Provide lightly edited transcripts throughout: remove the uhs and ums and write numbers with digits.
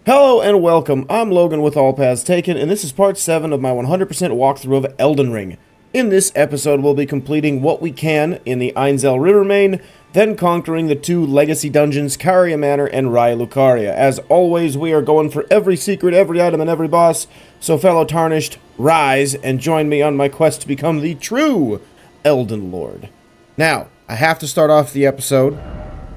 Hello and welcome, I'm Logan with All Paths Taken, and this is part 7 of my 100% walkthrough of Elden Ring. In this episode, we'll be completing what we can in the Ainsel River Main, then conquering the 2 legacy dungeons, Caria Manor and Raya Lucaria. As always, we are going for every secret, every item, and every boss, so fellow Tarnished, rise and join me on my quest to become the true Elden Lord. Now, I have to start off the episode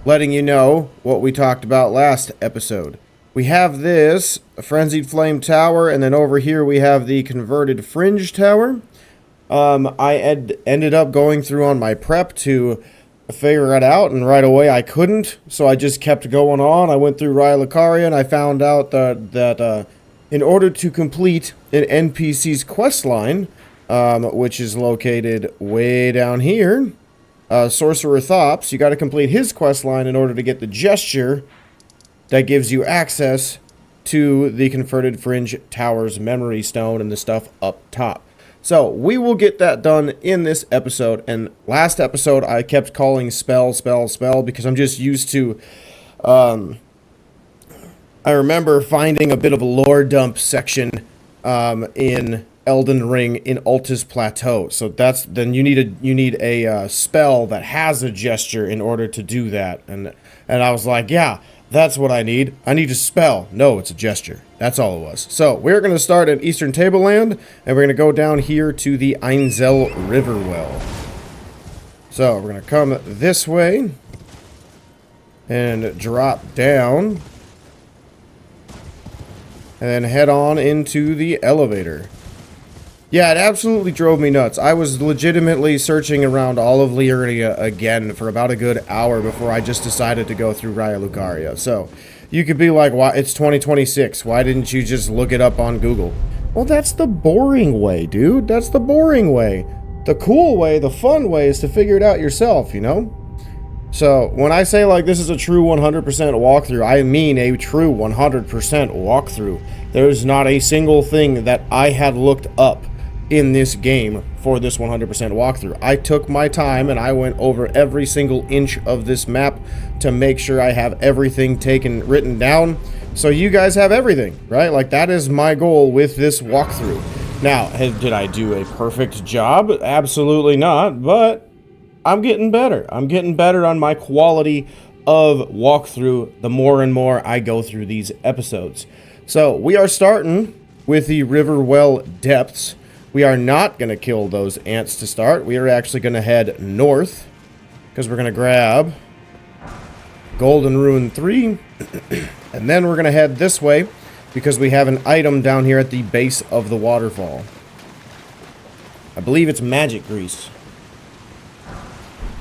letting you know what we talked about last episode. We have this, a Frenzied Flame Tower, and then over here we have the converted Fringe Tower. I ended up going through on my prep to figure it out, and right away I couldn't, so I just kept going on. I went through Raya Lucaria, and I found out that in order to complete an NPC's questline, which is located way down here, Sorcerer Thops, you got to complete his questline in order to get the gesture that gives you access to the converted Fringe Tower's memory stone and the stuff up top. So, we will get that done in this episode, and last episode I kept calling spell because I'm just used to, I remember finding a bit of a lore dump section in Elden Ring in Altus Plateau. So then you need a spell that has a gesture in order to do that, and I was like, yeah, that's what I need. I need a spell. No, it's a gesture. That's all it was. So, we're going to start at Eastern Tableland, and we're going to go down here to the Ainsel River Well. So, we're going to come this way, and drop down, and then head on into the elevator. Yeah, it absolutely drove me nuts. I was legitimately searching around all of Liurnia again for about a good hour before I just decided to go through Raya Lucaria. So, you could be like, "Why? It's 2026. Why didn't you just look it up on Google?" Well, that's the boring way, dude. That's the boring way. The cool way, the fun way is to figure it out yourself, you know? So, when I say, like, this is a true 100% walkthrough, I mean a true 100% walkthrough. There's not a single thing that I had looked up in this game for this 100% walkthrough. I took my time and I went over every single inch of this map to make sure I have everything written down, so you guys have everything, right? Like, that is my goal with this walkthrough. Now, did I do a perfect job? Absolutely not, but I'm getting better. I'm getting better on my quality of walkthrough the more and more I go through these episodes. So, we are starting with the River Well Depths. We are not going to kill those ants to start. We are actually going to head north, because we're going to grab Golden Rune 3, and then we're going to head this way, because we have an item down here at the base of the waterfall. I believe it's magic grease.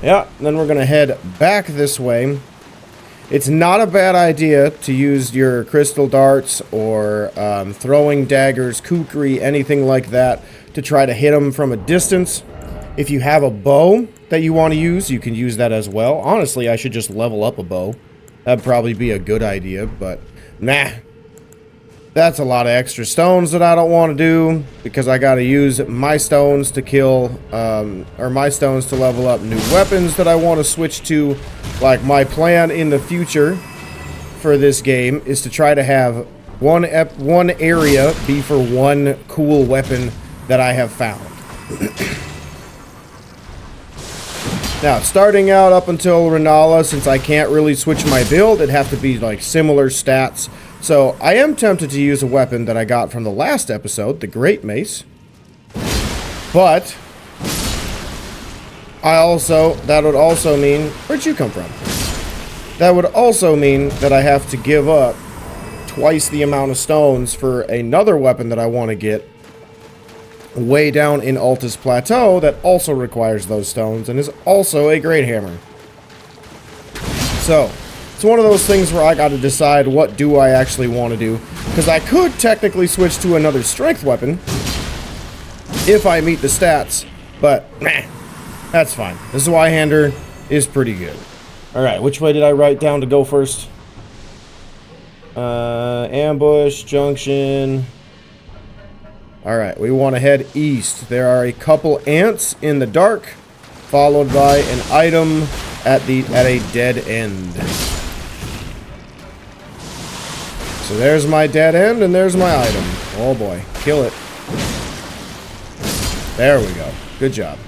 Yeah, then we're going to head back this way. It's not a bad idea to use your crystal darts or throwing daggers, kukri, anything like that, to try to hit them from a distance. If you have a bow that you want to use, you can use that as well. Honestly, I should just level up a bow. That'd probably be a good idea, but nah. That's a lot of extra stones that I don't want to do, because I gotta use my stones to kill, or my stones to level up new weapons that I want to switch to. Like, my plan in the future for this game is to try to have one area be for one cool weapon that I have found. Now, starting out up until Renala, since I can't really switch my build, it'd have to be like similar stats. So, I am tempted to use a weapon that I got from the last episode, the Great Mace. But that would also mean, where'd you come from? That would also mean that I have to give up twice the amount of stones for another weapon that I want to get way down in Altus Plateau that also requires those stones and is also a Great Hammer. So, it's one of those things where I got to decide what do I actually want to do, because I could technically switch to another strength weapon if I meet the stats, but that's fine. This Y-hander is pretty good. Alright, which way did I write down to go first? Ambush, junction. Alright, we want to head east. There are a couple ants in the dark, followed by an item at a dead end. So there's my dead end, and there's my item. Oh boy, kill it. There we go. Good job.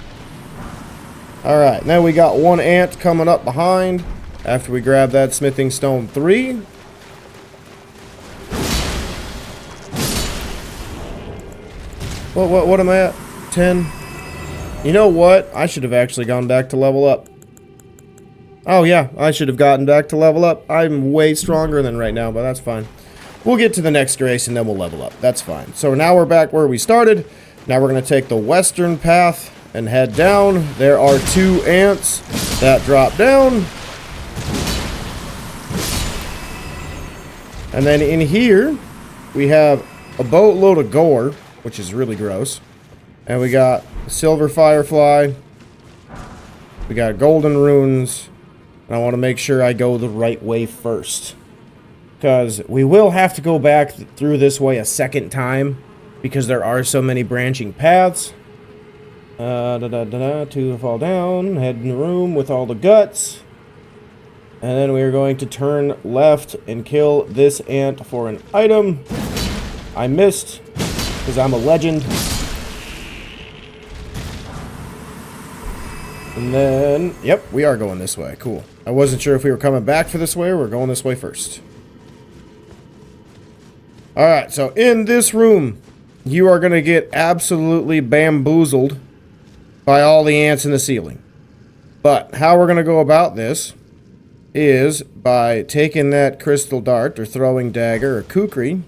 Alright, now we got one ant coming up behind after we grab that smithing stone 3. What am I at? 10? You know what? I should have actually gone back to level up. Oh yeah, I should have gotten back to level up. I'm way stronger than right now, but that's fine. We'll get to the next grace and then we'll level up. That's fine. So now we're back where we started. Now we're going to take the western path and head down. There are 2 ants that drop down. And then in here, we have a boatload of gore, which is really gross. And we got a silver firefly. We got golden runes. And I want to make sure I go the right way first. Because we will have to go back through this way a second time. Because there are so many branching paths. 2 fall down. Head in the room with all the guts. And then we are going to turn left and kill this ant for an item. I missed. Because I'm a legend. And then, yep, we are going this way. Cool. I wasn't sure if we were coming back for this way or we're going this way first. Alright, so in this room, you are going to get absolutely bamboozled by all the ants in the ceiling. But how we're going to go about this is by taking that crystal dart or throwing dagger or kukri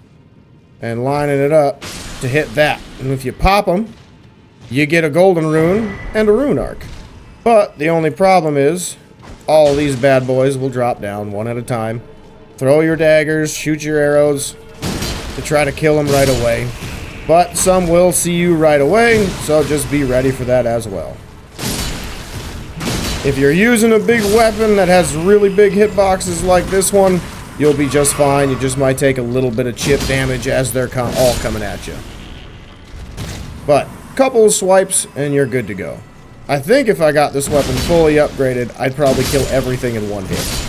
and lining it up to hit that. And if you pop them, you get a golden rune and a rune arc. But the only problem is all these bad boys will drop down one at a time. Throw your daggers, shoot your arrows to try to kill them right away. But some will see you right away, so just be ready for that as well. If you're using a big weapon that has really big hitboxes like this one, you'll be just fine. You just might take a little bit of chip damage as they're all coming at you. But a couple of swipes and you're good to go. I think if I got this weapon fully upgraded, I'd probably kill everything in one hit.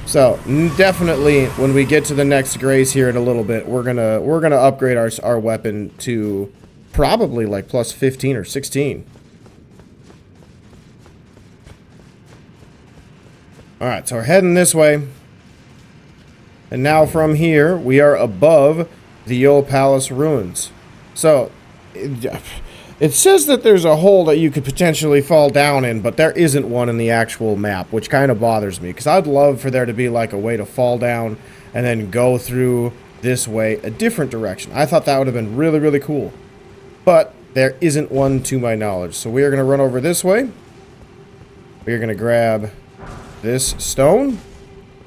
So definitely, when we get to the next grace here in a little bit, we're gonna upgrade our weapon to probably like plus 15 or 16. All right, so we're heading this way, and now from here we are above the Uhl Palace Ruins. So it says that there's a hole that you could potentially fall down in, but there isn't one in the actual map, which kind of bothers me, because I'd love for there to be like a way to fall down and then go through this way a different direction. I thought that would have been really, really cool. But there isn't one to my knowledge. So we are going to run over this way. We are going to grab this stone.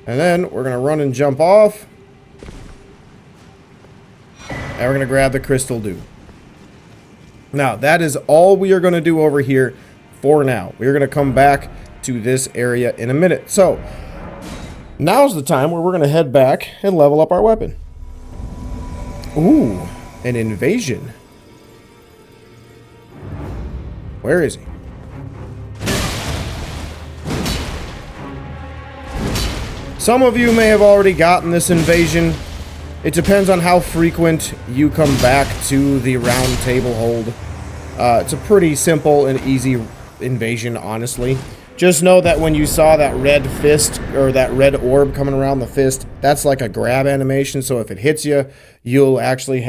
And then we're going to run and jump off. And we're going to grab the crystal dew. Now, that is all we are going to do over here for now. We're going to come back to this area in a minute. So, now's the time where we're going to head back and level up our weapon. Ooh, an invasion. Where is he? Some of you may have already gotten this invasion. It depends on how frequent you come back to the Roundtable hold. It's a pretty simple and easy invasion, honestly. Just know that when you saw that red fist, or that red orb coming around the fist, that's like a grab animation, so if it hits you, you'll actually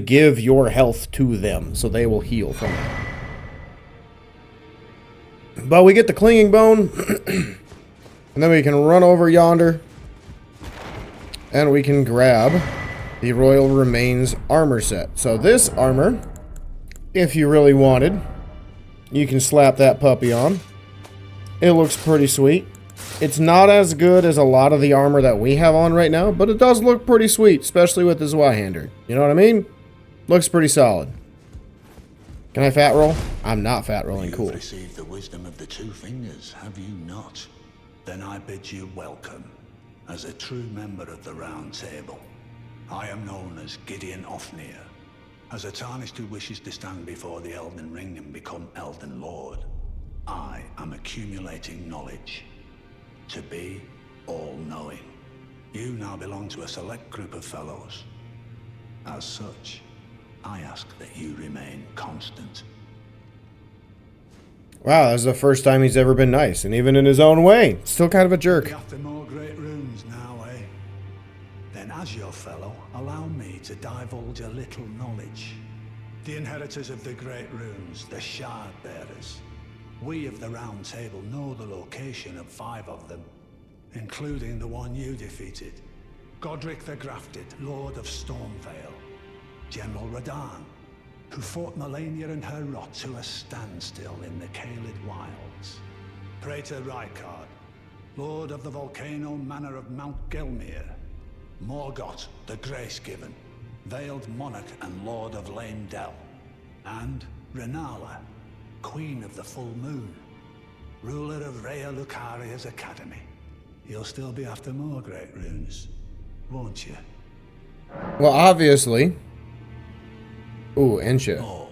give your health to them, so they will heal from it. But we get the clinging bone, and then we can run over yonder, and we can grab the Royal Remains armor set. So this armor, if you really wanted, you can slap that puppy on. It looks pretty sweet. It's not as good as a lot of the armor that we have on right now, but it does look pretty sweet, especially with the Zweihander. You know what I mean? Looks pretty solid. Can I fat roll? I'm not fat rolling. Cool. You've received the wisdom of the 2 fingers, have you not? Then I bid you welcome. As a true member of the Round Table, I am known as Gideon Ofnir. As a Tarnished who wishes to stand before the Elden Ring and become Elden Lord, I am accumulating knowledge to be all-knowing. You now belong to a select group of fellows. As such, I ask that you remain constant. Wow, that's the first time he's ever been nice, and even in his own way, still kind of a jerk. After more great runes now, eh? Then as your fellow, allow me to divulge a little knowledge. The inheritors of the great runes, the Shardbearers. We of the Roundtable know the location of 5 of them, including the one you defeated. Godric the Grafted, Lord of Stormvale. General Radahn, who fought Melania and her rot to a standstill in the Caelid Wilds. Praetor Rykard, Lord of the Volcano Manor of Mount Gelmir. Morgoth the Grace-Given, Veiled Monarch and Lord of Lane Dell. And Renala, Queen of the Full Moon, ruler of Raya Lucaria's Academy. You'll still be after more great runes, won't you? Well, obviously. Ooh, Ensha. Oh,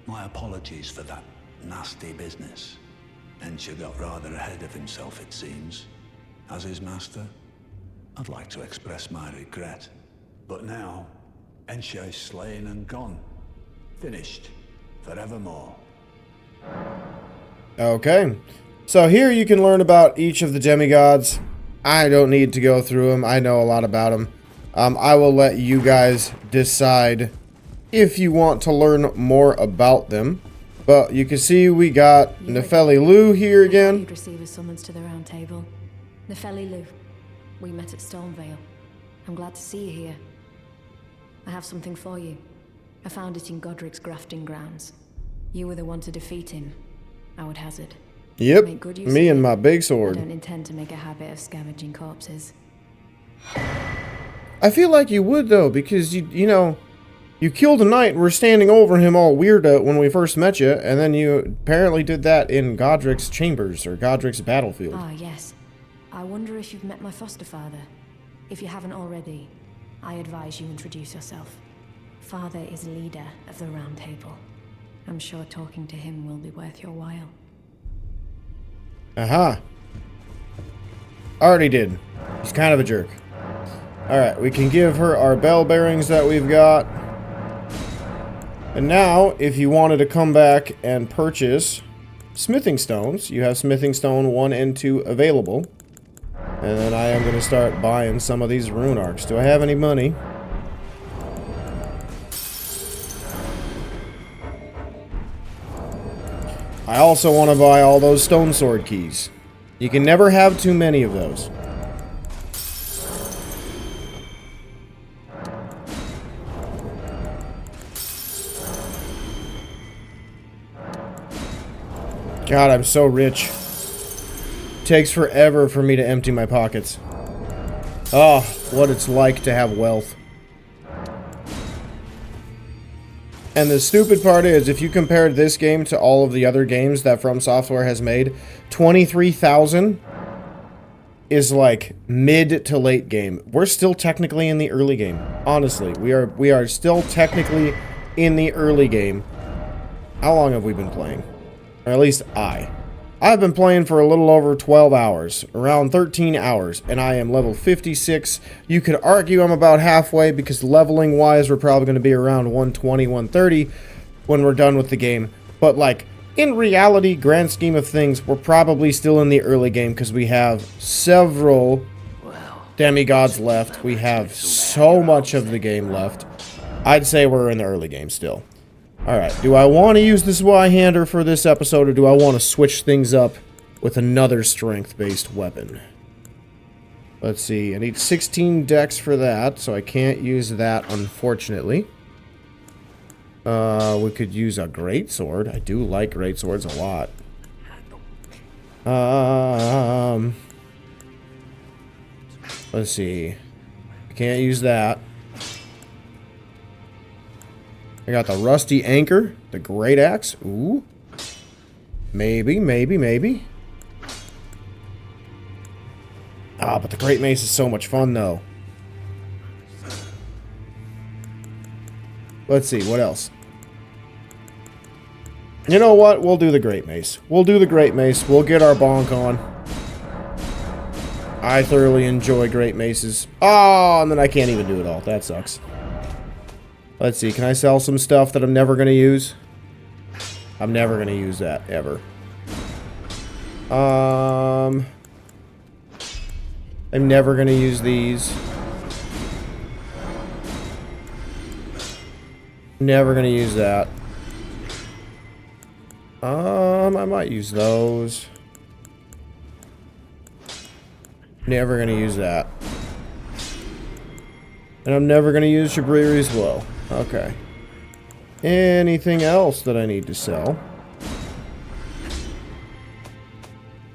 my apologies for that nasty business. Ensha got rather ahead of himself, it seems. As his master, I'd like to express my regret. But now, Ensha is slain and gone. Finished. Forevermore. Okay. So here you can learn about each of the demigods. I don't need to go through them. I know a lot about them. I will let you guys decide if you want to learn more about them. But you can see we got Nefeli Lu here again. You'd receive a summons to the round table. Nefeli Lu, we met at Stormvale. I'm glad to see you here. I have something for you. I found it in Godric's grafting grounds. You were the one to defeat him, I would hazard. Yep, Make good use me of and it. my big sword. I don't intend to make a habit of scavenging corpses. I feel like you would though, because you know, you killed a knight and were standing over him all weirdo when we first met you, and then you apparently did that in Godric's chambers, or Godric's battlefield. Ah, yes. I wonder if you've met my foster father. If you haven't already, I advise you introduce yourself. Father is leader of the Round Table. I'm sure talking to him will be worth your while. Aha. Already did. He's kind of a jerk. Alright, we can give her our bell bearings that we've got. And now, if you wanted to come back and purchase smithing stones, you have smithing stone 1 and 2 available. And then I am going to start buying some of these rune arcs. Do I have any money? I also want to buy all those stone sword keys. You can never have too many of those. God, I'm so rich. Takes forever for me to empty my pockets. Oh, what it's like to have wealth. And the stupid part is, if you compared this game to all of the other games that From Software has made, 23,000 is like mid to late game. We're still technically in the early game. Honestly, we are still technically in the early game. How long have we been playing? Or at least I've been playing for a little over 12 hours, around 13 hours, and I am level 56. You could argue I'm about halfway because leveling wise we're probably going to be around 120, 130 when we're done with the game. But like, in reality, grand scheme of things, we're probably still in the early game because we have several demigods left. We have so much of the game left. I'd say we're in the early game still. Alright, do I want to use the Zweihander for this episode, or do I want to switch things up with another strength-based weapon? Let's see, I need 16 dex for that, so I can't use that, unfortunately. We could use a greatsword. I do like greatswords a lot. Let's see. I can't use that. I got the rusty anchor, the great axe. Ooh. Maybe, maybe, maybe. Ah, but the great mace is so much fun, though. Let's see, what else? You know what? We'll do the great mace. We'll do the great mace. We'll get our bonk on. I thoroughly enjoy great maces. Oh, and then I can't even do it all. That sucks. Let's see. Can I sell some stuff that I'm never going to use? I'm never going to use that, ever. I'm never going to use these. Never going to use that. I might use those. Never going to use that. And I'm never going to use Shardbearers as well. Okay. Anything else that I need to sell?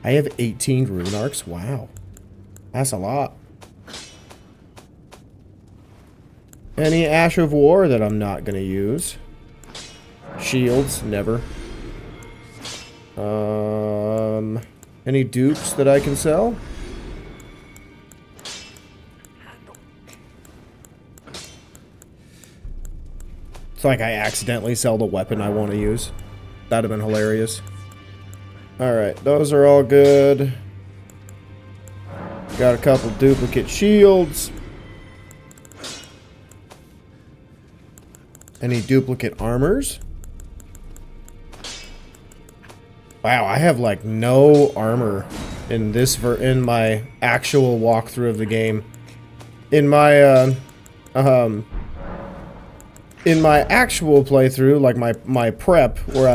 I have 18 rune arcs. Wow. That's a lot. Any Ash of War that I'm not going to use? Shields, never. Any dupes that I can sell? It's like I accidentally sell the weapon I want to use. That'd have been hilarious. Alright, those are all good. Got a couple duplicate shields. Any duplicate armors? Wow, I have like no armor in this in my actual walkthrough of the game. In my actual playthrough, like my prep, where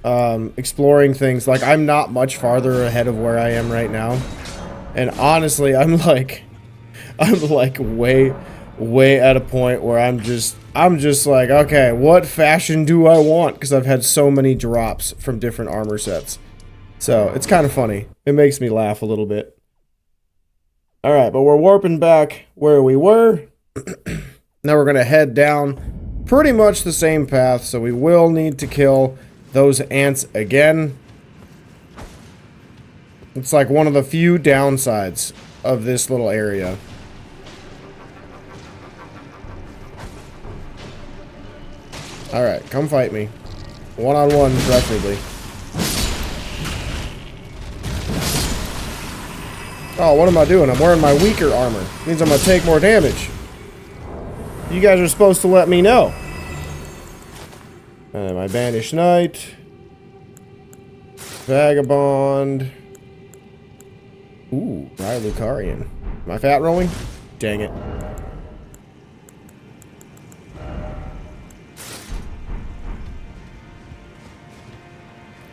I'm exploring things, like I'm not much farther ahead of where I am right now. And honestly, I'm like way at a point where I'm just like, okay, what fashion do I want? Because I've had so many drops from different armor sets. So it's kind of funny. It makes me laugh a little bit. Alright, but we're warping back where we were. Now we're going to head down pretty much the same path, so we will need to kill those ants again. It's like one of the few downsides of this little area. Alright, come fight me. One-on-one, preferably. Oh, what am I doing? I'm wearing my weaker armor. Means I'm gonna take more damage. You guys are supposed to let me know. And my Banished Knight. Vagabond. Ooh, Raya Lucarian. Am I fat rolling? Dang it.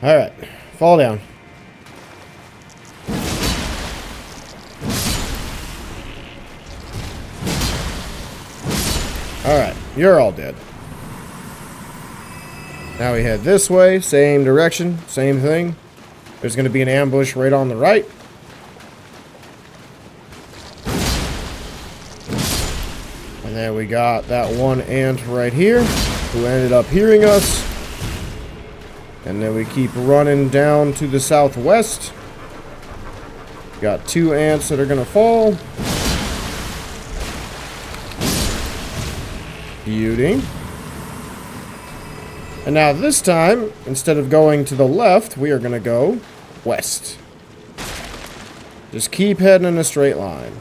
Alright, fall down. Alright, you're all dead. Now we head this way, same direction, same thing. There's going to be an ambush right on the right. And then we got that one ant right here who ended up hearing us. And then we keep running down to the southwest. Got two ants that are going to fall. Beauty. And now this time, instead of going to the left, we are going to go west. Just keep heading in a straight line.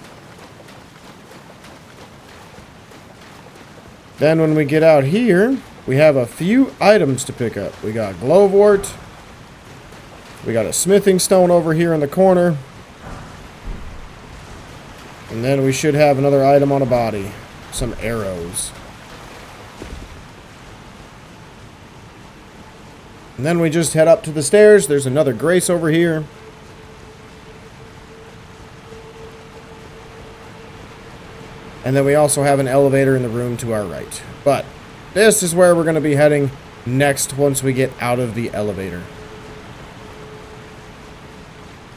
Then when we get out here, we have a few items to pick up. We got Glovewart. We got a smithing stone over here in the corner. And then we should have another item on a body. Some arrows. And then we just head up to the stairs. There's another grace over here. And then we also have an elevator in the room to our right. But this is where we're going to be heading next once we get out of the elevator.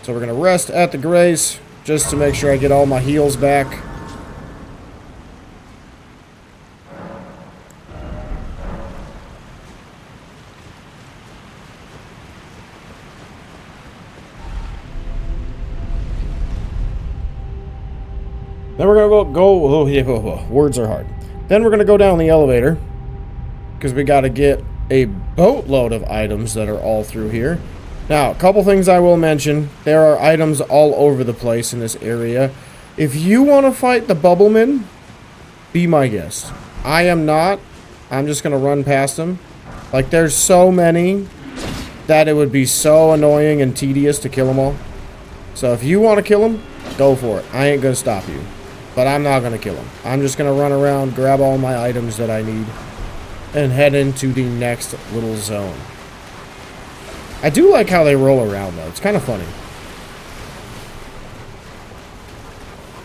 So we're going to rest at the grace just to make sure I get all my heals back. Then we're going to go, words are hard. Then we're going to go down the elevator, because we got to get a boatload of items that are all through here. Now, a couple things I will mention. There are items all over the place in this area. If you want to fight the Bubbleman, be my guest. I am not. I'm just going to run past them. Like, there's so many that it would be so annoying and tedious to kill them all. So if you want to kill them, go for it. I ain't going to stop you. But I'm not going to kill them. I'm just going to run around, grab all my items that I need, and head into the next little zone. I do like how they roll around, though. It's kind of funny.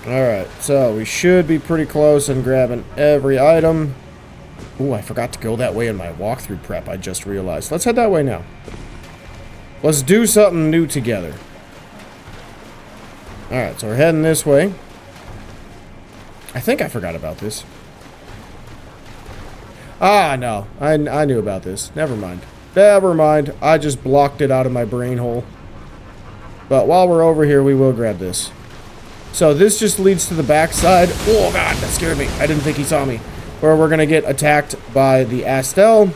Alright, so we should be pretty close and grabbing every item. Ooh, I forgot to go that way in my walkthrough prep, I just realized. Let's head that way now. Let's do something new together. Alright, so we're heading this way. I think I forgot about this. Ah, no. I knew about this. Never mind. Never mind. I just blocked it out of my brain hole. But while we're over here, we will grab this. So this just leads to the backside. Oh, God, that scared me. I didn't think he saw me. Where we're going to get attacked by the Astel.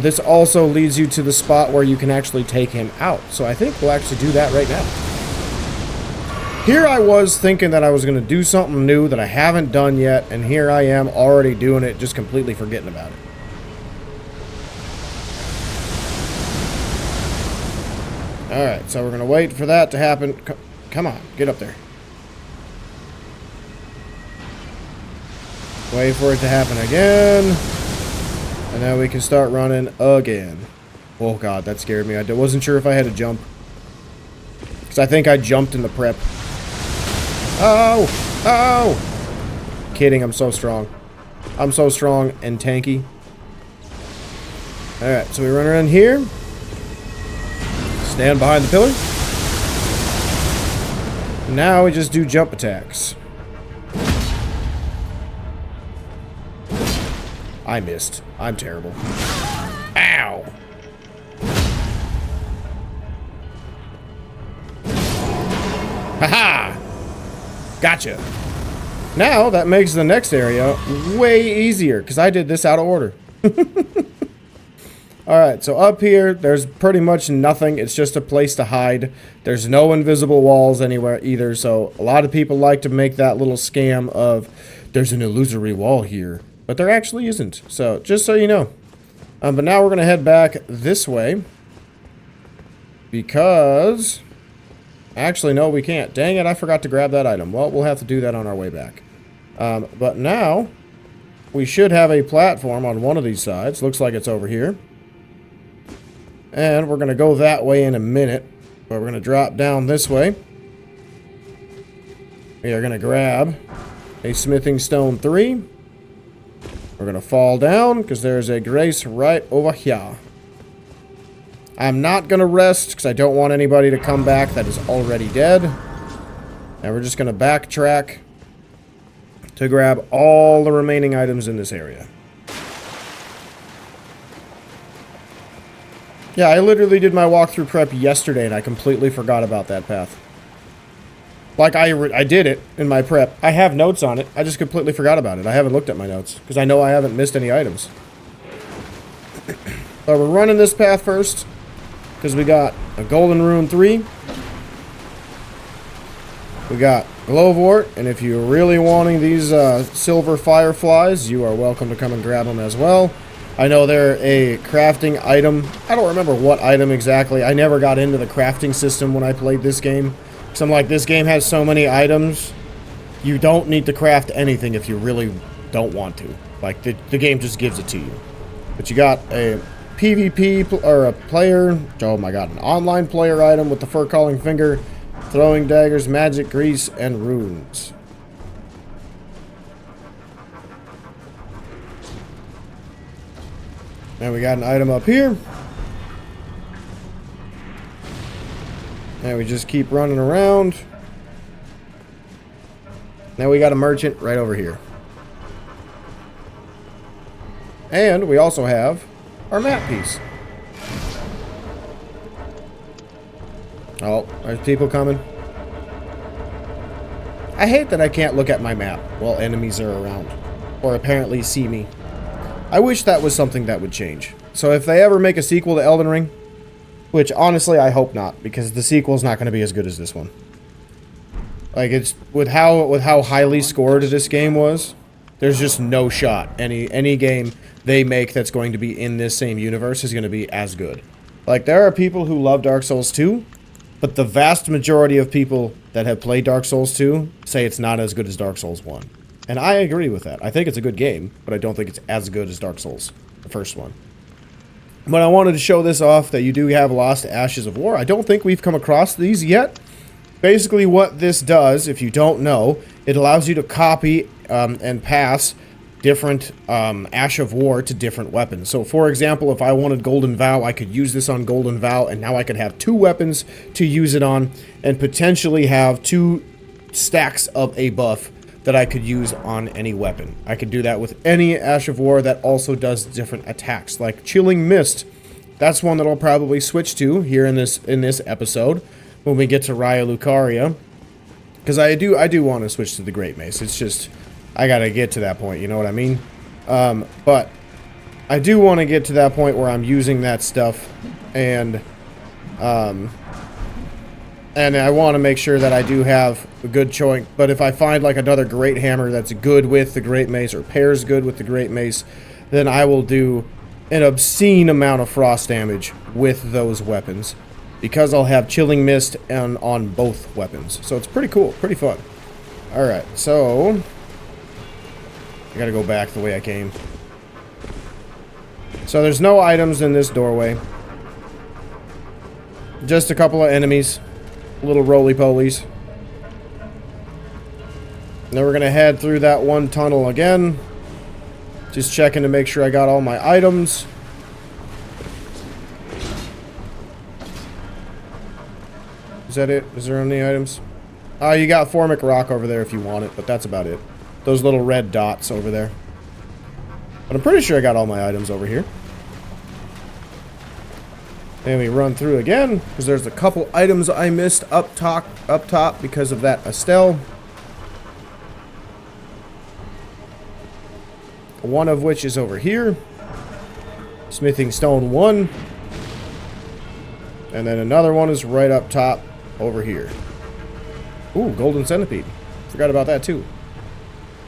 This also leads you to the spot where you can actually take him out. So I think we'll actually do that right now. Here I was thinking that I was going to do something new that I haven't done yet. And here I am already doing it, just completely forgetting about it. Alright, so we're going to wait for that to happen. Come on, get up there. Wait for it to happen again. And then we can start running again. Oh god, that scared me. I wasn't sure if I had to jump. Because I think I jumped in the prep. Oh! Oh! Kidding, I'm so strong. I'm so strong and tanky. Alright, so we run around here. Stand behind the pillar. Now we just do jump attacks. I missed. I'm terrible. Ow! Haha! Gotcha. Now that makes the next area way easier because I did this out of order. Alright, so up here, there's pretty much nothing. It's just a place to hide. There's no invisible walls anywhere either, so a lot of people like to make that little scam of there's an illusory wall here. But there actually isn't, so just so you know. But now we're going to head back this way. Because... Actually, no, we can't. Dang it, I forgot to grab that item. Well, we'll have to do that on our way back. But now, we should have a platform on one of these sides. Looks like it's over here. And we're going to go that way in a minute. But we're going to drop down this way. We are going to grab a smithing stone 3. We're going to fall down because there's a grace right over here. I'm not going to rest because I don't want anybody to come back that is already dead. And we're just going to backtrack to grab all the remaining items in this area. Yeah, I literally did my walkthrough prep yesterday and I completely forgot about that path. Like, I did it in my prep. I have notes on it. I just completely forgot about it. I haven't looked at my notes because I know I haven't missed any items. So we're running this path first because we got a Golden Rune 3. We got Glovewart, and if you're really wanting these silver fireflies, you are welcome to come and grab them as well. I know they're a crafting item. I don't remember what item exactly. I never got into the crafting system when I played this game. So I'm like, this game has so many items, you don't need to craft anything if you really don't want to. Like, the game just gives it to you. But you got a PvP, or a player, oh my god, an online player item with the fur-calling finger, throwing daggers, magic, grease, and runes. And we got an item up here. And we just keep running around. Now we got a merchant right over here. And we also have our map piece. Oh, there's people coming. I hate that I can't look at my map while enemies are around. Or apparently see me. I wish that was something that would change. So if they ever make a sequel to Elden Ring, Which, honestly, I hope not, because the sequel's not going to be as good as this one. Like, it's... With how highly scored this game was, there's just no shot. Any game they make that's going to be in this same universe is going to be as good. Like, there are people who love Dark Souls 2, but the vast majority of people that have played Dark Souls 2 say it's not as good as Dark Souls 1. And I agree with that. I think it's a good game, but I don't think it's as good as Dark Souls, the first one. But I wanted to show this off, that you do have Lost Ashes of War. I don't think we've come across these yet. Basically what this does, if you don't know, it allows you to copy and pass different Ash of War to different weapons. So for example, if I wanted Golden Vow, I could use this on Golden Vow, and now I could have 2 weapons to use it on, and potentially have 2 stacks of a buff that I could use on any weapon. I could do that with any Ash of War that also does different attacks, like Chilling Mist. That's one that I'll probably switch to here in this episode when we get to Raya Lucaria, because I do want to switch to the Great Mace. It's just I gotta get to that point, you know what I mean? But I do want to get to that point where I'm using that stuff, and I want to make sure that I do have a good choice. But if I find like another Great Hammer that's good with the Great Mace, or pairs good with the Great Mace, then I will do an obscene amount of frost damage with those weapons, because I'll have Chilling Mist on both weapons. So it's pretty cool, pretty fun. Alright, so I gotta go back the way I came. So there's no items in this doorway. Just a couple of enemies. Little roly-polies. Then we're gonna head through that one tunnel again. Just checking to make sure I got all my items. Is that it? Is there any items? You got Formic Rock over there if you want it, but that's about it. Those little red dots over there. But I'm pretty sure I got all my items over here. And we run through again, because there's a couple items I missed up top because of that Estelle. One of which is over here. Smithing Stone 1. And then another one is right up top over here. Ooh, Golden Centipede. Forgot about that too.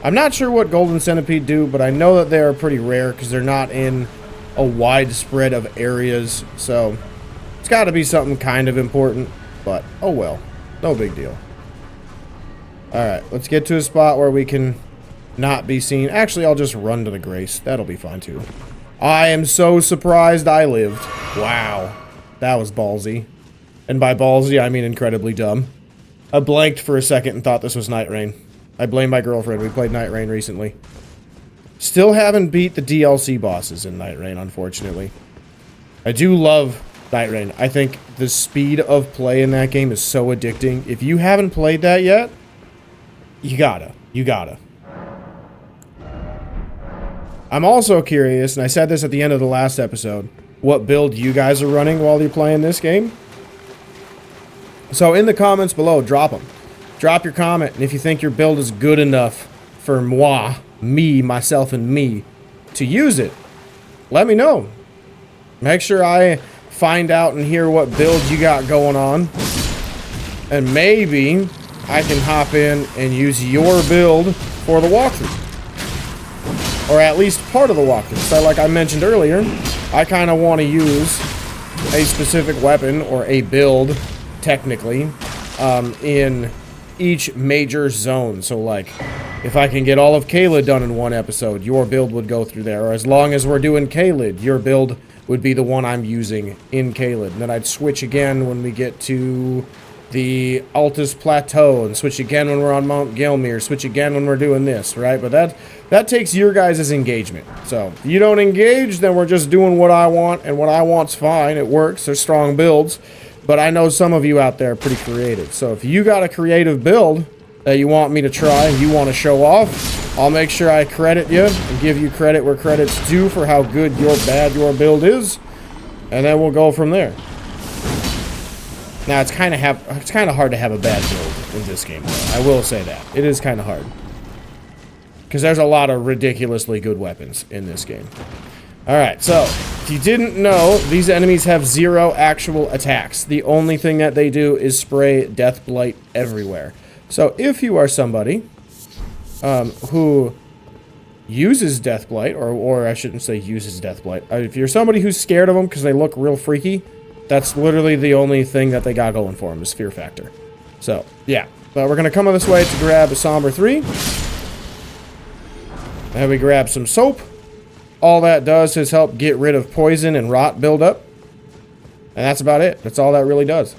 I'm not sure what Golden Centipede do, but I know that they are pretty rare because they're not in a wide spread of areas. So it's got to be something kind of important, but oh well. No big deal. Alright, let's get to a spot where we can not be seen. Actually, I'll just run to the Grace. That'll be fine too. I am so surprised I lived. Wow. That was ballsy. And by ballsy, I mean incredibly dumb. I blanked for a second and thought this was Night Rain. I blame my girlfriend. We played Night Rain recently. Still haven't beat the DLC bosses in Night Rain, unfortunately. I do love Night Rain. I think the speed of play in that game is so addicting. If you haven't played that yet, you gotta. You gotta. I'm also curious, and I said this at the end of the last episode, what build you guys are running while you're playing this game. So in the comments below, drop them. Drop your comment, and if you think your build is good enough for moi, me, myself, and me to use it, let me know. Make sure I find out and hear what build you got going on. And maybe I can hop in and use your build for the walkthrough. Or at least part of the walkthrough. So like I mentioned earlier, I kind of want to use a specific weapon or a build, technically, in each major zone. So like, if I can get all of Caelid done in one episode, your build would go through there. Or as long as we're doing Caelid, your build would be the one I'm using in Caelid. And then I'd switch again when we get to the Altus Plateau, and switch again when we're on Mount Gelmir, switch again when we're doing this, right? But that takes your guys' engagement. So if you don't engage, then we're just doing what I want, and what I want's fine. It works. There's strong builds. But I know some of you out there are pretty creative. So if you got a creative build that you want me to try, you want to show off, I'll make sure I credit you and give you credit where credit's due for how good or bad your build is. And then we'll go from there. Now, it's kind of hard to have a bad build in this game, though. I will say that. It is kind of hard. Because there's a lot of ridiculously good weapons in this game. Alright, so, if you didn't know, these enemies have 0 actual attacks. The only thing that they do is spray Death Blight everywhere. So, if you are somebody who uses Death Blight, or I shouldn't say uses Death Blight. If you're somebody who's scared of them because they look real freaky, that's literally the only thing that they got going for them is Fear Factor. So, yeah. But we're going to come on this way to grab a Somber 3. And we grab some soap. All that does is help get rid of poison and rot buildup. And that's about it. That's all that really does.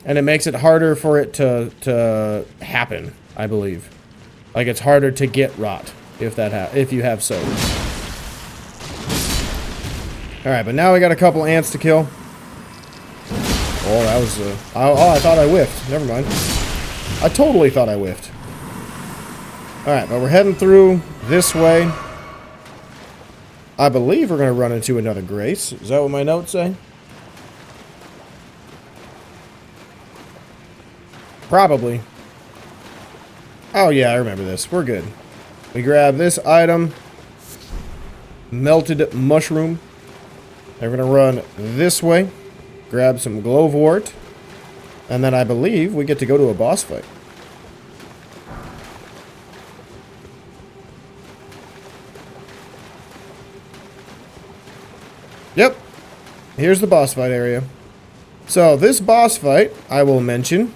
And it makes it harder for it to happen, I believe. Like, it's harder to get rot if you have soap. Alright, but now we got a couple ants to kill. Oh, that was oh, I thought I whiffed. Never mind. I totally thought I whiffed. Alright, but we're heading through this way. I believe we're going to run into another Grace. Is that what my notes say? Probably. Oh yeah, I remember this. We're good. We grab this item. Melted mushroom. And we're going to run this way. Grab some Glovewart. And then I believe we get to go to a boss fight. Yep. Here's the boss fight area. So this boss fight, I will mention,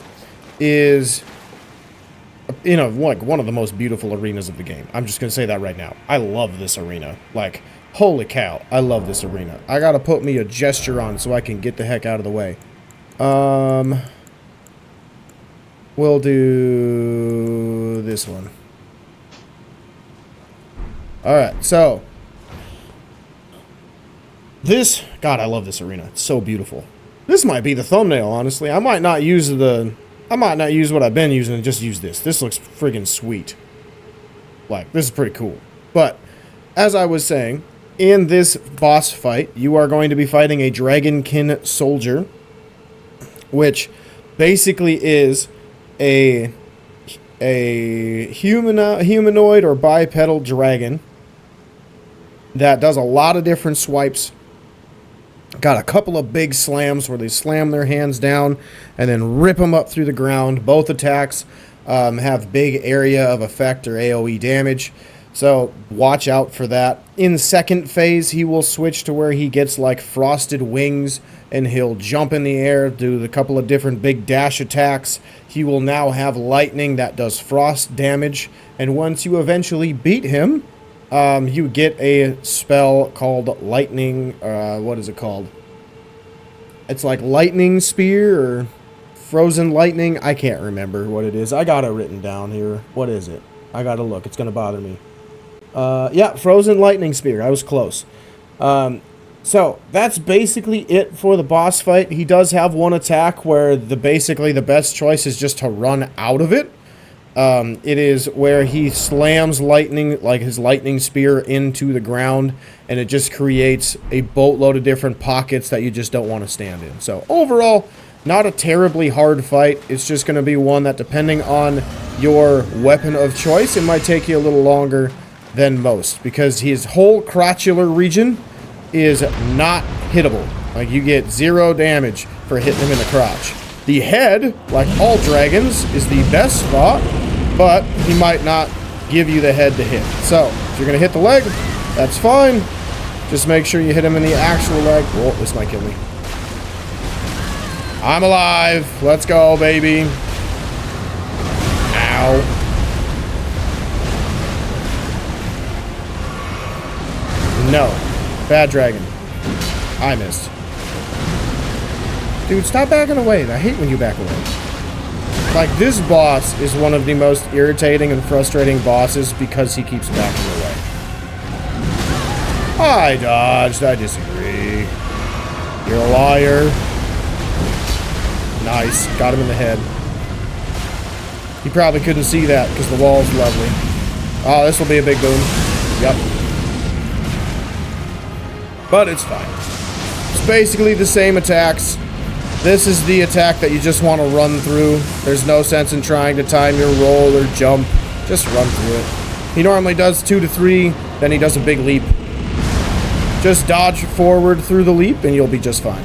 is, you know, like one of the most beautiful arenas of the game. I'm just going to say that right now. I love this arena. Like, holy cow, I love this arena. I got to put me a gesture on so I can get the heck out of the way. We'll do this one. Alright, so this, God, I love this arena. It's so beautiful. This might be the thumbnail, honestly. I might not use what I've been using and just use this. This looks friggin' sweet. Like, this is pretty cool. But, as I was saying, in this boss fight, you are going to be fighting a Dragonkin soldier, which basically is a humanoid or bipedal dragon that does a lot of different swipes. Got a couple of big slams where they slam their hands down and then rip them up through the ground. Both attacks have big area of effect or AoE damage. So watch out for that. In second phase, he will switch to where he gets like frosted wings and he'll jump in the air, do a couple of different big dash attacks. He will now have lightning that does frost damage. And once you eventually beat him, you get a spell called lightning, what is it called? It's like lightning spear or frozen lightning. I can't remember what it is. I got it written down here. What is it? I gotta look. It's gonna bother me. Yeah, frozen lightning spear. I was close. So that's basically it for the boss fight. He does have one attack where basically the best choice is just to run out of it. It is where he slams lightning, like his lightning spear, into the ground, and it just creates a boatload of different pockets that you just don't want to stand in. So overall, not a terribly hard fight. It's just going to be one that, depending on your weapon of choice, it might take you a little longer than most, because his whole crotchular region is not hittable. Like, you get 0 damage for hitting him in the crotch. The head, like all dragons, is the best spot, but he might not give you the head to hit. So, if you're going to hit the leg, that's fine. Just make sure you hit him in the actual leg. Whoa, this might kill me. I'm alive. Let's go, baby. Ow. No. Bad dragon. I missed. Dude, stop backing away. I hate when you back away. Like, this boss is one of the most irritating and frustrating bosses because he keeps backing away. I dodged. I disagree. You're a liar. Nice. Got him in the head. He probably couldn't see that because the wall's lovely. Oh, this will be a big boom. Yep. But it's fine. It's basically the same attacks. This is the attack that you just want to run through. There's no sense in trying to time your roll or jump. Just run through it. He normally does 2 to 3, then he does a big leap. Just dodge forward through the leap and you'll be just fine.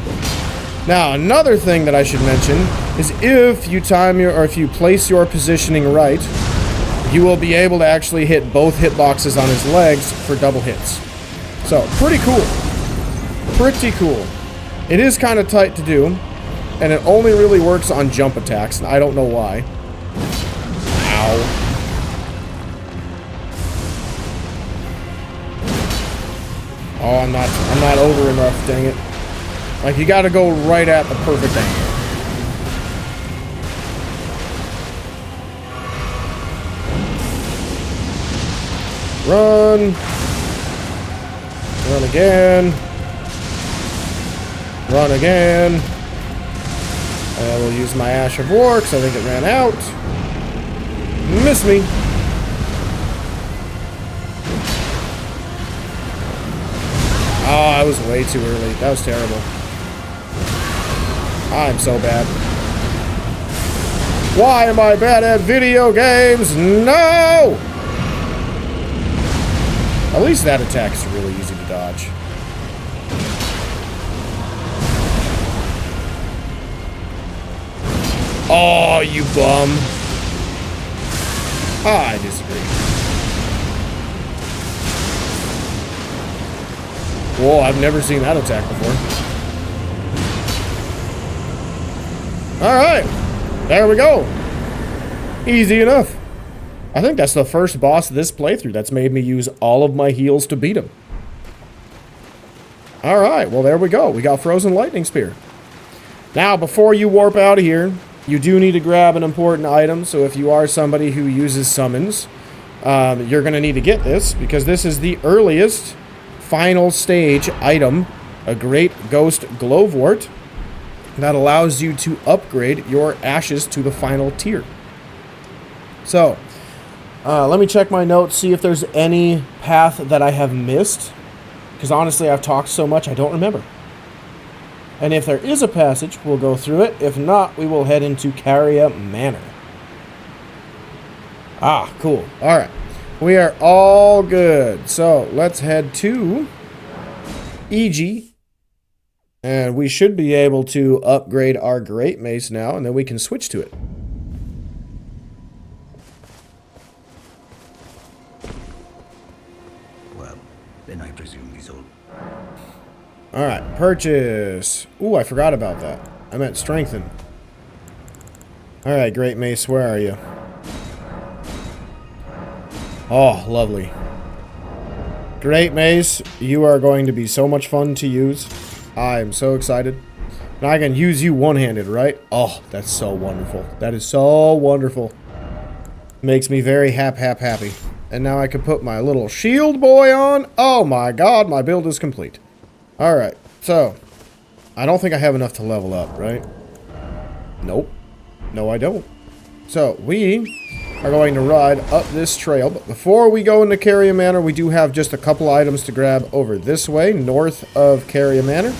Now, another thing that I should mention is if you if you place your positioning right, you will be able to actually hit both hitboxes on his legs for double hits. So, pretty cool. Pretty cool. It is kind of tight to do, and it only really works on jump attacks, and I don't know why. Ow. Oh, I'm not over enough, dang it. Like, you gotta go right at the perfect angle. Run. Run again. Run again. I will use my Ash of War because I think it ran out. Miss me. Oh, I was way too early. That was terrible. I'm so bad. Why am I bad at video games? No! At least that attack is really easy to dodge. Oh, you bum. Ah, I disagree. Whoa, I've never seen that attack before. Alright. There we go. Easy enough. I think that's the first boss of this playthrough that's made me use all of my heals to beat him. Alright, well there we go. We got Frozen Lightning Spear. Now, before you warp out of here, you do need to grab an important item. So if you are somebody who uses summons, you're going to need to get this, because this is the earliest final stage item, a Great Ghost Glovewart, that allows you to upgrade your ashes to the final tier. So, let me check my notes, see if there's any path that I have missed. Because honestly, I've talked so much, I don't remember. And if there is a passage, we'll go through it. If not, we will head into Caria Manor. Ah, cool. Alright. We are all good. So, let's head to EG. And we should be able to upgrade our Great Mace now, and then we can switch to it. Well, then I presume he's all. Alright, purchase. Ooh, I forgot about that. I meant strengthen. Alright, Great Mace, where are you? Oh, lovely. Great Mace, you are going to be so much fun to use. I am so excited. Now I can use you one-handed, right? Oh, that's so wonderful. That is so wonderful. Makes me very happy. And now I can put my little shield boy on. Oh my god, my build is complete. Alright, so I don't think I have enough to level up, right? Nope. No, I don't. So, we are going to ride up this trail. But before we go into Caria Manor, we do have just a couple items to grab over this way, north of Caria Manor.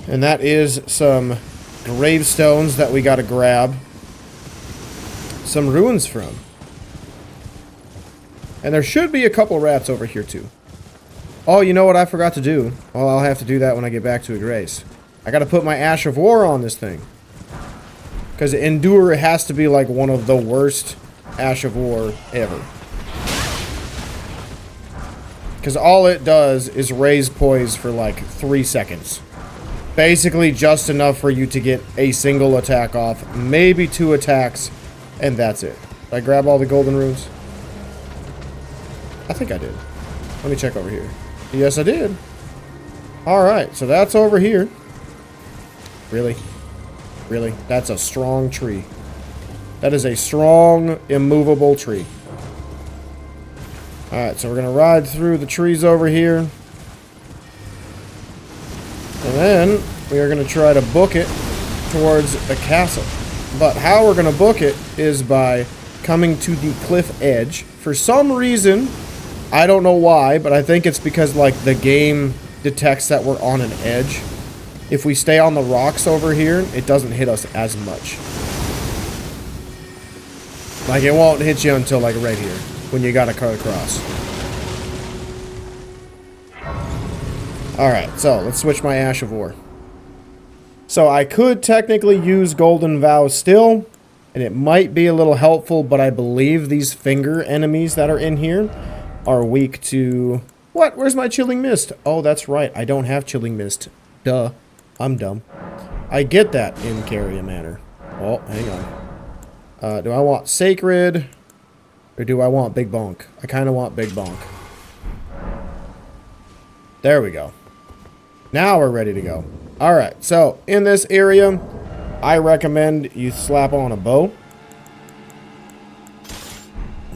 And that is some gravestones that we got to grab some ruins from. And there should be a couple rats over here, too. Oh, you know what I forgot to do? Well, I'll have to do that when I get back to Grace. I got to put my Ash of War on this thing. Because Endure has to be like one of the worst Ash of War ever. Because all it does is raise poise for like 3 seconds. Basically just enough for you to get a single attack off. Maybe 2 attacks. And that's it. Did I grab all the golden runes? I think I did. Let me check over here. Yes, I did. Alright, so that's over here. Really? Really? That's a strong tree. That is a strong, immovable tree. Alright, so we're going to ride through the trees over here. And then we are going to try to book it towards a castle. But how we're going to book it is by coming to the cliff edge. For some reason, I don't know why, but I think it's because like the game detects that we're on an edge. If we stay on the rocks over here, it doesn't hit us as much. Like, it won't hit you until, like, right here, when you gotta cut across. Alright, so let's switch my Ash of War. So I could technically use Golden Vow still, and it might be a little helpful, but I believe these finger enemies that are in here are weak to... What? Where's my Chilling Mist? Oh, that's right. I don't have Chilling Mist. Duh. I'm dumb. I get that in Caria Manor. Oh, hang on. Do I want Sacred, or do I want Big Bonk? I kind of want Big Bonk. There we go. Now we're ready to go. Alright, so in this area, I recommend you slap on a bow.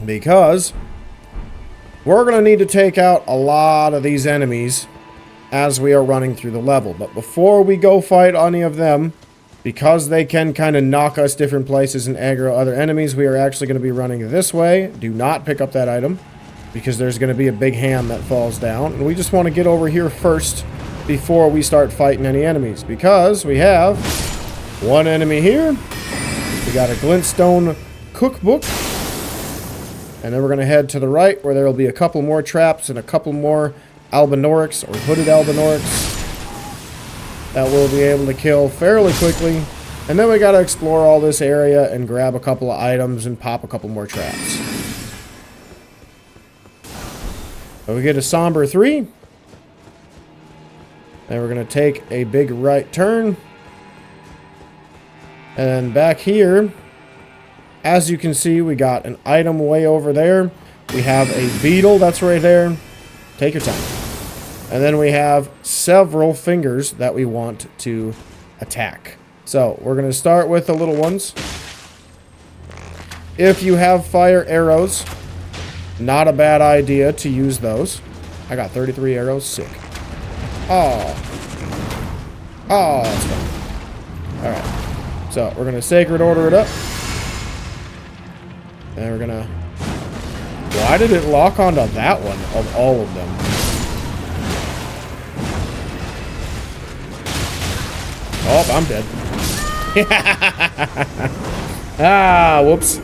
Because we're going to need to take out a lot of these enemies as we are running through the level. But before we go fight any of them, because they can kind of knock us different places and aggro other enemies, we are actually going to be running this way. Do not pick up that item, because there's going to be a big hand that falls down. And we just want to get over here first before we start fighting any enemies, because we have one enemy here. We got a glintstone cookbook, and then we're going to head to the right where there will be a couple more traps and a couple more Albinaurics or hooded Albinaurics that we'll be able to kill fairly quickly. And then we got to explore all this area and grab a couple of items and pop a couple more traps. So we get a Somber 3. Then we're going to take a big right turn. And then back here, as you can see, we got an item way over there. We have a beetle that's right there. Take your time. And then we have several fingers that we want to attack. So we're going to start with the little ones. If you have fire arrows, not a bad idea to use those. I got 33 arrows. Sick. Oh. Oh, that's fine. Alright. So, we're going to Sacred Order it up. And we're going to... Why did it lock onto that one of all of them? Oh, I'm dead. Ah, whoops.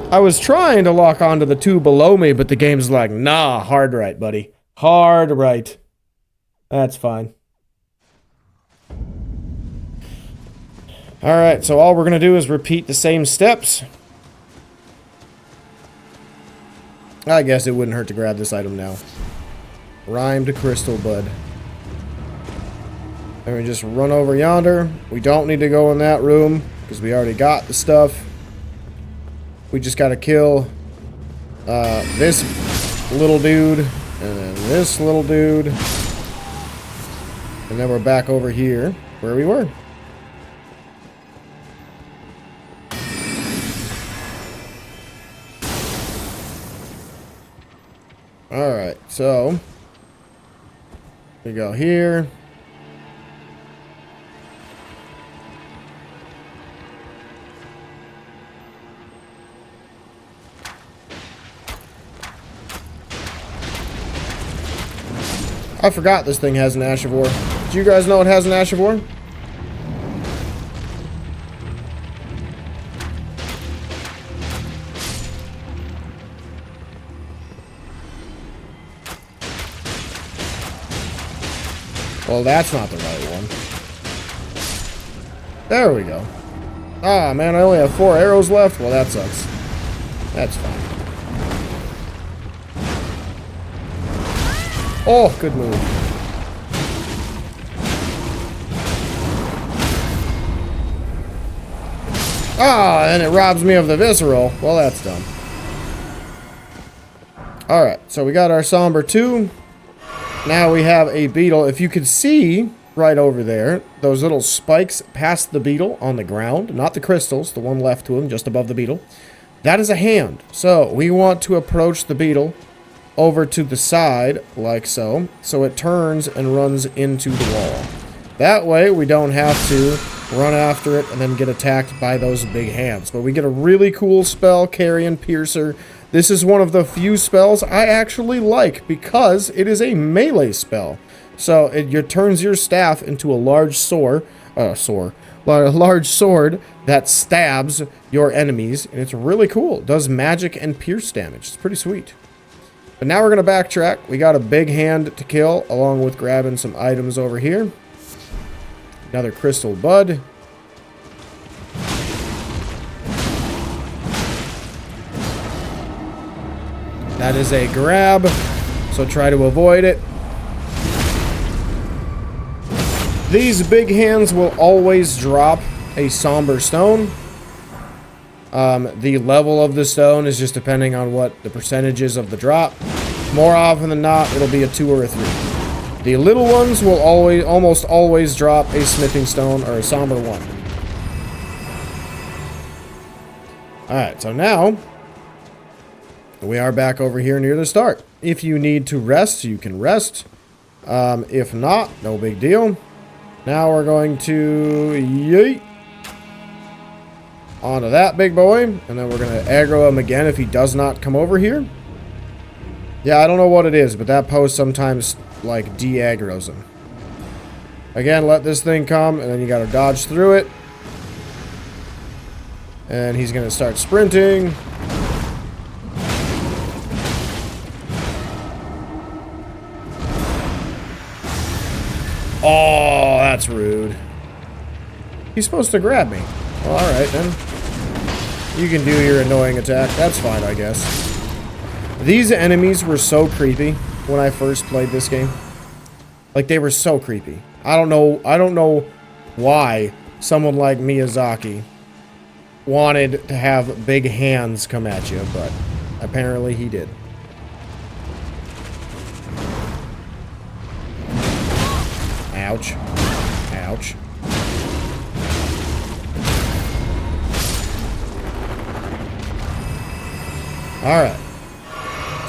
I was trying to lock onto the two below me, but the game's like, nah, hard right, buddy. Hard right. That's fine. Alright, so all we're going to do is repeat the same steps. I guess it wouldn't hurt to grab this item now. Rhymed crystal bud. And we just run over yonder. We don't need to go in that room, because we already got the stuff. We just got to kill this little dude, and then this little dude. And then we're back over here, where we were. Alright, so we go here. I forgot this thing has an Ash of War. Do you guys know it has an Ash of War? Well, that's not the right one. There we go. Ah, man, I only have 4 arrows left. Well, that sucks. That's fine. Oh, good move. Ah, and it robs me of the visceral. Well, that's dumb. Alright, so we got our Somber 2. Now we have a beetle. If you could see right over there, those little spikes past the beetle on the ground, not the crystals, the one left to him just above the beetle, that is a hand. So we want to approach the beetle over to the side, like so it turns and runs into the wall. That way, we don't have to run after it and then get attacked by those big hands. But we get a really cool spell, Carian Piercer. This is one of the few spells I actually like because it is a melee spell. So it turns your staff into a large large sword that stabs your enemies, and it's really cool. It does magic and pierce damage. It's pretty sweet. But now we're going to backtrack. We got a big hand to kill, along with grabbing some items over here. Another crystal bud. That is a grab, so try to avoid it. These big hands will always drop a somber stone. The level of the stone is just depending on what the percentage is of the drop. More often than not, it'll be a 2 or a 3. The little ones will almost always drop a smithing stone or a somber 1. Alright, so now we are back over here near the start. If you need to rest, you can rest. If not, no big deal. Now we're going to yeet onto that big boy, and then we're going to aggro him again if he does not come over here. Yeah, I don't know what it is, but that post sometimes, like, de-aggroes him. Again, let this thing come, and then you got to dodge through it. And he's going to start sprinting. Oh, that's rude. He's supposed to grab me. Well, alright then. You can do your annoying attack. That's fine, I guess. These enemies were so creepy when I first played this game. Like, they were so creepy. I don't know why someone like Miyazaki wanted to have big hands come at you, but apparently he did. Ouch. Ouch. Alright.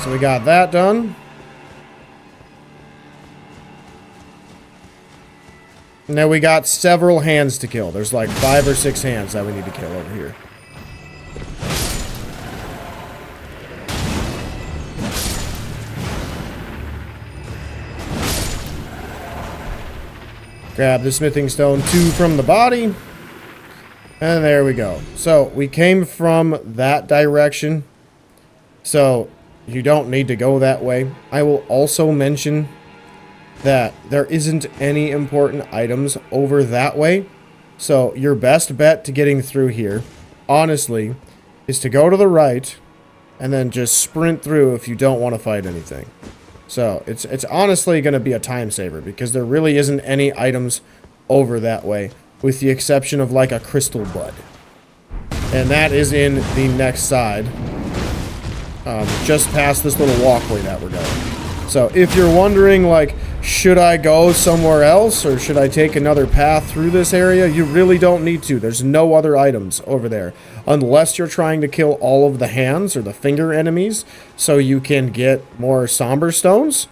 So we got that done. Now we got several hands to kill. There's like 5 or 6 hands that we need to kill over here. Grab the smithing stone 2 from the body. And there we go. So we came from that direction. So you don't need to go that way. I will also mention that there isn't any important items over that way. So your best bet to getting through here, honestly, is to go to the right and then just sprint through if you don't want to fight anything. So it's honestly going to be a time saver because there really isn't any items over that way with the exception of like a crystal bud. And that is in the next side. Just past this little walkway that we're going. So if you're wondering, like, should I go somewhere else or should I take another path through this area? You really don't need to. There's no other items over there. Unless you're trying to kill all of the hands or the finger enemies so you can get more somber stones.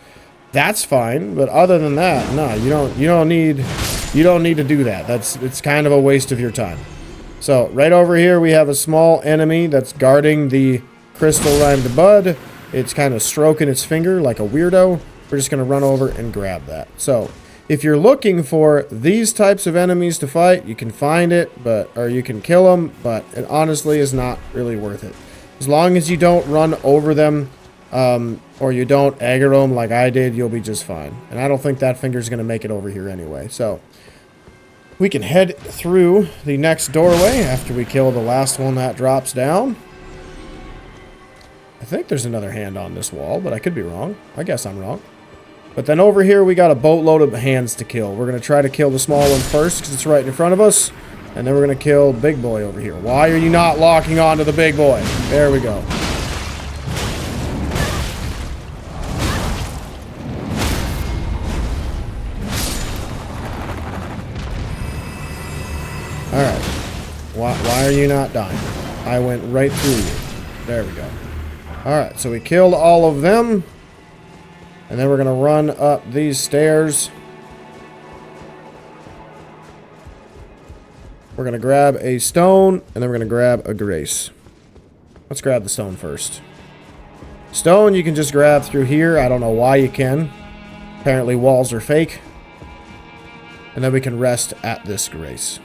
That's fine. But other than that, no, you don't need to do that. It's kind of a waste of your time. So right over here we have a small enemy that's guarding the crystal rhymed bud. It's kind of stroking its finger like a weirdo. We're just going to run over and grab that. So if you're looking for these types of enemies to fight, you can find it, or you can kill them, but it honestly is not really worth it. As long as you don't run over them, or you don't aggro them like I did, you'll be just fine. And I don't think that finger's going to make it over here anyway. So we can head through the next doorway after we kill the last one that drops down. I think there's another hand on this wall, but I could be wrong. I guess I'm wrong. But then over here, we got a boatload of hands to kill. We're going to try to kill the small one first, because it's right in front of us. And then we're going to kill big boy over here. Why are you not locking onto the big boy? There we go. Alright. Why are you not dying? I went right through you. There we go. Alright, so we killed all of them. And then we're going to run up these stairs. We're going to grab a stone, and then we're going to grab a grace. Let's grab the stone first. Stone you can just grab through here. I don't know why you can. Apparently walls are fake. And then we can rest at this grace.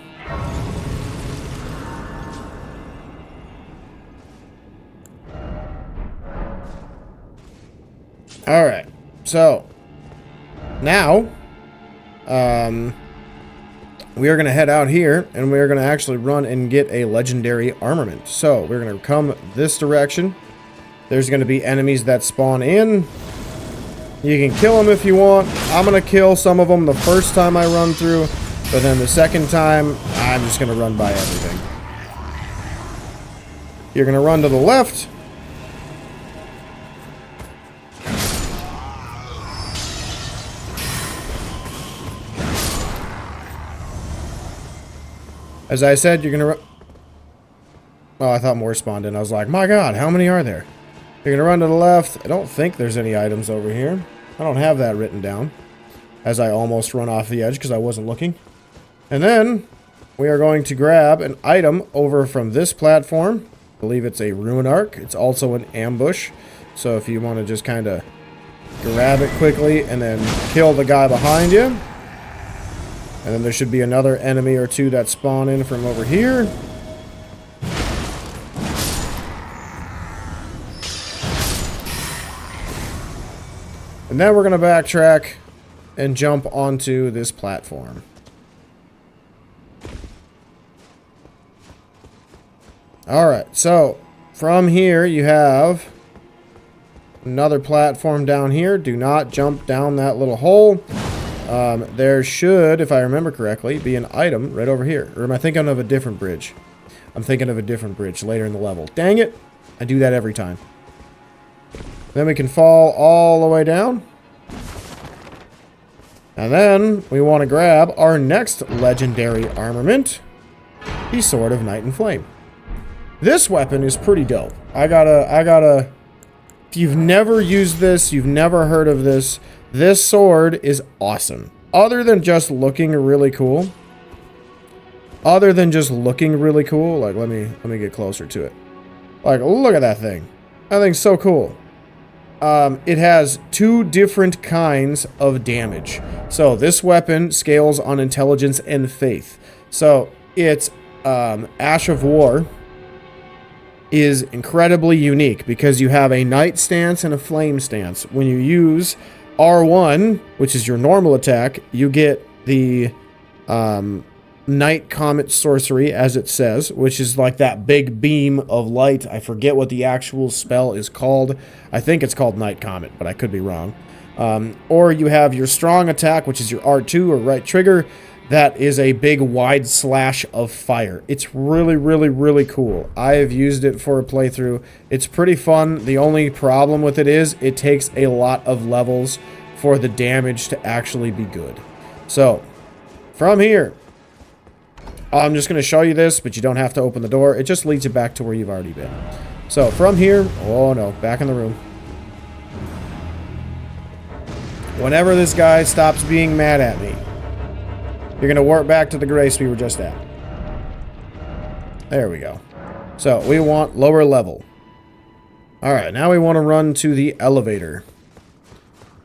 Alright, so now we are going to head out here, and we are going to actually run and get a legendary armament. So we're going to come this direction. There's going to be enemies that spawn in. You can kill them if you want. I'm going to kill some of them the first time I run through, but then the second time, I'm just going to run by everything. You're going to run to the left. As I said, you're going to run... Oh, I thought more spawned in. I was like, my god, how many are there? You're going to run to the left. I don't think there's any items over here. I don't have that written down. As I almost run off the edge because I wasn't looking. And then, we are going to grab an item over from this platform. I believe it's a Ruin Arc. It's also an ambush. So if you want to just kind of grab it quickly and then kill the guy behind you. And then there should be another enemy or two that spawn in from over here. And then we're going to backtrack and jump onto this platform. Alright, so from here you have another platform down here. Do not jump down that little hole. There should, if I remember correctly, be an item right over here. Or am I thinking of a different bridge? I'm thinking of a different bridge later in the level. Dang it! I do that every time. Then we can fall all the way down. And then we want to grab our next legendary armament. The Sword of Night and Flame. This weapon is pretty dope. I gotta... If you've never used this, you've never heard of this, this sword is awesome. Other than just looking really cool. Like, let me get closer to it. Like, look at that thing. That thing's so cool. It has two different kinds of damage. So, this weapon scales on intelligence and faith. So, it's Ash of War is incredibly unique because you have a Night stance and a Flame stance. When you use R1, which is your normal attack, you get the Night Comet Sorcery, as it says, which is like that big beam of light. I forget what the actual spell is called. I think it's called Night Comet, but I could be wrong. Or you have your strong attack, which is your R2 or right trigger. That is a big wide slash of fire. It's really, really, really cool. I have used it for a playthrough. It's pretty fun. The only problem with it is it takes a lot of levels for the damage to actually be good. So, from here, I'm just going to show you this, but you don't have to open the door. It just leads you back to where you've already been. So, from here, oh no, back in the room. Whenever this guy stops being mad at me, you're going to warp back to the grace we were just at. There we go. So, we want lower level. Alright, now we want to run to the elevator.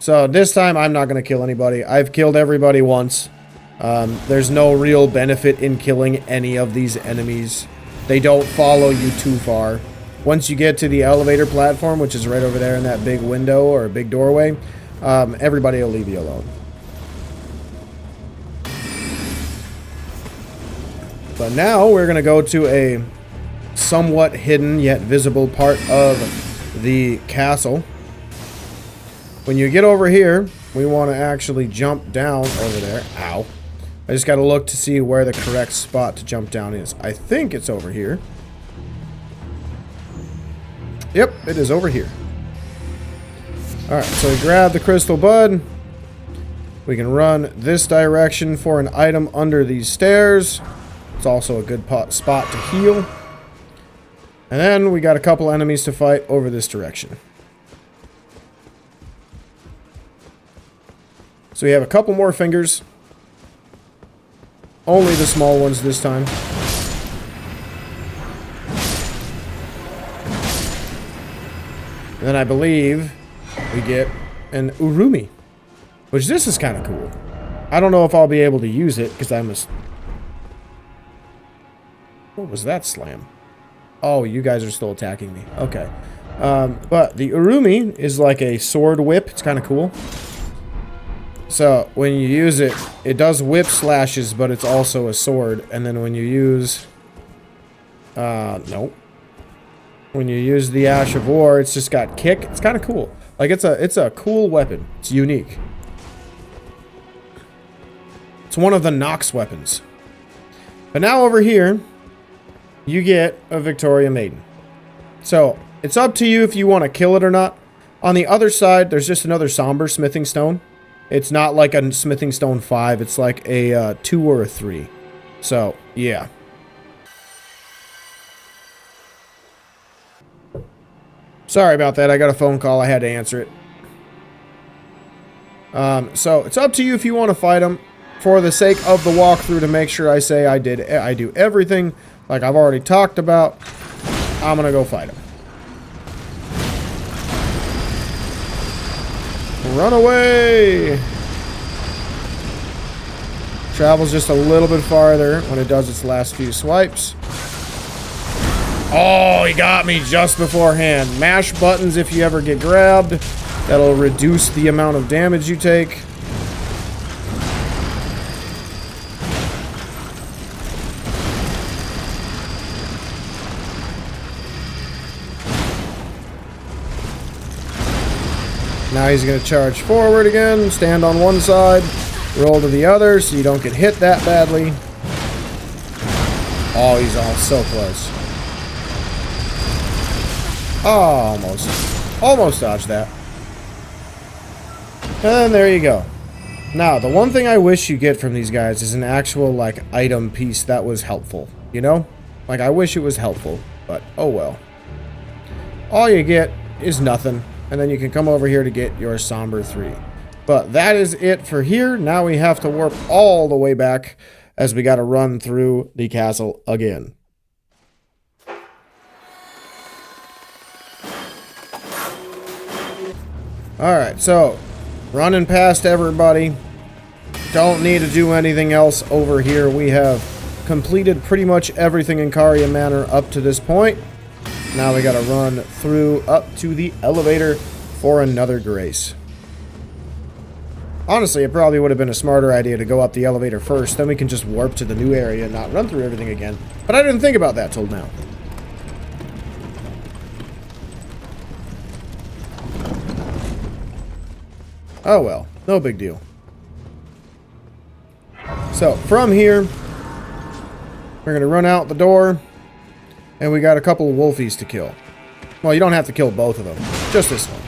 So, this time I'm not going to kill anybody. I've killed everybody once. There's no real benefit in killing any of these enemies. They don't follow you too far. Once you get to the elevator platform, which is right over there in that big window or big doorway, everybody will leave you alone. But now we're going to go to a somewhat hidden yet visible part of the castle. When you get over here, we want to actually jump down over there. Ow. I just got to look to see where the correct spot to jump down is. I think it's over here. Yep, it is over here. Alright, so we grab the crystal bud. We can run this direction for an item under these stairs. It's also a good spot to heal. And then we got a couple enemies to fight over this direction. So we have a couple more fingers. Only the small ones this time. And then I believe we get an Urumi. Which this is kind of cool. I don't know if I'll be able to use it because I'm a... What was that slam? Oh, you guys are still attacking me. Okay. But the Urumi is like a sword whip. It's kind of cool. So when you use it, it does whip slashes, but it's also a sword. And then when you use... nope. When you use the Ash of War, it's just got kick. It's kind of cool. Like, it's a cool weapon. It's unique. It's one of the Nox weapons. But now over here, you get a Victoria Maiden. So, it's up to you if you want to kill it or not. On the other side, there's just another Somber Smithing Stone. It's not like a Smithing Stone 5. It's like a 2 or a 3. So, yeah. Sorry about that. I got a phone call. I had to answer it. So, it's up to you if you want to fight him. For the sake of the walkthrough, to make sure I say I do everything like I've already talked about, I'm going to go fight him. Run away! Travels just a little bit farther when it does its last few swipes. Oh, he got me just beforehand. Mash buttons if you ever get grabbed. That'll reduce the amount of damage you take. Now he's going to charge forward again, stand on one side, roll to the other so you don't get hit that badly. Oh, he's all so close. Oh, almost. Almost dodged that. And there you go. Now, the one thing I wish you get from these guys is an actual, like, item piece that was helpful. You know? Like, I wish it was helpful, but oh well. All you get is nothing. And then you can come over here to get your Somber 3. But that is it for here. Now we have to warp all the way back as we got to run through the castle again. Alright, so running past everybody. Don't need to do anything else over here. We have completed pretty much everything in Caria Manor up to this point. Now we gotta run through up to the elevator for another grace. Honestly, it probably would have been a smarter idea to go up the elevator first, then we can just warp to the new area and not run through everything again. But I didn't think about that till now. Oh well, no big deal. So, from here, we're gonna run out the door. And we got a couple of wolfies to kill. Well, you don't have to kill both of them. Just this one.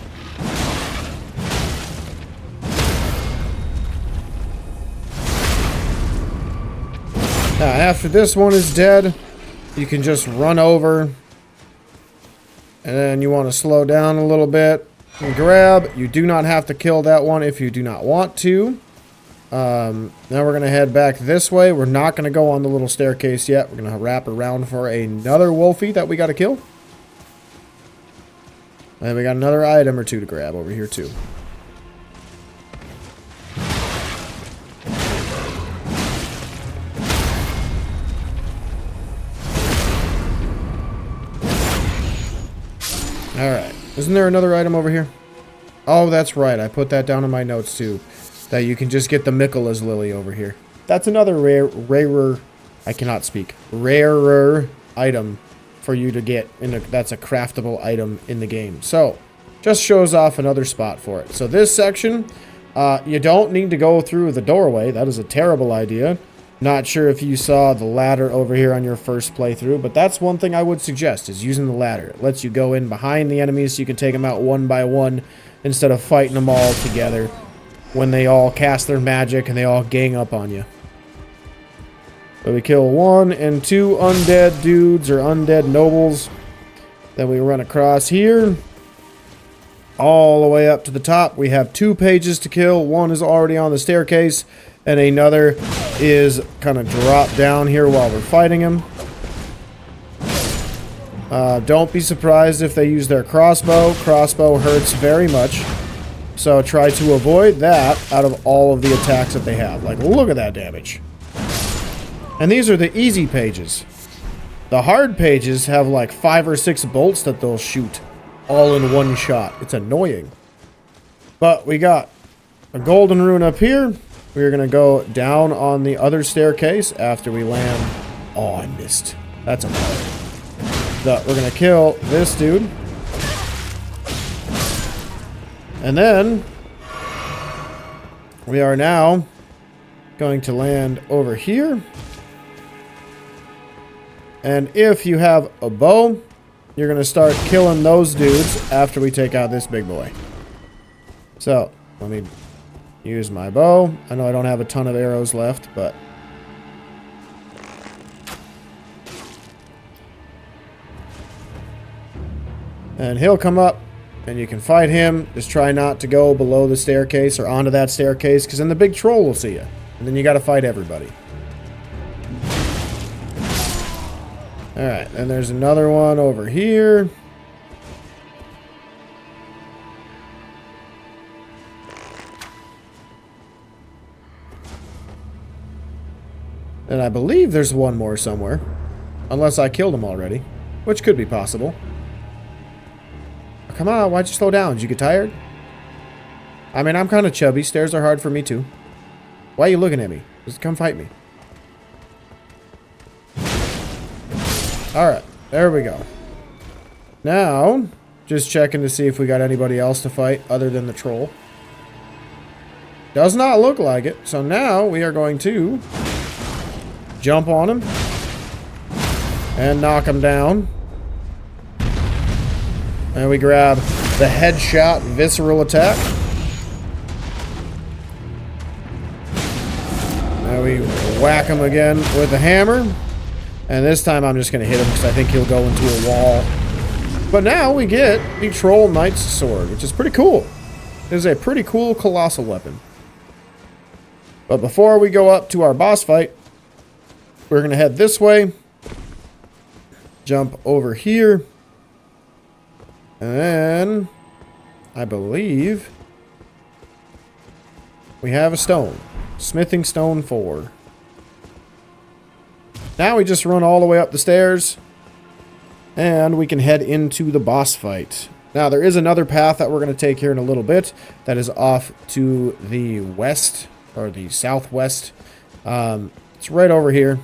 Now, after this one is dead, you can just run over. And then you want to slow down a little bit and grab. You do not have to kill that one if you do not want to. Now we're going to head back this way. We're not going to go on the little staircase yet. We're going to wrap around for another wolfie that we got to kill. And we got another item or two to grab over here too. Alright. Isn't there another item over here? Oh, that's right. I put that down in my notes too. That you can just get the Mikkela's Lily over here. That's another rarer, I cannot speak, rarer item for you to get. That's a craftable item in the game. So, just shows off another spot for it. So this section, you don't need to go through the doorway. That is a terrible idea. Not sure if you saw the ladder over here on your first playthrough, but that's one thing I would suggest, is using the ladder. It lets you go in behind the enemies so you can take them out one by one instead of fighting them all together when they all cast their magic and they all gang up on you. So we kill 1 and 2 undead dudes or undead nobles. Then we run across here. All the way up to the top. We have 2 pages to kill. One is already on the staircase. And another is kind of dropped down here while we're fighting him. Don't be surprised if they use their crossbow. Crossbow hurts very much. So try to avoid that out of all of the attacks that they have. Like, look at that damage. And these are the easy pages. The hard pages have like 5 or 6 bolts that they'll shoot. all in one shot. It's annoying. But we got a golden rune up here. We're going to go down on the other staircase after we land. Oh, I missed. That's a bug. We're going to kill this dude. And then we are now going to land over here. And if you have a bow, you're going to start killing those dudes after we take out this big boy. So, let me use my bow. I know I don't have a ton of arrows left, but... And he'll come up, and you can fight him. Just try not to go below the staircase or onto that staircase, because then the big troll will see you. And then you got to fight everybody. Alright, and there's another one over here. And I believe there's one more somewhere. Unless I killed him already. Which could be possible. Come on, why'd you slow down? Did you get tired? I mean, I'm kind of chubby. Stairs are hard for me too. Why are you looking at me? Just come fight me. Alright, there we go. Now, just checking to see if we got anybody else to fight other than the troll. Does not look like it. So now we are going to jump on him and knock him down. And we grab the headshot visceral attack. Now we whack him again with the hammer. And this time I'm just going to hit him because I think he'll go into a wall. But now we get the Troll Knight's Sword, which is pretty cool. It is a pretty cool colossal weapon. But before we go up to our boss fight, we're going to head this way. Jump over here. And then, I believe, we have a stone. Smithing Stone 4. Now we just run all the way up the stairs. And we can head into the boss fight. Now there is another path that we're going to take here in a little bit. That is off to the west. Or the southwest. It's right over here.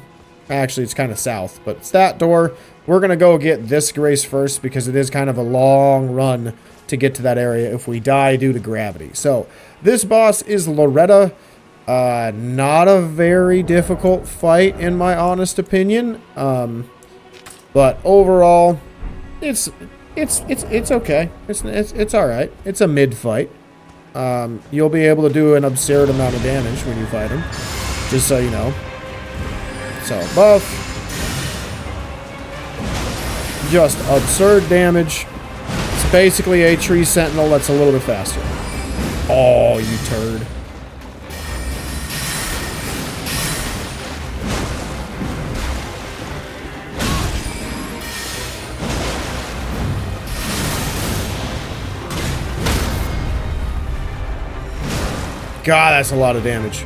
Actually, it's kind of south. But it's that door. We're going to go get this Grace first. Because it is kind of a long run to get to that area if we die due to gravity. So, this boss is Loretta. Not a very difficult fight in my honest opinion. But overall, it's okay. It's all right. It's a mid fight. You'll be able to do an absurd amount of damage when you fight him, just so you know. So buff, just absurd damage. It's basically a tree sentinel that's a little bit faster. Oh, you turd. God, that's a lot of damage.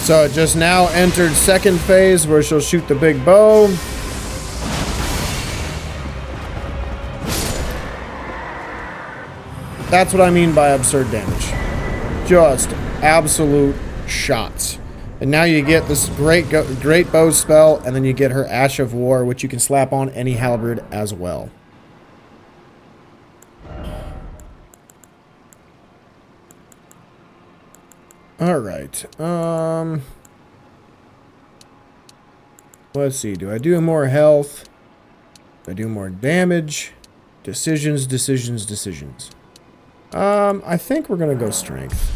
So it just now entered second phase where she'll shoot the big bow. That's what I mean by absurd damage. Just absolute shots. And now you get this great bow spell, and then you get her Ash of War, which you can slap on any halberd as well. Alright. Let's see. Do I do more health? Do I do more damage? Decisions. I think we're going to go strength.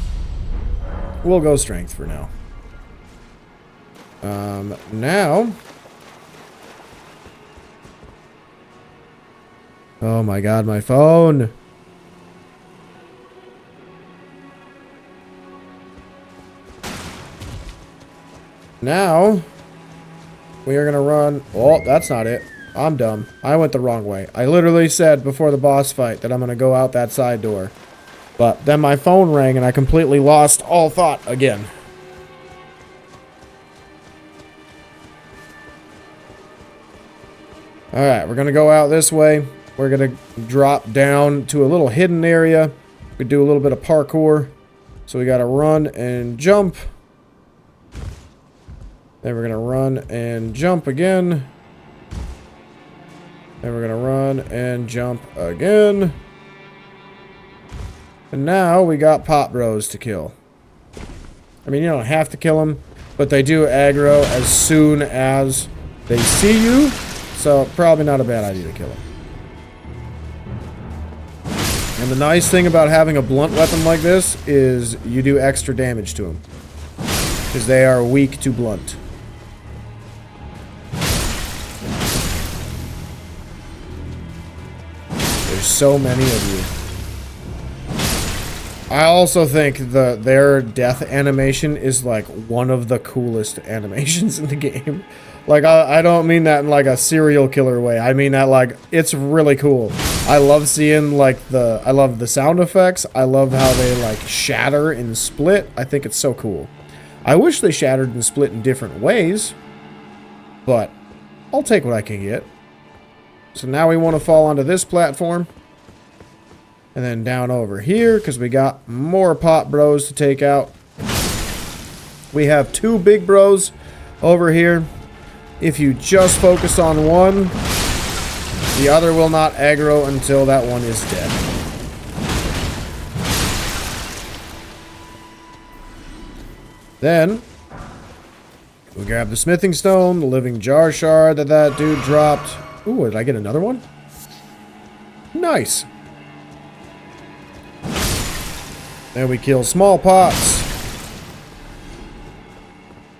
We'll go strength for now. Now. Oh my god, my phone. Now, we are going to run. Oh, that's not it. I'm dumb. I went the wrong way. I literally said before the boss fight that I'm going to go out that side door. But then my phone rang and I completely lost all thought again. Alright, we're going to go out this way. We're going to drop down to a little hidden area. We do a little bit of parkour. So we got to run and jump. Then we're going to run and jump again. Then we're going to run and jump again. And now we got Pop Bros to kill. I mean, you don't have to kill them, but they do aggro as soon as they see you. So probably not a bad idea to kill them. And the nice thing about having a blunt weapon like this is you do extra damage to them. Because they are weak to blunt. There's so many of you. I also think their death animation is like one of the coolest animations in the game. Like, I don't mean that in like a serial killer way. I mean that like, it's really cool. I love seeing like I love the sound effects. I love how they like shatter and split. I think it's so cool. I wish they shattered and split in different ways, but I'll take what I can get. So now we want to fall onto this platform. And then down over here, because we got more Pop Bros to take out. We have 2 big bros over here. If you just focus on one, the other will not aggro until that one is dead. Then, we grab the smithing stone, the living jar shard that dude dropped. Ooh, did I get another one? Nice. Then we kill small pots.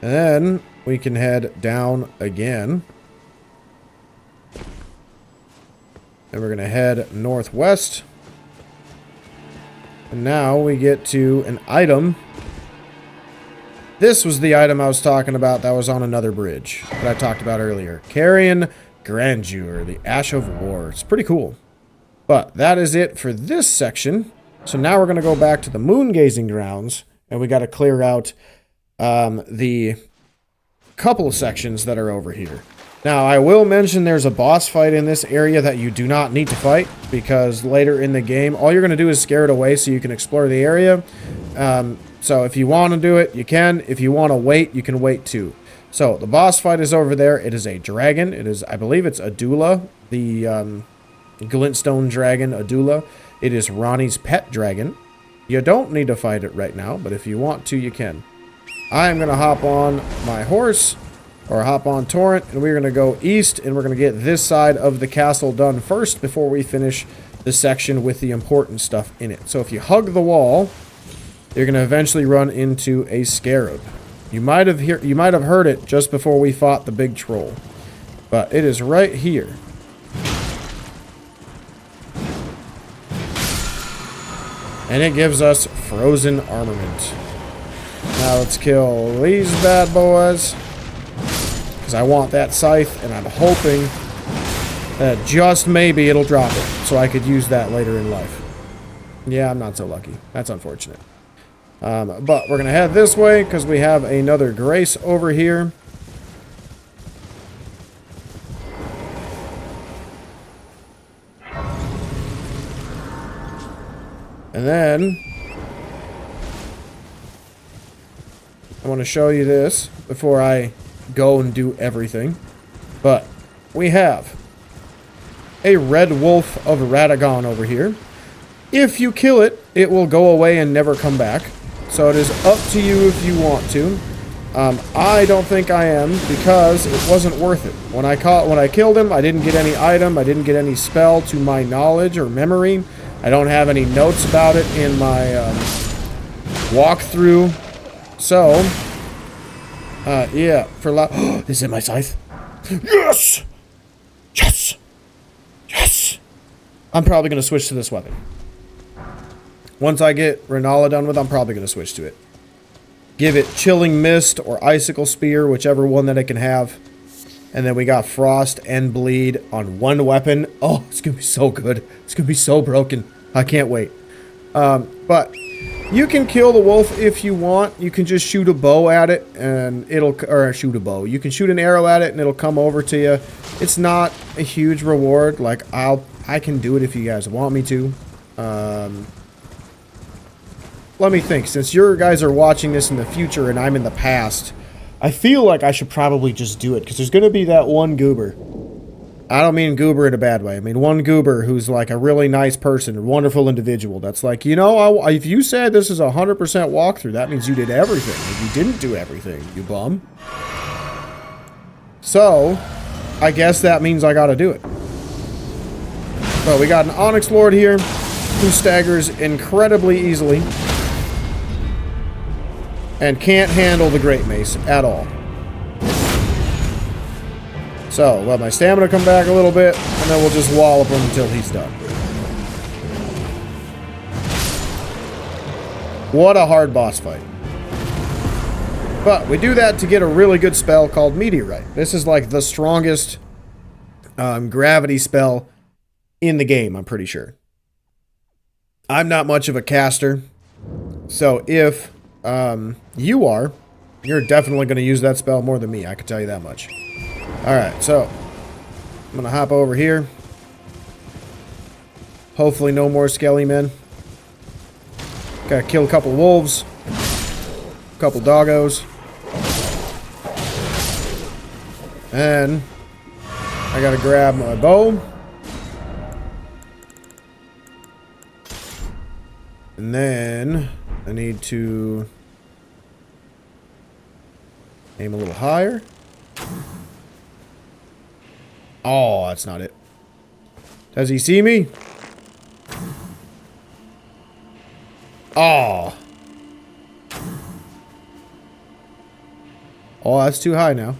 And then we can head down again. And we're going to head northwest. And now we get to an item. This was the item I was talking about that was on another bridge that I talked about earlier. Carian Grandeur, the Ash of War. It's pretty cool. But that is it for this section. So now we're going to go back to the moon gazing grounds, and we got to clear out the couple of sections that are over here. Now, I will mention there's a boss fight in this area that you do not need to fight, because later in the game, all you're going to do is scare it away so you can explore the area. So if you want to do it, you can. If you want to wait, you can wait too. So the boss fight is over there. It is a dragon. It is, I believe it's Adula, the glintstone dragon Adula. It is Ronnie's pet dragon. You don't need to fight it right now, but if you want to, you can. I am going to hop on my horse, or hop on Torrent, and we're going to go east, and we're going to get this side of the castle done first before we finish the section with the important stuff in it. So if you hug the wall, you're going to eventually run into a scarab. You might have heard it just before we fought the big troll, but it is right here. And it gives us frozen armament. Now let's kill these bad boys. Because I want that scythe, and I'm hoping that just maybe it'll drop it. So I could use that later in life. Yeah, I'm not so lucky. That's unfortunate. But we're going to head this way because we have another grace over here. And then I want to show you this before I go and do everything. But we have a red wolf of Radagon over here. If you kill it, it will go away and never come back. So it is up to you if you want to. I don't think I am, because it wasn't worth it. When I killed him, I didn't get any item, I didn't get any spell to my knowledge or memory. I don't have any notes about it in my walkthrough. So, yeah, is it my scythe? Yes! Yes! Yes! I'm probably going to switch to this weapon. Once I get Renala done with, I'm probably going to switch to it. Give it Chilling Mist or Icicle Spear, whichever one that it can have. And then we got Frost and Bleed on one weapon. Oh, it's going to be so good. It's going to be so broken. I can't wait. But you can kill the wolf if you want. You can just shoot a bow at it and it'll, or shoot a bow. You can shoot an arrow at it and it'll come over to you. It's not a huge reward. Like, I can do it if you guys want me to. Let me think. Since you guys are watching this in the future and I'm in the past, I feel like I should probably just do it. Because there's going to be that one goober. I don't mean goober in a bad way. I mean one goober who's like a really nice person, a wonderful individual. That's like, you know, if you said this is a 100% walkthrough, that means you did everything. If you didn't do everything, you bum. So, I guess that means I gotta do it. But we got an Onyx Lord here who staggers incredibly easily and can't handle the Great Mace at all. So, let my stamina come back a little bit, and then we'll just wallop him until he's done. What a hard boss fight. But we do that to get a really good spell called Meteorite. This is like the strongest gravity spell in the game, I'm pretty sure. I'm not much of a caster, so if you are, you're definitely going to use that spell more than me, I can tell you that much. Alright, so I'm going to hop over here. Hopefully no more skelly men. Gotta kill a couple wolves. A couple doggos. And I gotta grab my bow. And then I need to aim a little higher. Oh, that's not it. Does he see me? Oh. Oh, that's too high now.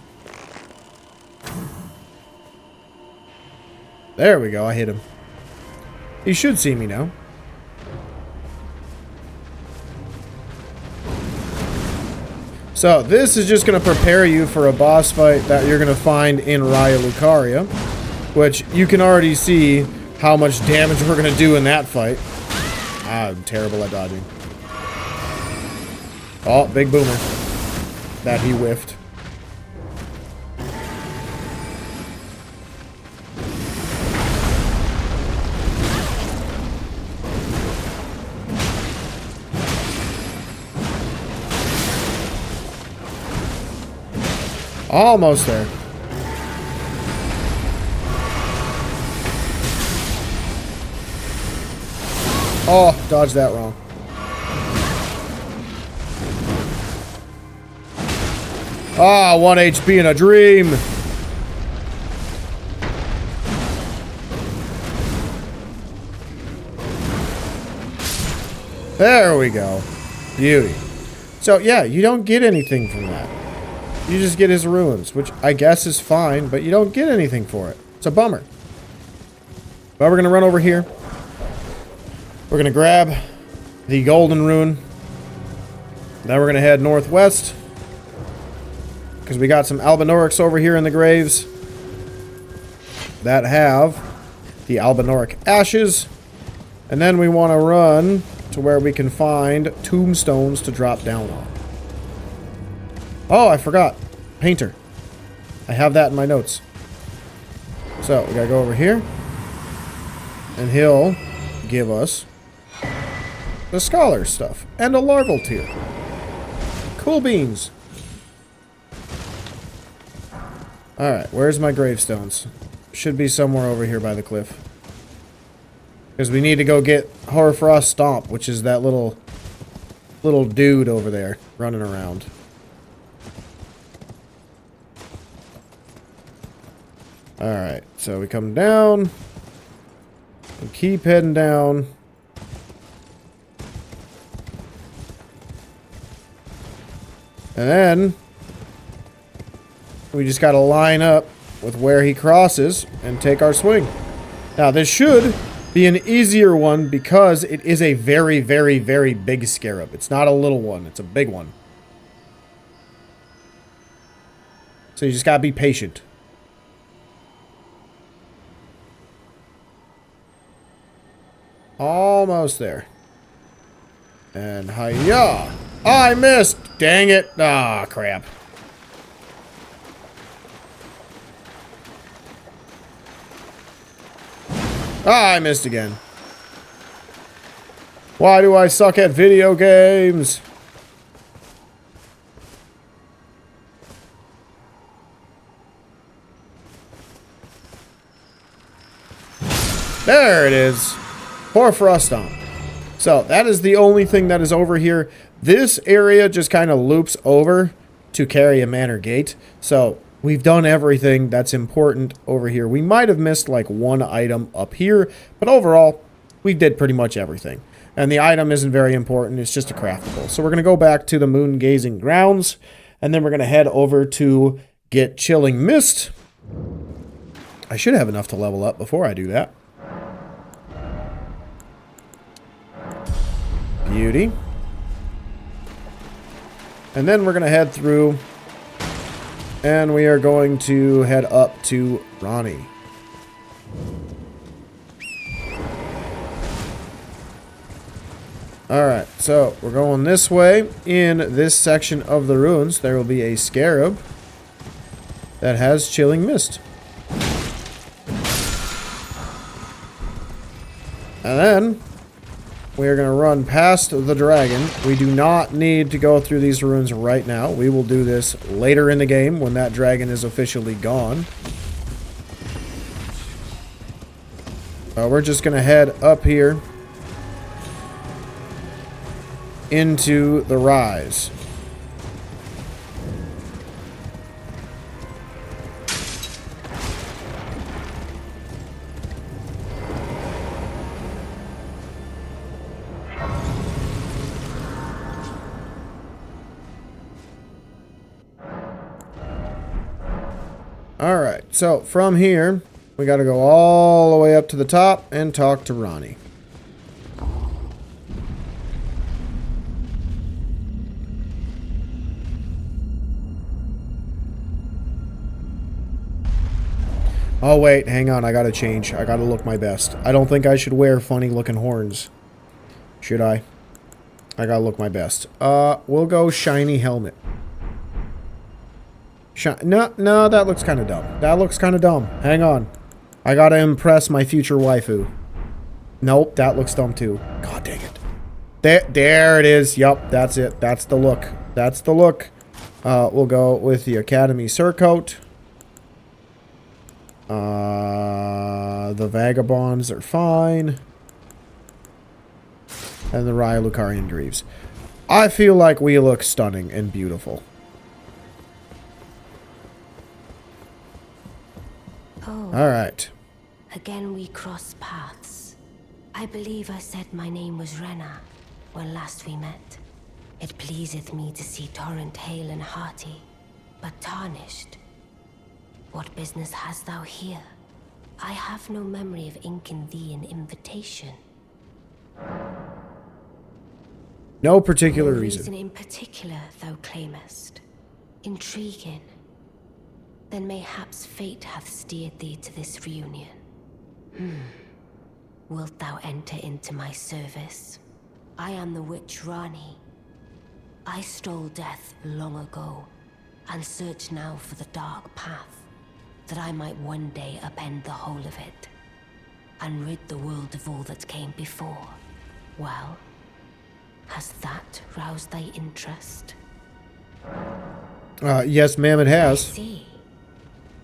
There we go, I hit him. He should see me now. So, this is just going to prepare you for a boss fight that you're going to find in Raya Lucaria, which you can already see how much damage we're going to do in that fight. I'm terrible at dodging. Oh, big boomer. That he whiffed. Almost there. Oh, dodged that wrong. Ah, 1 HP in a dream. There we go. Beauty. So, yeah, you don't get anything from that. You just get his ruins, which I guess is fine, but you don't get anything for it. It's a bummer. But we're going to run over here. We're going to grab the golden rune. Then we're going to head northwest. Because we got some Albinaurics over here in the graves that have the Albinauric ashes. And then we want to run to where we can find tombstones to drop down on. Oh, I forgot. Painter. I have that in my notes. So, we gotta go over here. And he'll give us the scholar stuff. And a larval tear. Cool beans. Alright, where's my gravestones? Should be somewhere over here by the cliff. Because we need to go get Hoarfrost Stomp, which is that little dude over there running around. Alright, so we come down. We keep heading down. And then we just gotta line up with where he crosses and take our swing. Now, this should be an easier one because it is a very, very, very big scarab. It's not a little one, it's a big one. So you just gotta be patient. Almost there. And hiya! I missed! Dang it! Ah, crap. Ah, I missed again. Why do I suck at video games? There it is. Hoarfrost Stomp. So, that is the only thing that is over here. This area just kind of loops over to Caria Manor Gate. So, we've done everything that's important over here. We might have missed like one item up here, but overall, we did pretty much everything. And the item isn't very important, it's just a craftable. So we're going to go back to the Moon Gazing Grounds, and then we're going to head over to get Chilling Mist. I should have enough to level up before I do that. Beauty. And then we're going to head through, and we are going to head up to Ronnie. Alright, so we're going this way. In this section of the ruins, there will be a scarab that has Chilling Mist. And then we are going to run past the dragon. We do not need to go through these ruins right now. We will do this later in the game when that dragon is officially gone. We're just going to head up here into the rise. Alright, so from here, we got to go all the way up to the top and talk to Ronnie. Oh wait, hang on, I gotta change. I gotta look my best. I don't think I should wear funny looking horns. Should I? I gotta look my best. We'll go shiny helmet. No, that looks kind of dumb. That looks kind of dumb. Hang on. I gotta impress my future waifu. Nope, that looks dumb too. God dang it. There it is. Yup, that's it. That's the look. That's the look. We'll go with the Academy Surcoat. The Vagabonds are fine. And the Raya Lucarian Greaves. I feel like we look stunning and beautiful. Oh. Alright. Again we cross paths. I believe I said my name was Rena when last we met. It pleaseth me to see Torrent hale and hearty, but Tarnished. What business hast thou here? I have no memory of inking thee an invitation. No particular No reason. in particular thou claimest. Intriguing. Then mayhaps fate hath steered thee to this reunion. Wilt thou enter into my service? I am the witch Rani. I stole death long ago, and search now for the dark path, that I might one day upend the whole of it, and rid the world of all that came before. Well, has that roused thy interest? Yes, ma'am, it I has. see.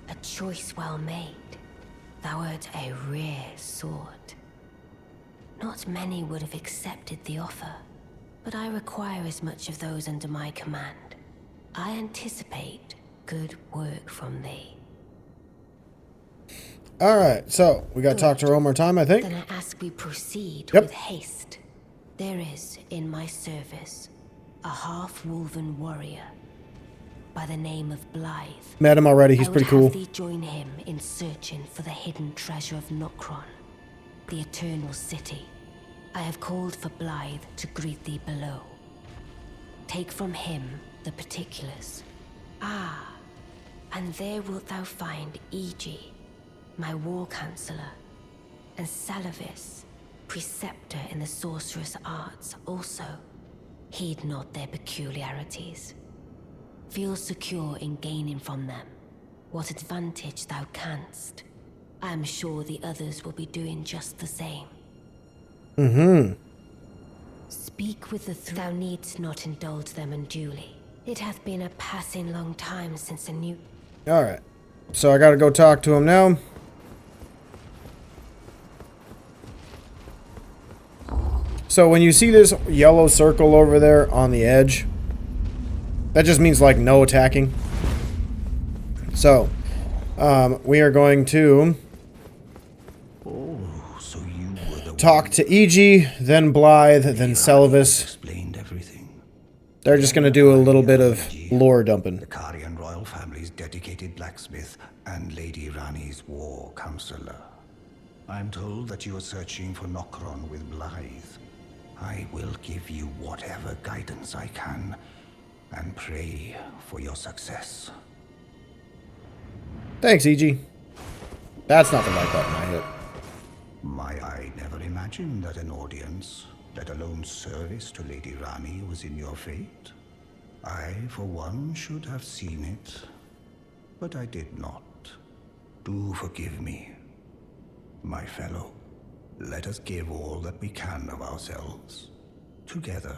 A choice well made. Thou art a rare sword. Not many would have accepted the offer, but I require as much of those under my command. I anticipate good work from thee. Alright, so we got to talk to her one more time, I think. Then I ask we proceed Yep. with haste. There is in my service a half-wolven warrior by the name of Blythe. Met him already, he's pretty I cool. would have thee join him in searching for the hidden treasure of Nokron, the Eternal City. I have called for Blythe to greet thee below. Take from him the particulars. Ah, and there wilt thou find Iji, my war counselor, and Salavis, preceptor in the sorcerous arts also. Heed not their peculiarities. Feel secure in gaining from them what advantage thou canst. I'm sure the others will be doing just the same. Mm-hmm. Speak with the thou needst not indulge them unduly. It hath been a passing long time since a new... Alright. So I gotta go talk to him now. So when you see this yellow circle over there on the edge, that just means like no attacking. So, we are going to So you were the talk to E.G., then Blythe, then Selvis. explained everything. They're just going to do a little bit of lore dumping. The Carian royal family's dedicated blacksmith and Lady Rani's war counselor. I'm told that you are searching for Nokron with Blythe. I will give you whatever guidance I can and pray for your success. Thanks, E.G. That's not the right button I hit. I never imagined that an audience, let alone service to Lady Rani, was in your fate. I, for one, should have seen it, but I did not. Do forgive me, my fellow. Let us give all that we can of ourselves, together,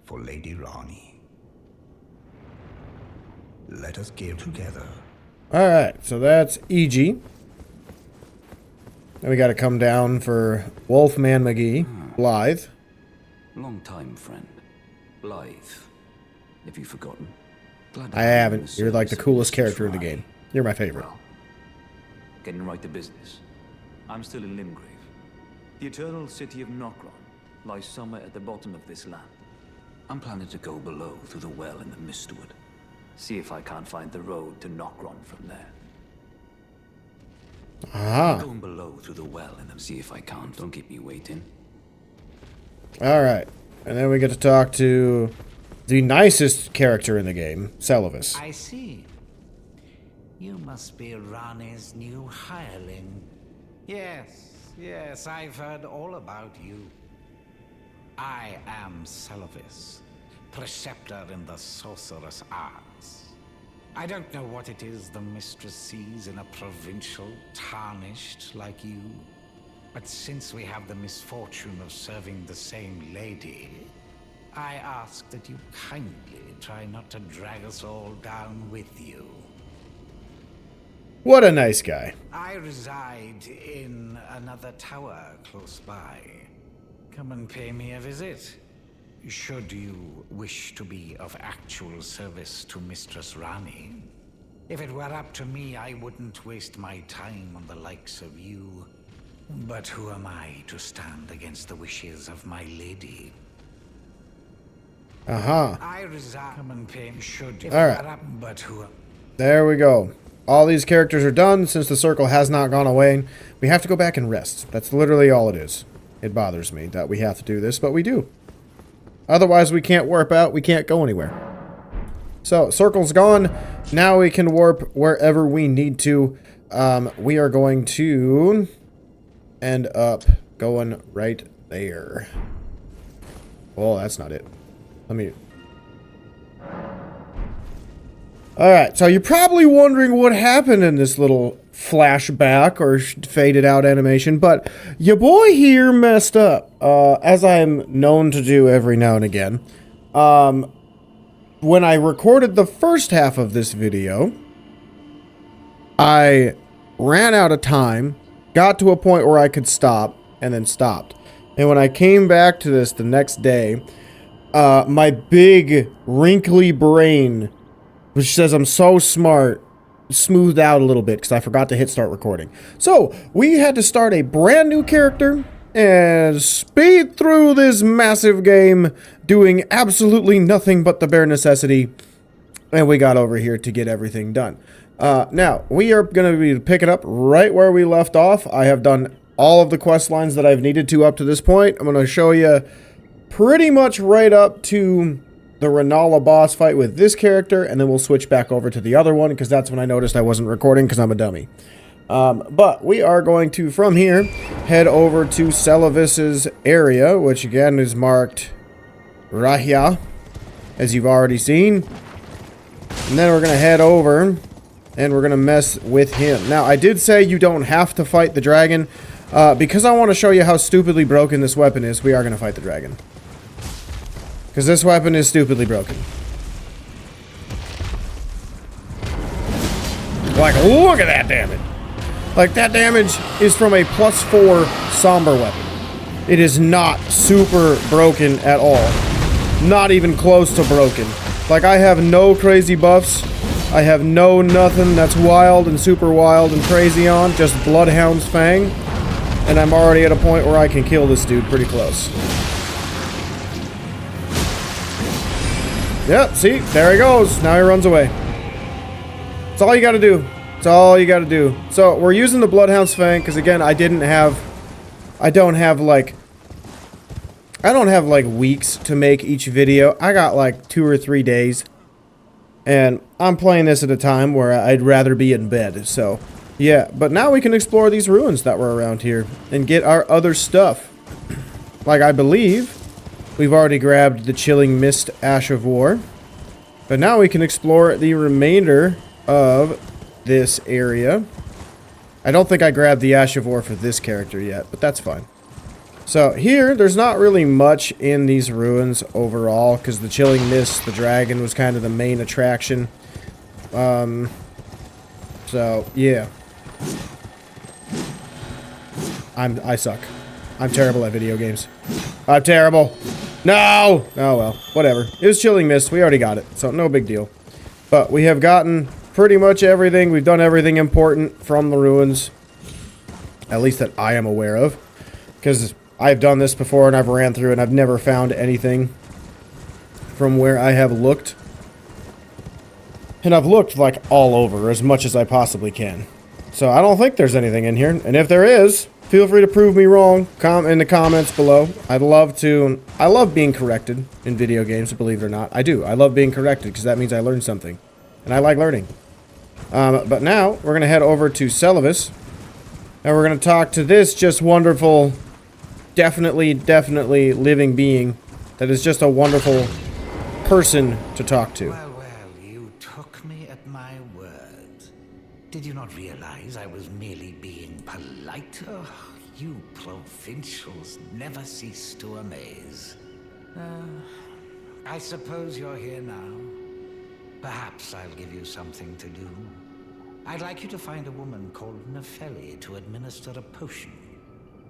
for Lady Rani. Let us give together. Alright, so that's E.G. Then we gotta come down for Wolfman McGee, Blythe. Long time, friend. Blythe. Have you forgotten? Glad to I have you in haven't. You're like the service of coolest Mistress character in the Rani. game. You're my favorite. Well, getting right to business. I'm still in Limgrave. The eternal city of Nokron lies somewhere at the bottom of this land. I'm planning to go below through the well in the Mistwood. See if I can't find the road to Nokron from there. Ah. Going below through the well and then see if I can't. Don't keep me waiting. Alright. And then we get to talk to the nicest character in the game, Selvis. I see. You must be Rani's new hireling. Yes, I've heard all about you. I am Selvis, preceptor in the sorcerous arts. I don't know what it is the mistress sees in a provincial tarnished like you, but since we have the misfortune of serving the same lady, I ask that you kindly try not to drag us all down with you. What a nice guy. I reside in another tower close by. Come and pay me a visit. Should you wish to be of actual service to Mistress Rani. If it were up to me, I wouldn't waste my time on the likes of you. But who am I to stand against the wishes of my lady? I reside. Come and pay me. Should All right. were up, but who? There we go. All these characters are done since the circle has not gone away. We have to go back and rest. That's literally all it is. It bothers me that we have to do this, but we do. Otherwise, we can't warp out. We can't go anywhere. So, circle's gone. Now we can warp wherever we need to. We are going to end up going right there. Oh, that's not it. Let me... Alright, so you're probably wondering what happened in this little flashback or faded out animation, but your boy here messed up, as I'm known to do every now and again. When I recorded the first half of this video, I ran out of time, got to a point where I could stop, and then stopped. And when I came back to this the next day, my big, wrinkly brain, which says I'm so smart, smoothed out a little bit because I forgot to hit start recording. So, we had to start a brand new character and speed through this massive game, doing absolutely nothing but the bare necessity. And we got over here to get everything done. Now, we are going to be picking up right where we left off. I have done all of the quest lines that I've needed to up to this point. I'm going to show you pretty much right up to the Renala boss fight with this character, and then we'll switch back over to the other one, because that's when I noticed I wasn't recording, because I'm a dummy. But we are going to, from here, head over to Selvis's area, which again is marked Raya, as you've already seen. And then we're going to head over and we're going to mess with him. Now, I did say you don't have to fight the dragon. Because I want to show you how stupidly broken this weapon is, we are going to fight the dragon. Because this weapon is stupidly broken. Like, look at that damage. Like, that damage is from a +4 somber weapon. It is not super broken at all. Not even close to broken. Like, I have no crazy buffs. I have no nothing that's wild and super wild and crazy on. Just Bloodhound's Fang. And I'm already at a point where I can kill this dude pretty close. Yep, see? There he goes. Now he runs away. That's all you gotta do. That's all you gotta do. So, we're using the Bloodhound's Fang, because again, I don't have like weeks to make each video. I got like 2 or 3 days. And I'm playing this at a time where I'd rather be in bed, so... Yeah, but now we can explore these ruins that were around here and get our other stuff. Like, I believe we've already grabbed the Chilling Mist Ash of War. But now we can explore the remainder of this area. I don't think I grabbed the Ash of War for this character yet, but that's fine. So here, there's not really much in these ruins overall, because the Chilling Mist, the dragon, was kind of the main attraction. So, yeah. I suck. I'm terrible at video games. I'm terrible. No! Oh well, whatever. It was Chilling Mist. We already got it, so no big deal. But we have gotten pretty much everything. We've done everything important from the ruins. At least that I am aware of. Because I've done this before and I've ran through and I've never found anything from where I have looked. And I've looked like all over as much as I possibly can. So I don't think there's anything in here. And if there is, feel free to prove me wrong in the comments below. I love being corrected in video games, believe it or not. I do. I love being corrected because that means I learned something. And I like learning. But now we're going to head over to Celavis. And we're going to talk to this just wonderful, definitely living being that is just a wonderful person to talk to. Well, you took me at my word. Did you not realize I was merely being polite? Oh, you provincials never cease to amaze. I suppose you're here now. Perhaps I'll give you something to do. I'd like you to find a woman called Nefeli to administer a potion.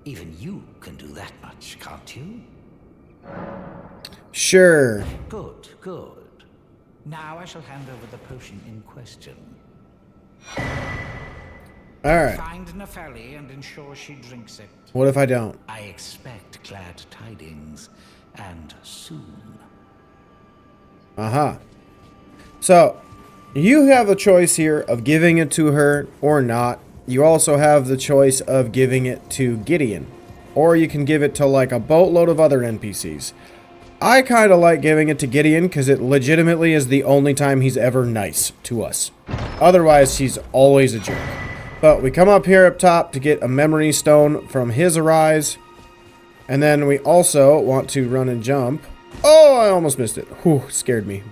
Even you can do that much, can't you? Sure. Good, good. Now I shall hand over the potion in question. Alright. Find Nefeli and ensure she drinks it. What if I don't? I expect glad tidings, and soon. Uh-huh. So, you have a choice here of giving it to her or not. You also have the choice of giving it to Gideon. Or you can give it to like a boatload of other NPCs. I kind of like giving it to Gideon because it legitimately is the only time he's ever nice to us. Otherwise, he's always a jerk. But we come up here up top to get a memory stone from his Arise. And then we also want to run and jump. Oh, I almost missed it. Whew, scared me.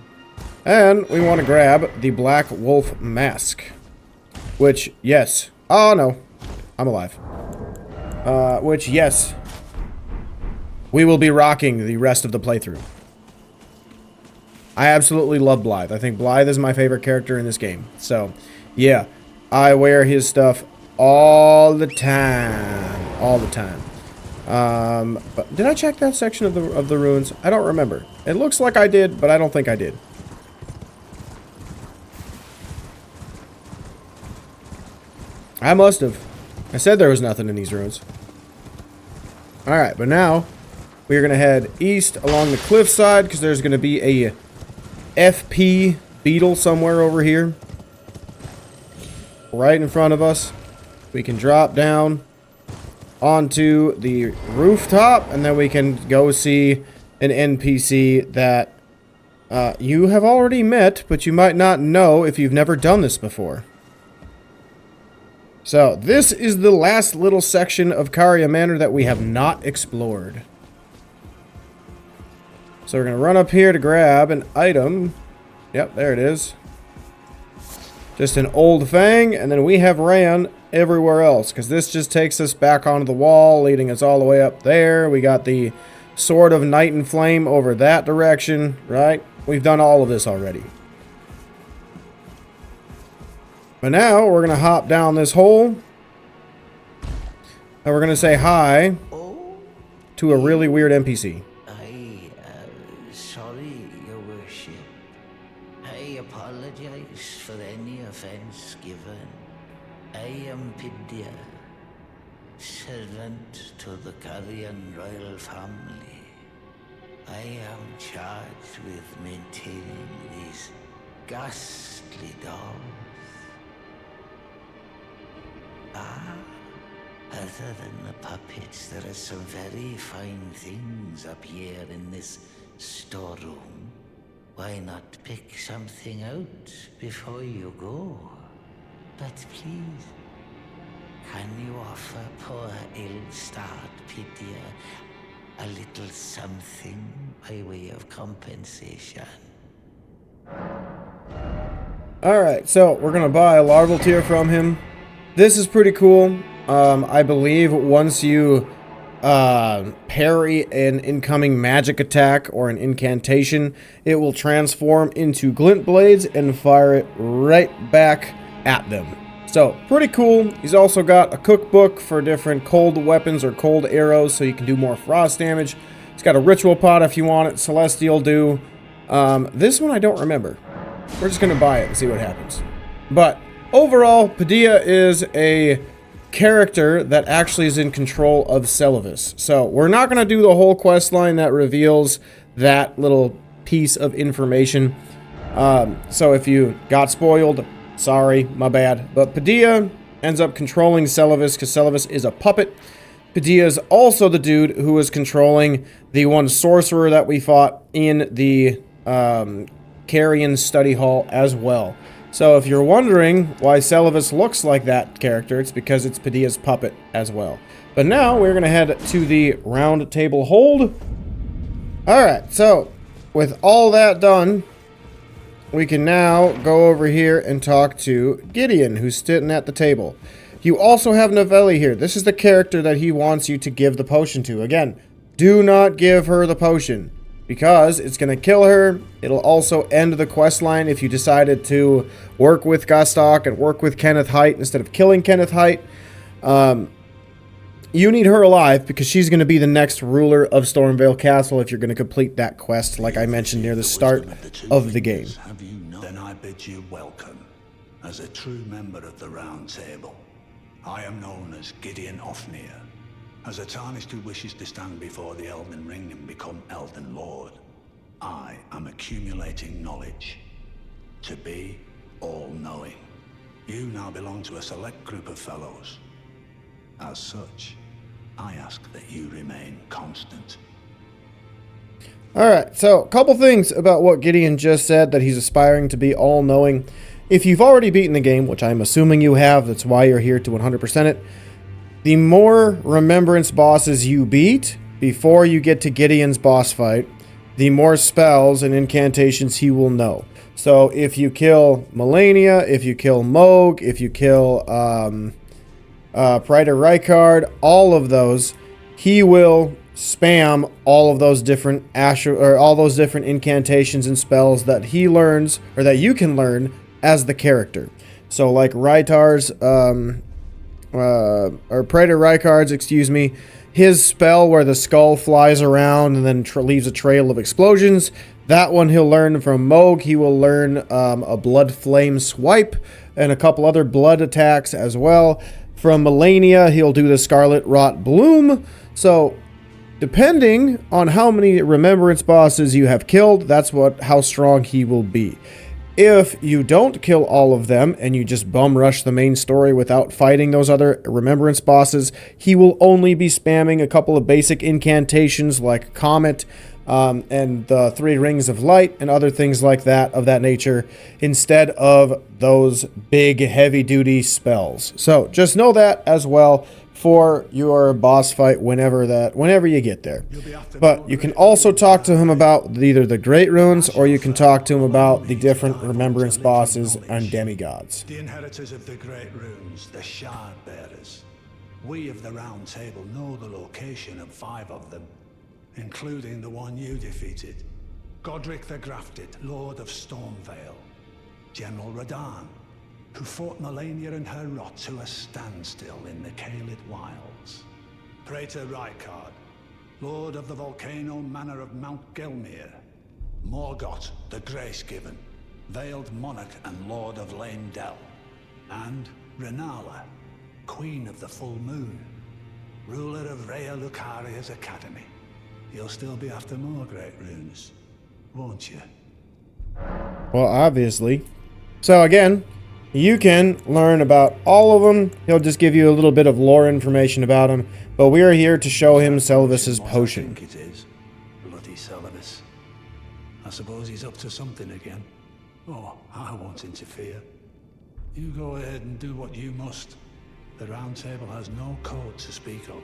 And we want to grab the Black Wolf Mask. Which, yes. Oh, no. I'm alive. Which, yes. We will be rocking the rest of the playthrough. I absolutely love Blythe. I think Blythe is my favorite character in this game. So, yeah. I wear his stuff all the time. All the time. But did I check that section of the ruins? I don't remember. It looks like I did, but I don't think I did. I must have. I said there was nothing in these ruins. Alright, but now we're going to head east along the cliffside because there's going to be a FP beetle somewhere over here. Right in front of us. We can drop down onto the rooftop and then we can go see an NPC that you have already met, but you might not know if you've never done this before. So, this is the last little section of Caria Manor that we have not explored. So, we're going to run up here to grab an item. Yep, there it is. Just an old fang, and then we have ran everywhere else, because this just takes us back onto the wall, leading us all the way up there. We got the Sword of Night and Flame over that direction, right? We've done all of this already. But now, we're going to hop down this hole, and we're going to say hi to a really weird NPC. Sorry, Your Worship. I apologize for any offense given. I am Pidia, servant to the Carian royal family. I am charged with maintaining these ghastly dolls. Other than the puppets, there are some very fine things up here in this storeroom. Why not pick something out before you go? But please, can you offer poor ill-starred Pidia a little something by way of compensation? Alright, so we're going to buy a Larval Tear from him. This is pretty cool. I believe once you parry an incoming magic attack or an incantation, it will transform into glint blades and fire it right back at them. So, pretty cool. He's also got a cookbook for different cold weapons or cold arrows, so you can do more frost damage. He's got a ritual pot if you want it, celestial dew. This one I don't remember. We're just going to buy it and see what happens. But overall, Pidia is a character that actually is in control of Celavis. So we're not going to do the whole quest line that reveals that little piece of information. So if you got spoiled, sorry, my bad. But Pidia ends up controlling Celavis because Celavis is a puppet. Pidia is also the dude who is controlling the one sorcerer that we fought in the Carian study hall as well. So if you're wondering why Celavis looks like that character, it's because it's Pidia's puppet as well. But now we're going to head to the Roundtable hold. Alright, so with all that done, we can now go over here and talk to Gideon, who's sitting at the table. You also have Novelli here. This is the character that he wants you to give the potion to. Again, do not give her the potion, because it's going to kill her. It'll also end the quest line if you decided to work with Gostok and work with Kenneth Haight instead of killing Kenneth Haight. You need her alive because she's going to be the next ruler of Stormvale Castle if you're going to complete that quest, like I mentioned near the start of the game. Then I bid you welcome as a true member of the Round Table. I am known as Gideon Ofnir. As a Tarnished who wishes to stand before the Elden Ring and become Elden Lord, I am accumulating knowledge to be all-knowing. You now belong to a select group of fellows. As such, I ask that you remain constant. Alright, so a couple things about what Gideon just said, that he's aspiring to be all-knowing. If you've already beaten the game, which I'm assuming you have, that's why you're here to 100% it, the more remembrance bosses you beat before you get to Gideon's boss fight, the more spells and incantations he will know. So if you kill Melania, if you kill Moog, if you kill Praetor Rykard, all of those, he will spam all of those different all those different incantations and spells that he learns, or that you can learn as the character. So like Rytar's or Praetor Rykard's, excuse me, his spell where the skull flies around and then leaves a trail of explosions, that one he'll learn from Moog. He will learn a Blood Flame Swipe and a couple other blood attacks as well. From Melania, he'll do the Scarlet Rot Bloom. So, depending on how many remembrance bosses you have killed, that's how strong he will be. If you don't kill all of them and you just bum rush the main story without fighting those other remembrance bosses, he will only be spamming a couple of basic incantations like Comet and the 3 Rings of Light and other things like that of that nature, instead of those big heavy duty spells. So just know that as well for your boss fight whenever you get there. But you can also talk to him about either the Great Ruins, or you can talk to him about the different Remembrance bosses and demigods. The inheritors of the Great Ruins, the Shardbearers. We of the Roundtable know the location of 5 of them, including the one you defeated. Godric the Grafted, Lord of Stormvale. General Radahn, who fought Melania and her rot to a standstill in the Caelid Wilds. Praetor Rykard, Lord of the Volcano Manor of Mount Gelmir. Morgoth the Grace-Given, Veiled Monarch and Lord of Leyndell. And Renala, Queen of the Full Moon, ruler of Raya Lucaria's Academy. You'll still be after more Great Runes, won't you? Well, obviously. So again, you can learn about all of them. He'll just give you a little bit of lore information about him. But we are here to show him Selvis's potion. I think it is. Bloody Selvis. I suppose he's up to something again. Oh, I won't interfere. You go ahead and do what you must. The Roundtable has no code to speak of.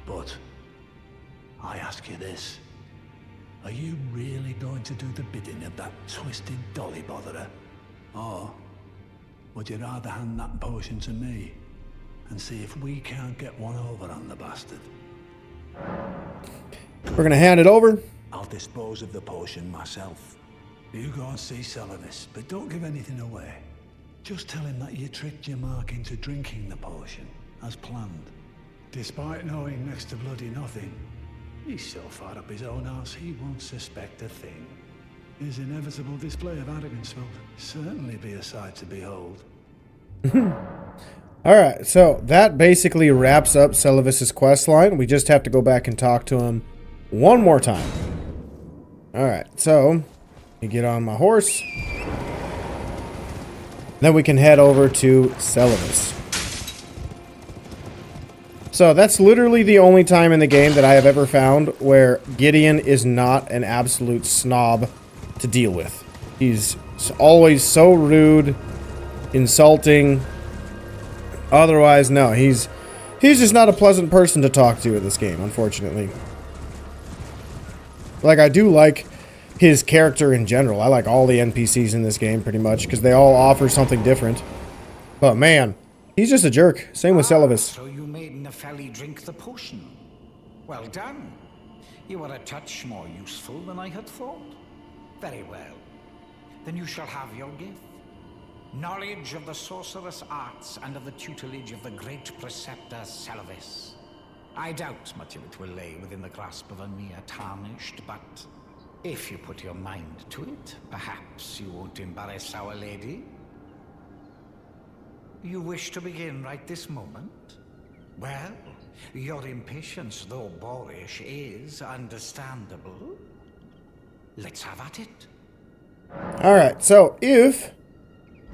But I ask you this. Are you really going to do the bidding of that twisted dolly botherer? Or would you rather hand that potion to me and see if we can't get one over on the bastard? We're going to hand it over. I'll dispose of the potion myself. You go and see Selvis, but don't give anything away. Just tell him that you tricked your mark into drinking the potion, as planned. Despite knowing next to bloody nothing, he's so far up his own arse he won't suspect a thing. His inevitable display of arrogance will certainly be a sight to behold. Alright, so that basically wraps up Selvis's questline. We just have to go back and talk to him one more time. Alright, so let me get on my horse. Then we can head over to Selvis. So that's literally the only time in the game that I have ever found where Gideon is not an absolute snob to deal with. He's always so rude, insulting. Otherwise, no, he's just not a pleasant person to talk to in this game, unfortunately. Like, I do like his character in general. I like all the NPCs in this game, pretty much, because they all offer something different. But, man, he's just a jerk. Same with Selvis. So you made Nepheli drink the potion. Well done. You are a touch more useful than I had thought. Very well. Then you shall have your gift. Knowledge of the sorcerous arts and of the tutelage of the great preceptor Selvis. I doubt much of it will lay within the grasp of a mere Tarnished, but if you put your mind to it, perhaps you won't embarrass our lady. You wish to begin right this moment? Well, your impatience, though boorish, is understandable. Let's have at it. Alright, so if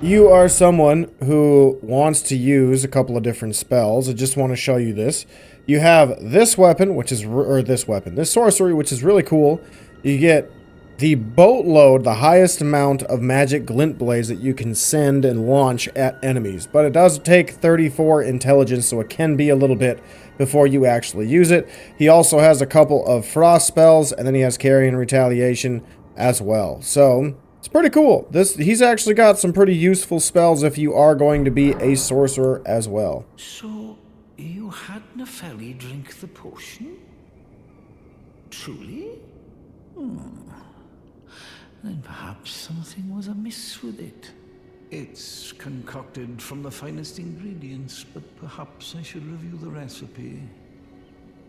you are someone who wants to use a couple of different spells, I just want to show you this. You have this weapon, which is, this sorcery, which is really cool. You get the boatload, the highest amount of magic glint blades that you can send and launch at enemies. But it does take 34 intelligence, so it can be a little bit before you actually use it. He also has a couple of frost spells, and then he has Carian retaliation as well. So it's pretty cool. He's actually got some pretty useful spells if you are going to be a sorcerer as well. So you had Nepheli drink the potion? Truly? Then perhaps something was amiss with it. It's concocted from the finest ingredients, but perhaps I should review the recipe.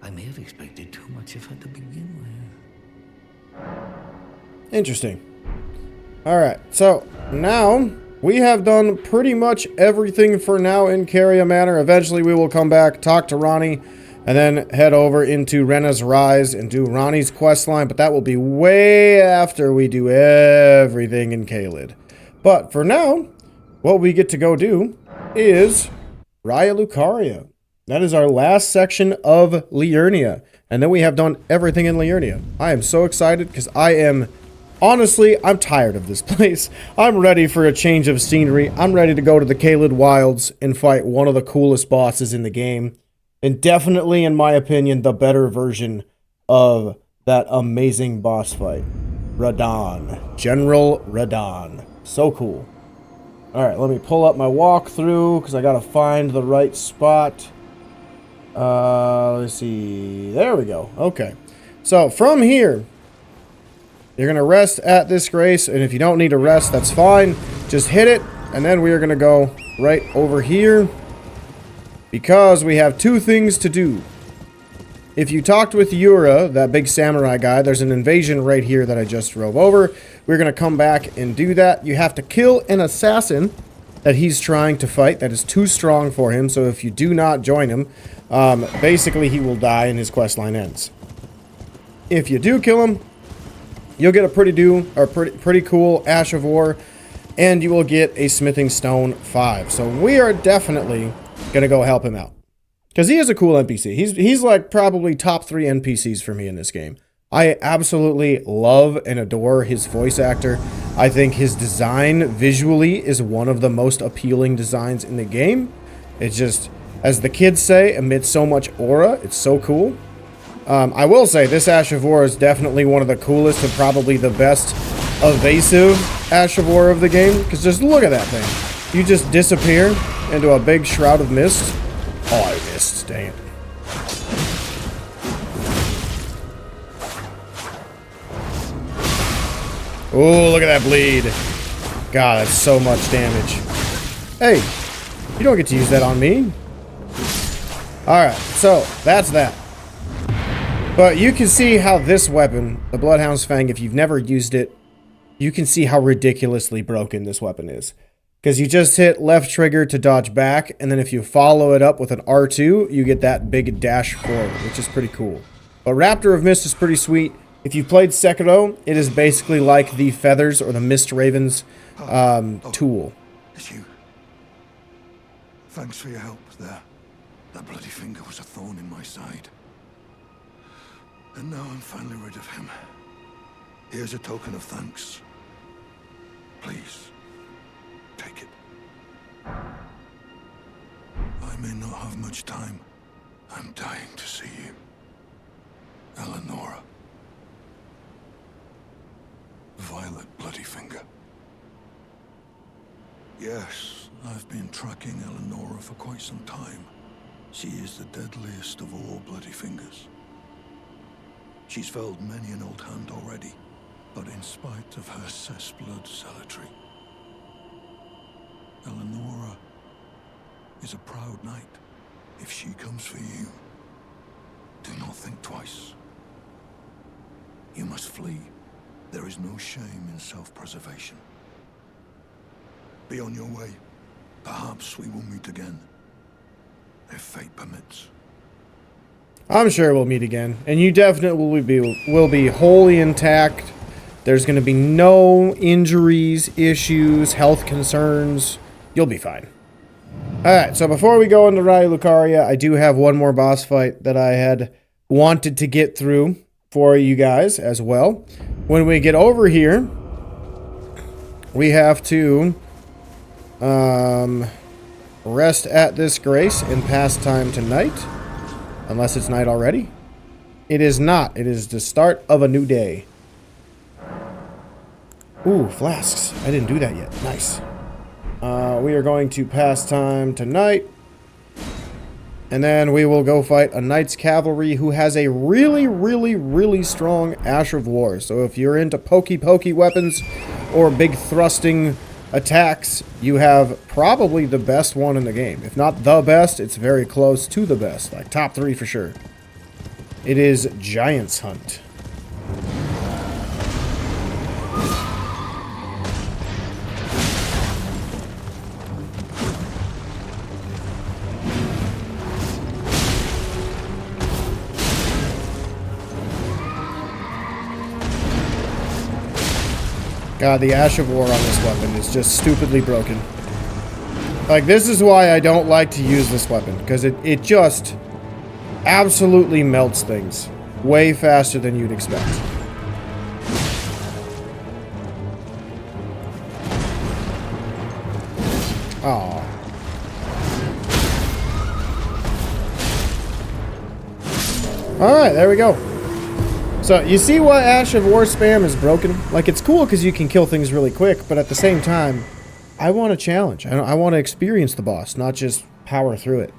I may have expected too much of her to begin with. Interesting. Alright, so now we have done pretty much everything for now in Caria Manor. Eventually we will come back, talk to Ranni, and then head over into Renna's Rise and do Ranni's questline, but that will be way after we do everything in Caelid. But for now, what we get to go do is Raya Lucaria. That is our last section of Liurnia, and then we have done everything in Liurnia. I am so excited because honestly, I'm tired of this place. I'm ready for a change of scenery. I'm ready to go to the Caelid Wilds and fight one of the coolest bosses in the game. And definitely, in my opinion, the better version of that amazing boss fight. Radahn. General Radahn. So cool. Alright, let me pull up my walkthrough, because I gotta find the right spot. Let's see. There we go. Okay. So, from here, you're gonna rest at this grace, and if you don't need to rest, that's fine. Just hit it, and then we are gonna go right over here, because we have two things to do. If you talked with Yura, that big samurai guy, there's an invasion right here that I just drove over. We're going to come back and do that. You have to kill an assassin that he's trying to fight that is too strong for him. So if you do not join him, basically he will die and his questline ends. If you do kill him, you'll get a pretty cool Ash of War, and you will get a Smithing Stone 5. So we are definitely going to go help him out. Because he is a cool NPC. He's like probably top 3 NPCs for me in this game. I absolutely love and adore his voice actor. I think his design visually is one of the most appealing designs in the game. It's just, as the kids say, emits so much aura. It's so cool. I will say this Ash of War is definitely one of the coolest and probably the best evasive Ash of War of the game. Because just look at that thing. You just disappear into a big shroud of mist. Oh, I missed. Dang it. Oh, look at that bleed. God, that's so much damage. Hey, you don't get to use that on me. Alright, so that's that. But you can see how this weapon, the Bloodhound's Fang, if you've never used it, you can see how ridiculously broken this weapon is. Because you just hit left trigger to dodge back, and then if you follow it up with an R2, you get that big dash forward, which is pretty cool. But Raptor of Mist is pretty sweet. If you've played Sekiro, it is basically like the Feathers or the Mist Ravens tool. It's you. Thanks for your help there. That bloody finger was a thorn in my side. And now I'm finally rid of him. Here's a token of thanks. Please. Take it. I may not have much time. I'm dying to see you. Eleonora. Violet Bloodyfinger. Yes, I've been tracking Eleonora for quite some time. She is the deadliest of all Bloodyfingers. She's felled many an old hand already, but in spite of her cessblood zealotry, Eleonora is a proud knight. If she comes for you, do not think twice. You must flee. There is no shame in self-preservation. Be on your way. Perhaps we will meet again, if fate permits. I'm sure we'll meet again, and you definitely will be wholly intact. There's going to be no injuries, issues, health concerns. You'll be fine. Alright, so before we go into Raya Lucaria, I do have one more boss fight that I had wanted to get through for you guys as well. When we get over here, we have to rest at this grace and pass time tonight. Unless it's night already. It is not. It is the start of a new day. Ooh, flasks. I didn't do that yet. Nice. We are going to pass time tonight. And then we will go fight a Knight's Cavalry who has a really, really, really strong Ash of War. So if you're into pokey weapons or big thrusting attacks, you have probably the best one in the game. If not the best, it's very close to the best. Like top 3 for sure. It is Giant's Hunt. God, the Ash of War on this weapon is just stupidly broken. Like, this is why I don't like to use this weapon, because it just absolutely melts things way faster than you'd expect. Aww. Alright, there we go. So, you see why Ash of War spam is broken? Like, it's cool because you can kill things really quick, but at the same time, I want a challenge. I want to experience the boss, not just power through it.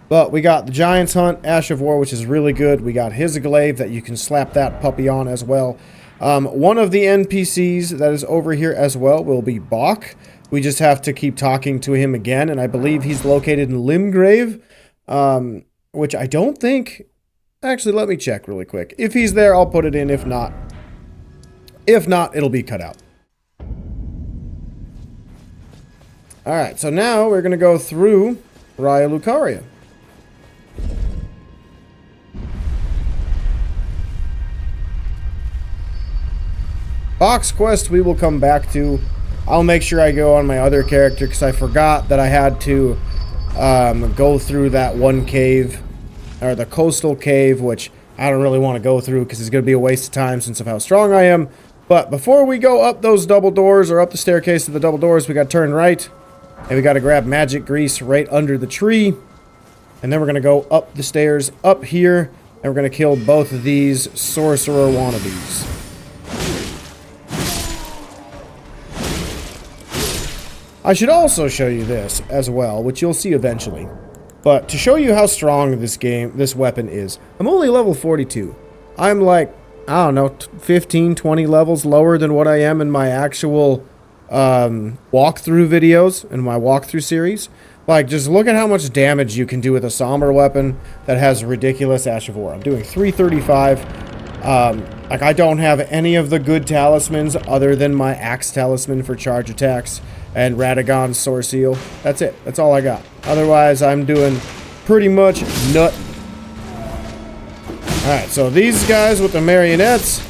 But we got the Giant's Hunt, Ash of War, which is really good. We got his glaive that you can slap that puppy on as well. One of the NPCs that is over here as well will be Bach. We just have to keep talking to him again, and I believe he's located in Limgrave, which I don't think... Actually, let me check really quick. If he's there, I'll put it in. If not, it'll be cut out. Alright, so now we're going to go through Raya Lucaria. Box quest we will come back to. I'll make sure I go on my other character because I forgot that I had to go through that one cave, or the coastal cave, which I don't really want to go through because it's going to be a waste of time since of how strong I am. But before we go up those double doors, or up the staircase to the double doors, we got to turn right. And we got to grab magic grease right under the tree. And then we're going to go up the stairs up here. And we're going to kill both of these sorcerer wannabes. I should also show you this as well, which you'll see eventually. But to show you how strong this weapon is, I'm only level 42. I'm like, I don't know, 15, 20 levels lower than what I am in my actual walkthrough videos, in my walkthrough series. Like, just look at how much damage you can do with a somber weapon that has ridiculous Ash of War. I'm doing 335. Like, I don't have any of the good talismans other than my Axe Talisman for charge attacks and Radagon's Sword Seal. That's it. That's all I got. Otherwise, I'm doing pretty much nothing. Alright, so these guys with the marionettes,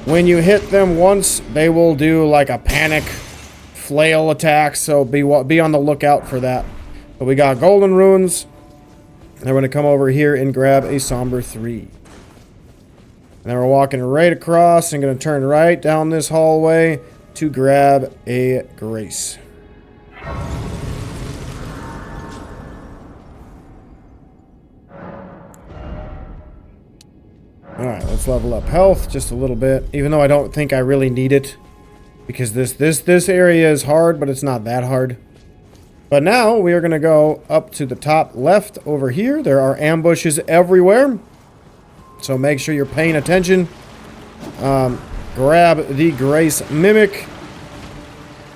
when you hit them once, they will do like a panic flail attack, so be on the lookout for that. But we got golden runes, and we're going to come over here and grab a somber 3. And then we're walking right across and going to turn right down this hallway to grab a grace. Alright, let's level up health just a little bit, even though I don't think I really need it. Because this area is hard, but it's not that hard. But now we are going to go up to the top left over here. There are ambushes everywhere. So make sure you're paying attention. Grab the Grace Mimic.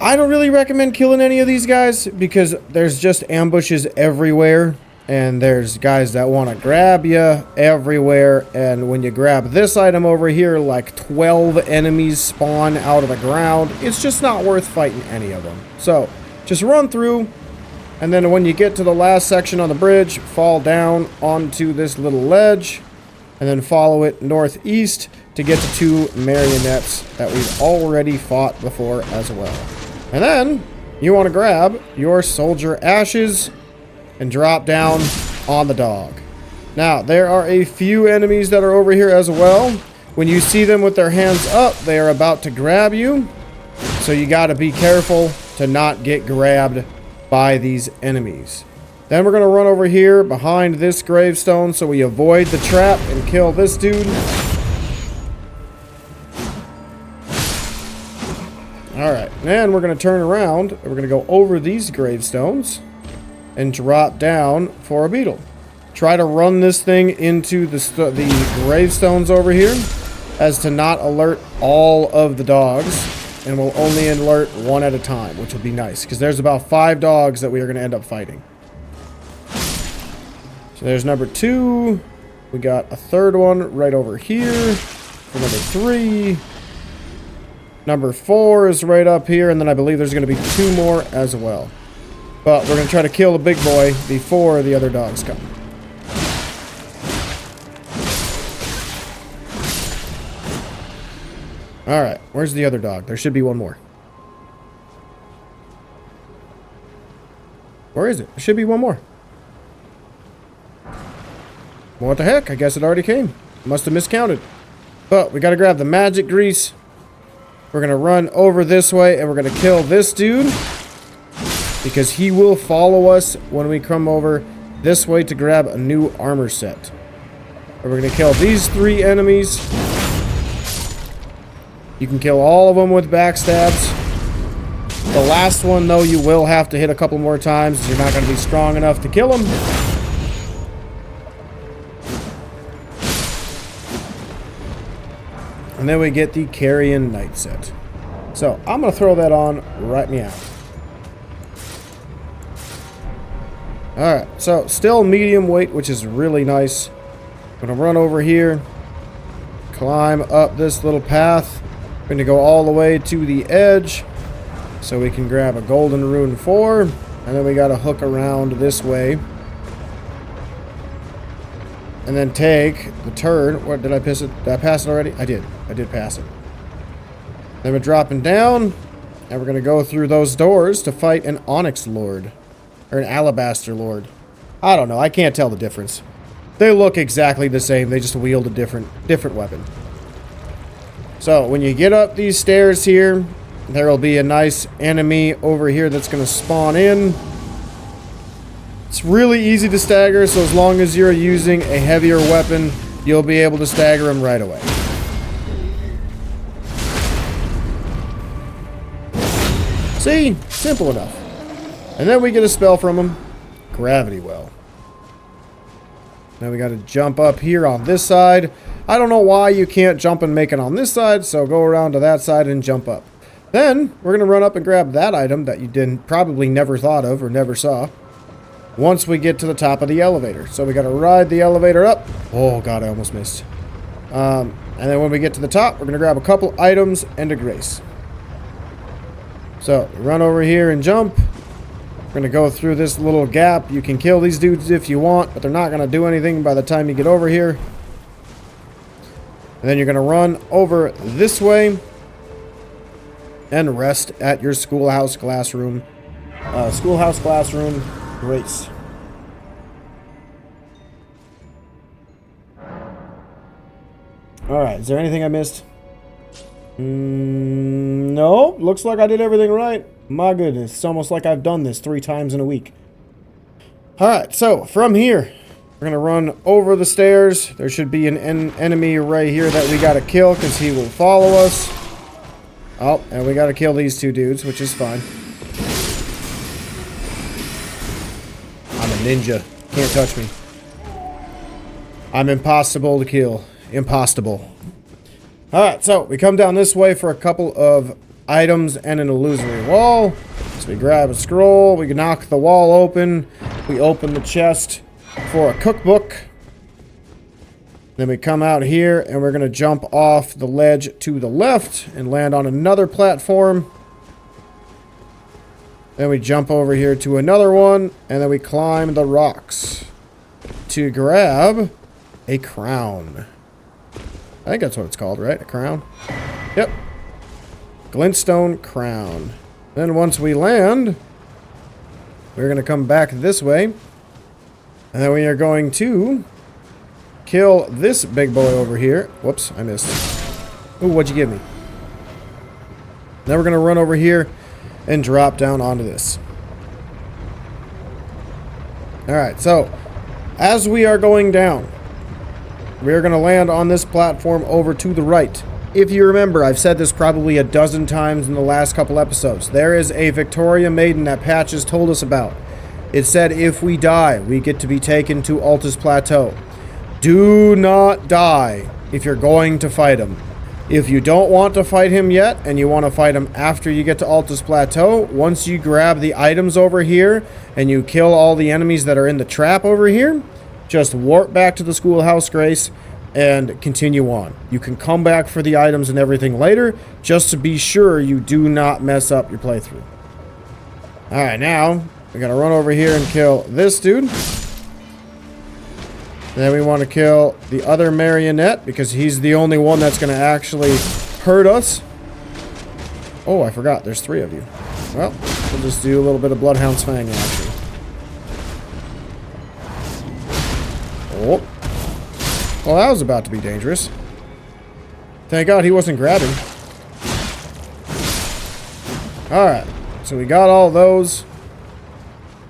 I don't really recommend killing any of these guys because there's just ambushes everywhere. And there's guys that want to grab you everywhere. And when you grab this item over here, like 12 enemies spawn out of the ground. It's just not worth fighting any of them. So just run through. And then when you get to the last section on the bridge, fall down onto this little ledge. And then follow it northeast to get to 2 marionettes that we've already fought before as well. And then you want to grab your soldier ashes and drop down on the dog. Now, there are a few enemies that are over here as well. When you see them with their hands up, they are about to grab you. So you got to be careful to not get grabbed by these enemies. Then we're going to run over here behind this gravestone so we avoid the trap and kill this dude. Alright, and we're going to turn around and we're going to go over these gravestones and drop down for a beetle. Try to run this thing into the gravestones over here as to not alert all of the dogs, and we'll only alert one at a time, which will be nice because there's about 5 dogs that we are going to end up fighting. So there's number 2. We got a 3rd one right over here for number 3. Number 4 is right up here, and then I believe there's going to be 2 more as well. But we're going to try to kill the big boy before the other dogs come. Alright, where's the other dog? There should be one more. Where is it? There should be one more. What the heck? I guess it already came. Must have miscounted. But we got to grab the magic grease. We're going to run over this way and we're going to kill this dude. Because he will follow us when we come over this way to grab a new armor set. And we're going to kill these 3 enemies. You can kill all of them with backstabs. The last one, though, you will have to hit a couple more times. You're not going to be strong enough to kill him. And then we get the Carian Knight set. So, I'm going to throw that on right meow. Alright, so still medium weight, which is really nice. I'm going to run over here. Climb up this little path. We're going to go all the way to the edge. So we can grab a Golden Rune 4. And then we got to hook around this way. And then take the turn. What, did I pass it? Did I pass it already? I did. I did pass it. Then we're dropping down. And we're going to go through those doors to fight an Onyx Lord. Or an Alabaster Lord. I don't know. I can't tell the difference. They look exactly the same. They just wield a different weapon. So, when you get up these stairs here, there will be a nice enemy over here that's going to spawn in. It's really easy to stagger, so as long as you're using a heavier weapon, you'll be able to stagger him right away. See? Simple enough. And then we get a spell from him. Gravity Well. Now we got to jump up here on this side. I don't know why you can't jump and make it on this side, so go around to that side and jump up. Then, we're going to run up and grab that item that you probably never thought of or never saw. Once we get to the top of the elevator. So we got to ride the elevator up. Oh god, I almost missed. And then when we get to the top, we're going to grab a couple items and a grace. So, run over here and jump. We're going to go through this little gap. You can kill these dudes if you want, but they're not going to do anything by the time you get over here. And then you're going to run over this way and rest at your schoolhouse classroom grace. Alright, is there anything I missed? No, looks like I did everything right. My goodness, it's almost like I've done this 3 times in a week. Alright, so from here, we're going to run over the stairs. There should be an enemy right here that we got to kill because he will follow us. Oh, and we got to kill these 2 dudes, which is fine. I'm a ninja. Can't touch me. I'm impossible to kill. Impossible. Alright, so we come down this way for a couple of items and an illusory wall. So we grab a scroll, we knock the wall open, we open the chest for a cookbook. Then we come out here and we're going to jump off the ledge to the left and land on another platform. Then we jump over here to another one and then we climb the rocks to grab a crown. I think that's what it's called, right? A crown? Yep. Glintstone crown. Then once we land, we're going to come back this way. And then we are going to kill this big boy over here. Whoops, I missed. Ooh, what'd you give me? Then we're going to run over here and drop down onto this. Alright, so as we are going down, we are going to land on this platform over to the right. If you remember, I've said this probably a dozen times in the last couple episodes. There is a Victoria Maiden that Patches told us about. It said if we die, we get to be taken to Altus Plateau. Do not die if you're going to fight him. If you don't want to fight him yet, and you want to fight him after you get to Altus Plateau, once you grab the items over here, and you kill all the enemies that are in the trap over here, just warp back to the Schoolhouse Grace and continue on. You can come back for the items and everything later, just to be sure you do not mess up your playthrough. Alright, now, we gotta run over here and kill this dude. Then we want to kill the other marionette, because he's the only one that's gonna actually hurt us. Oh, I forgot, there's 3 of you. Well, we'll just do a little bit of Bloodhound's Fang action. Oh. Well, that was about to be dangerous. Thank God he wasn't grabbing. Alright, so we got all those.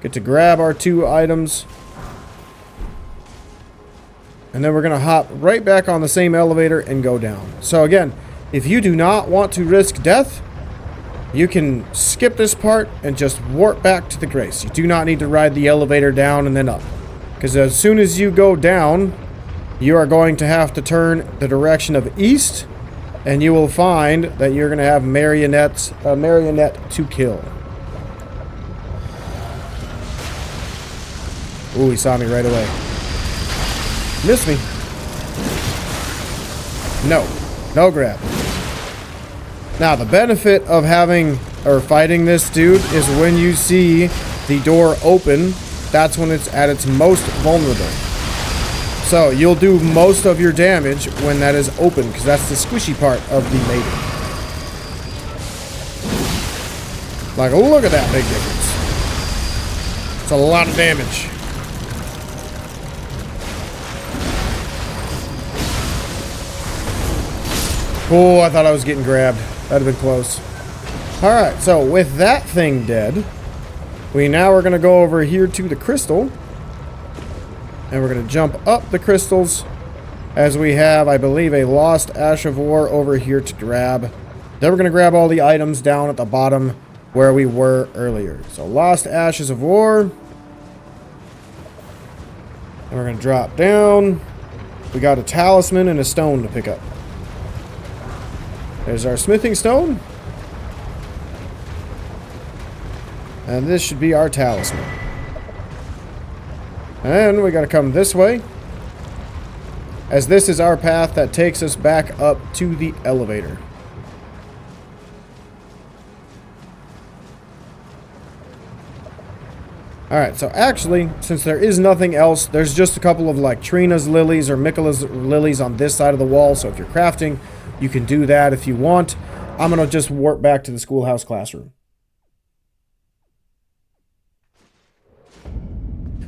Get to grab our 2 items. And then we're going to hop right back on the same elevator and go down. So again, if you do not want to risk death, you can skip this part and just warp back to the Grace. You do not need to ride the elevator down and then up. Because as soon as you go down, you are going to have to turn the direction of east, and you will find that you're going to have marionette to kill. Ooh, he saw me right away. Missed me. No grab. Now, the benefit of fighting this dude is when you see the door open, that's when it's at its most vulnerable. So, you'll do most of your damage when that is open, because that's the squishy part of the maiden. Like, look at that big difference. It's a lot of damage. Oh, I thought I was getting grabbed. That'd have been close. Alright, so with that thing dead, we now are going to go over here to the crystal. And we're going to jump up the crystals as we have, I believe, a Lost Ash of War over here to grab. Then we're going to grab all the items down at the bottom where we were earlier. So Lost Ashes of War. And we're going to drop down. We got a talisman and a stone to pick up. There's our smithing stone. And this should be our talisman. And we gotta come this way, as this is our path that takes us back up to the elevator. Alright, so actually, since there is nothing else, there's just a couple of like Trina's lilies or Mikola's lilies on this side of the wall, so if you're crafting, you can do that if you want. I'm going to just warp back to the schoolhouse classroom.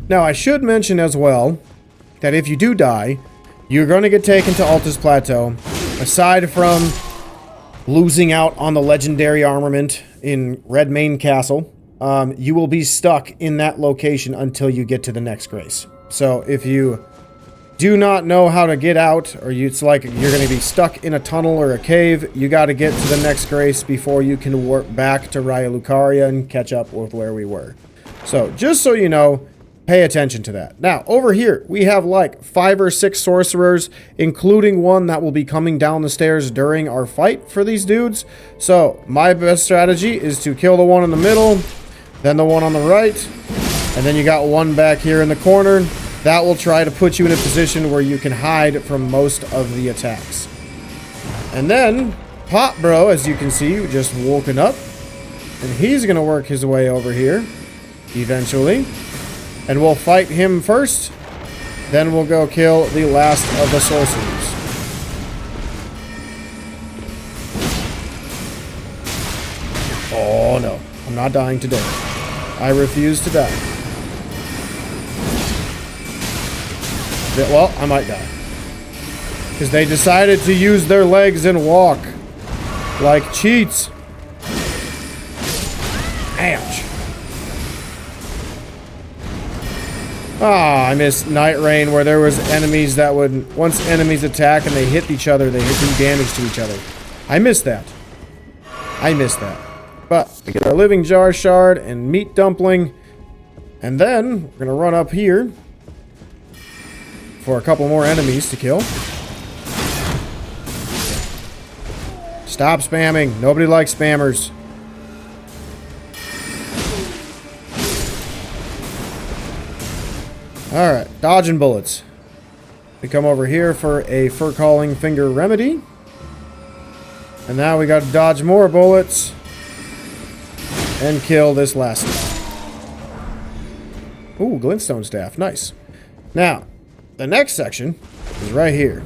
Now, I should mention as well that if you do die, you're going to get taken to Altus Plateau. Aside from losing out on the legendary armament in Red Main Castle, you will be stuck in that location until you get to the next Grace. So if you do not know how to get out, or it's like you're going to be stuck in a tunnel or a cave, you got to get to the next Grace before you can warp back to Raya Lucaria and catch up with where we were. So, just so you know, pay attention to that. Now, over here, we have like 5 or 6 sorcerers, including one that will be coming down the stairs during our fight for these dudes. So, my best strategy is to kill the one in the middle, then the one on the right, and then you got one back here in the corner. That will try to put you in a position where you can hide from most of the attacks. And then, Pop Bro, as you can see, just woken up. And he's going to work his way over here, eventually. And we'll fight him first. Then we'll go kill the last of the sorcerers. Oh no, I'm not dying today. I refuse to die. Well, I might die. Because they decided to use their legs and walk. Like cheats. Ouch. Ah, I missed Night Rain, where there was enemies that would... Once enemies attack and they hit each other, they do damage to each other. I missed that. But we get our Living Jar Shard and Meat Dumpling. And then, we're going to run up here for a couple more enemies to kill. Stop spamming. Nobody likes spammers. Alright, dodging bullets. We come over here for a Fur-Calling Finger Remedy. And now we gotta dodge more bullets and kill this last one. Ooh, Glintstone Staff. Nice. Now, the next section is right here.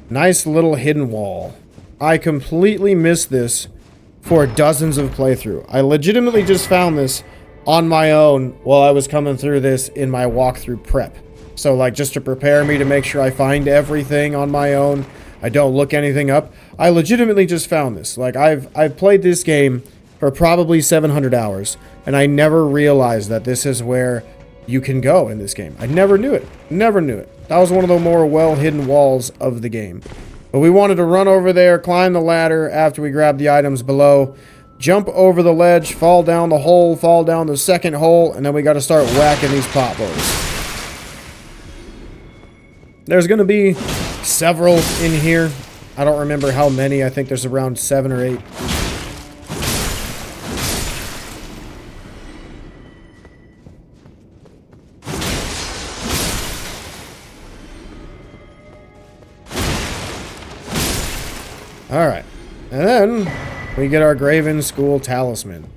Nice little hidden wall. I completely missed this for dozens of playthrough. I legitimately just found this on my own while I was coming through this in my walkthrough prep. So, like, just to prepare me to make sure I find everything on my own. I don't look anything up. I legitimately just found this. Like, I've played this game for probably 700 hours, and I never realized that this is where you can go in this game. I never knew it. Never knew it. That was one of the more well-hidden walls of the game. But we wanted to run over there, climb the ladder after we grabbed the items below, jump over the ledge, fall down the hole, fall down the second hole, and then we got to start whacking these potbows. There's going to be several in here. I don't remember how many. I think there's around 7 or 8. Alright, and then we get our Graven-School Talisman,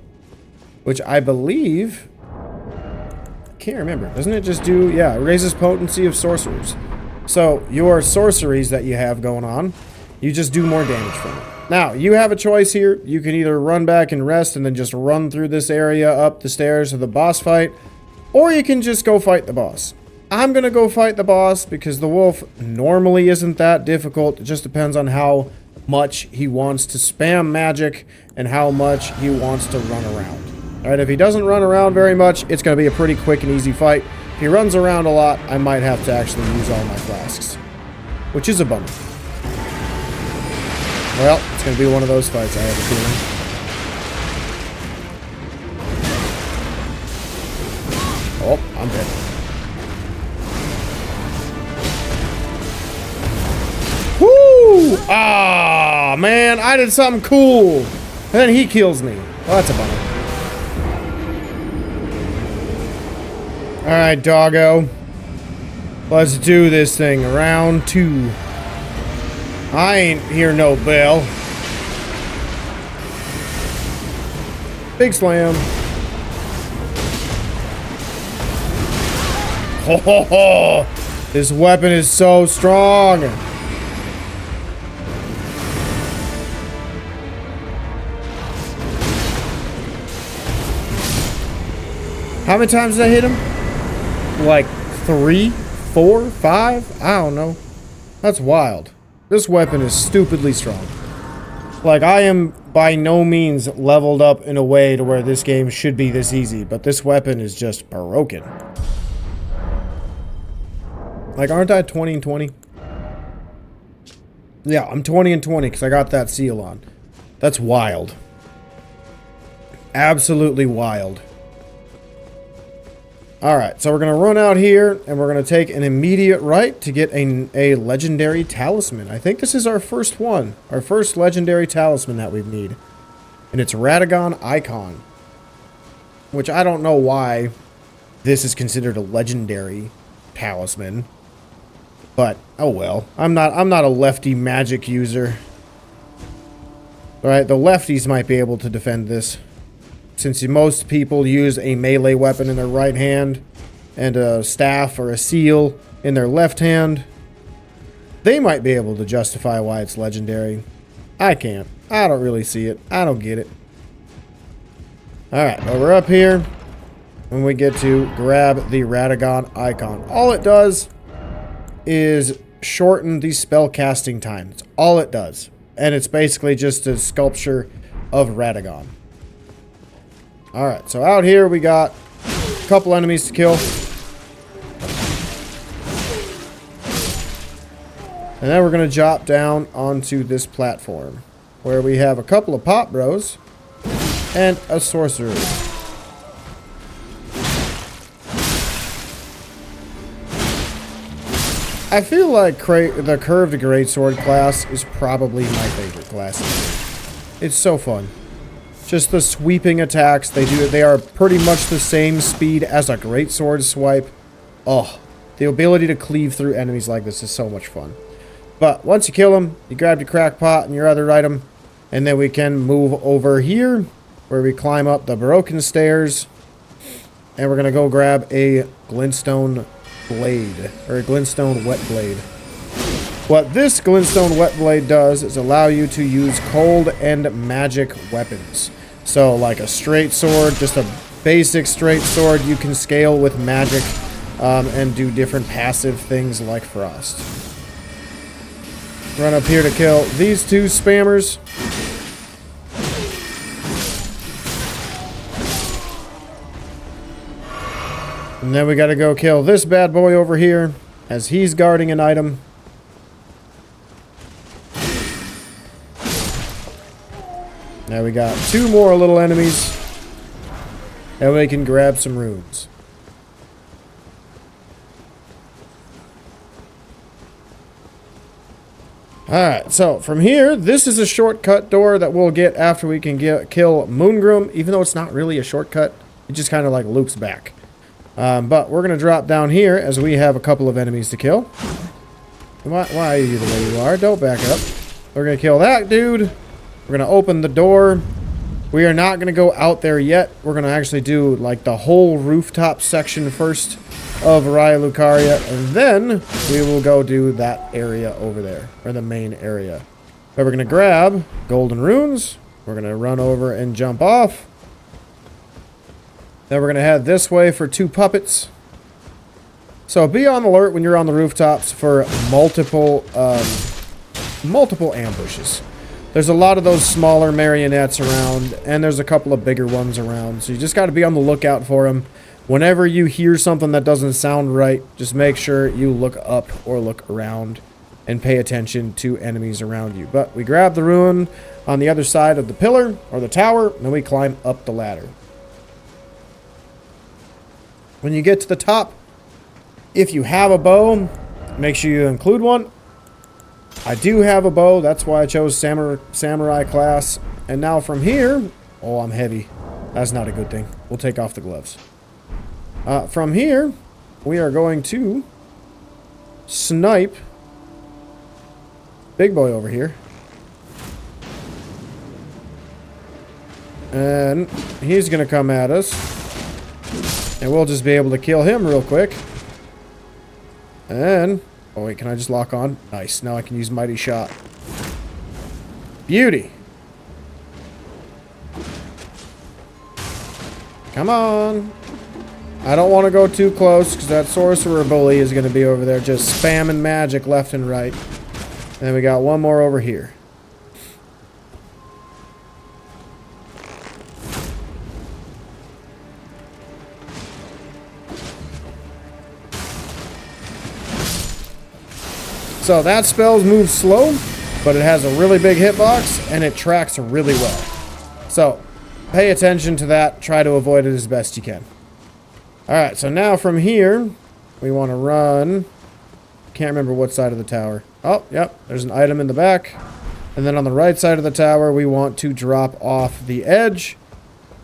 which I believe, I can't remember, doesn't it just do, yeah, it raises potency of sorcerers. So, your sorceries that you have going on, you just do more damage from it. Now, you have a choice here. You can either run back and rest and then just run through this area up the stairs to the boss fight, or you can just go fight the boss. I'm gonna go fight the boss because the wolf normally isn't that difficult. It just depends on how much he wants to spam magic and how much he wants to run around. Alright, if he doesn't run around very much, it's going to be a pretty quick and easy fight. If he runs around a lot, I might have to actually use all my flasks, which is a bummer. Well, it's going to be one of those fights, I have a feeling. Oh, I'm dead. Woo! Ah, man, I did something cool. And then he kills me. Well, that's a bummer. Alright, doggo. Let's do this thing. Round 2. I ain't hear no bell. Big slam. Ho ho ho! This weapon is so strong. How many times did I hit him? Like 3, 4, 5? I don't know. That's wild. This weapon is stupidly strong. Like, I am by no means leveled up in a way to where this game should be this easy, but this weapon is just broken. Like, aren't I 20 and 20? Yeah, I'm 20 and 20 because I got that seal on. That's wild. Absolutely wild. Alright, so we're going to run out here, and we're going to take an immediate right to get a legendary talisman. I think this is our first one. Our first legendary talisman that we need. And it's Radagon Icon. Which I don't know why this is considered a legendary talisman. But, oh well. I'm not a lefty magic user. Alright, the lefties might be able to defend this. Since most people use a melee weapon in their right hand and a staff or a seal in their left hand, they might be able to justify why it's legendary. I can't. I don't really see it. I don't get it. Alright, well, we're up here and we get to grab the Radagon Icon. All it does is shorten the spell casting time. That's all it does. And it's basically just a sculpture of Radagon. Alright, so out here we got a couple enemies to kill. And then we're going to drop down onto this platform, where we have a couple of pot bros and a sorcerer. I feel like the curved greatsword class is probably my favorite class. It's so fun. Just the sweeping attacks they are pretty much the same speed as a greatsword swipe. Oh, the ability to cleave through enemies like this is so much fun. But once you kill them, you grab your crackpot and your other item, and then we can move over here where we climb up the broken stairs, and we're gonna go grab a glintstone blade, or a glintstone wet blade. What this glintstone wet blade does is allow you to use cold and magic weapons. So like a straight sword, just a basic straight sword, you can scale with magic and do different passive things like frost. Run up here to kill these two spammers. And then we gotta go kill this bad boy over here. as he's guarding an item. Now we got 2 more little enemies. And we can grab some runes. Alright, so from here, this is a shortcut door that we'll get after we can kill Moongrim, even though it's not really a shortcut. It just kind of like loops back. But we're going to drop down here as we have a couple of enemies to kill. Why are you the way you are? Don't back up. We're going to kill that dude. We're going to open the door. We are not going to go out there yet. We're going to actually do like the whole rooftop section first of Raya Lucaria, and then we will go do that area over there, or the main area. But we're going to grab golden runes. We're going to run over and jump off. Then we're going to head this way for 2 puppets. So be on alert when you're on the rooftops for multiple ambushes. There's a lot of those smaller marionettes around, and there's a couple of bigger ones around. So you just got to be on the lookout for them. Whenever you hear something that doesn't sound right, just make sure you look up or look around and pay attention to enemies around you. But we grab the rune on the other side of the pillar or the tower, and we climb up the ladder. When you get to the top, if you have a bow, make sure you include one. I do have a bow, that's why I chose samurai class. And now from here, oh, I'm heavy. That's not a good thing. We'll take off the gloves. From here, we are going to snipe big boy over here. And he's going to come at us. And we'll just be able to kill him real quick. And, oh wait, can I just lock on? Nice, now I can use Mighty Shot. Beauty. Come on. I don't want to go too close because that sorcerer bully is going to be over there just spamming magic left and right. And we got one more over here. So that spell moves slow, but it has a really big hitbox and it tracks really well. So pay attention to that. Try to avoid it as best you can. Alright, so now from here, we want to run. Can't remember what side of the tower. Oh, yep, there's an item in the back. And then on the right side of the tower, we want to drop off the edge.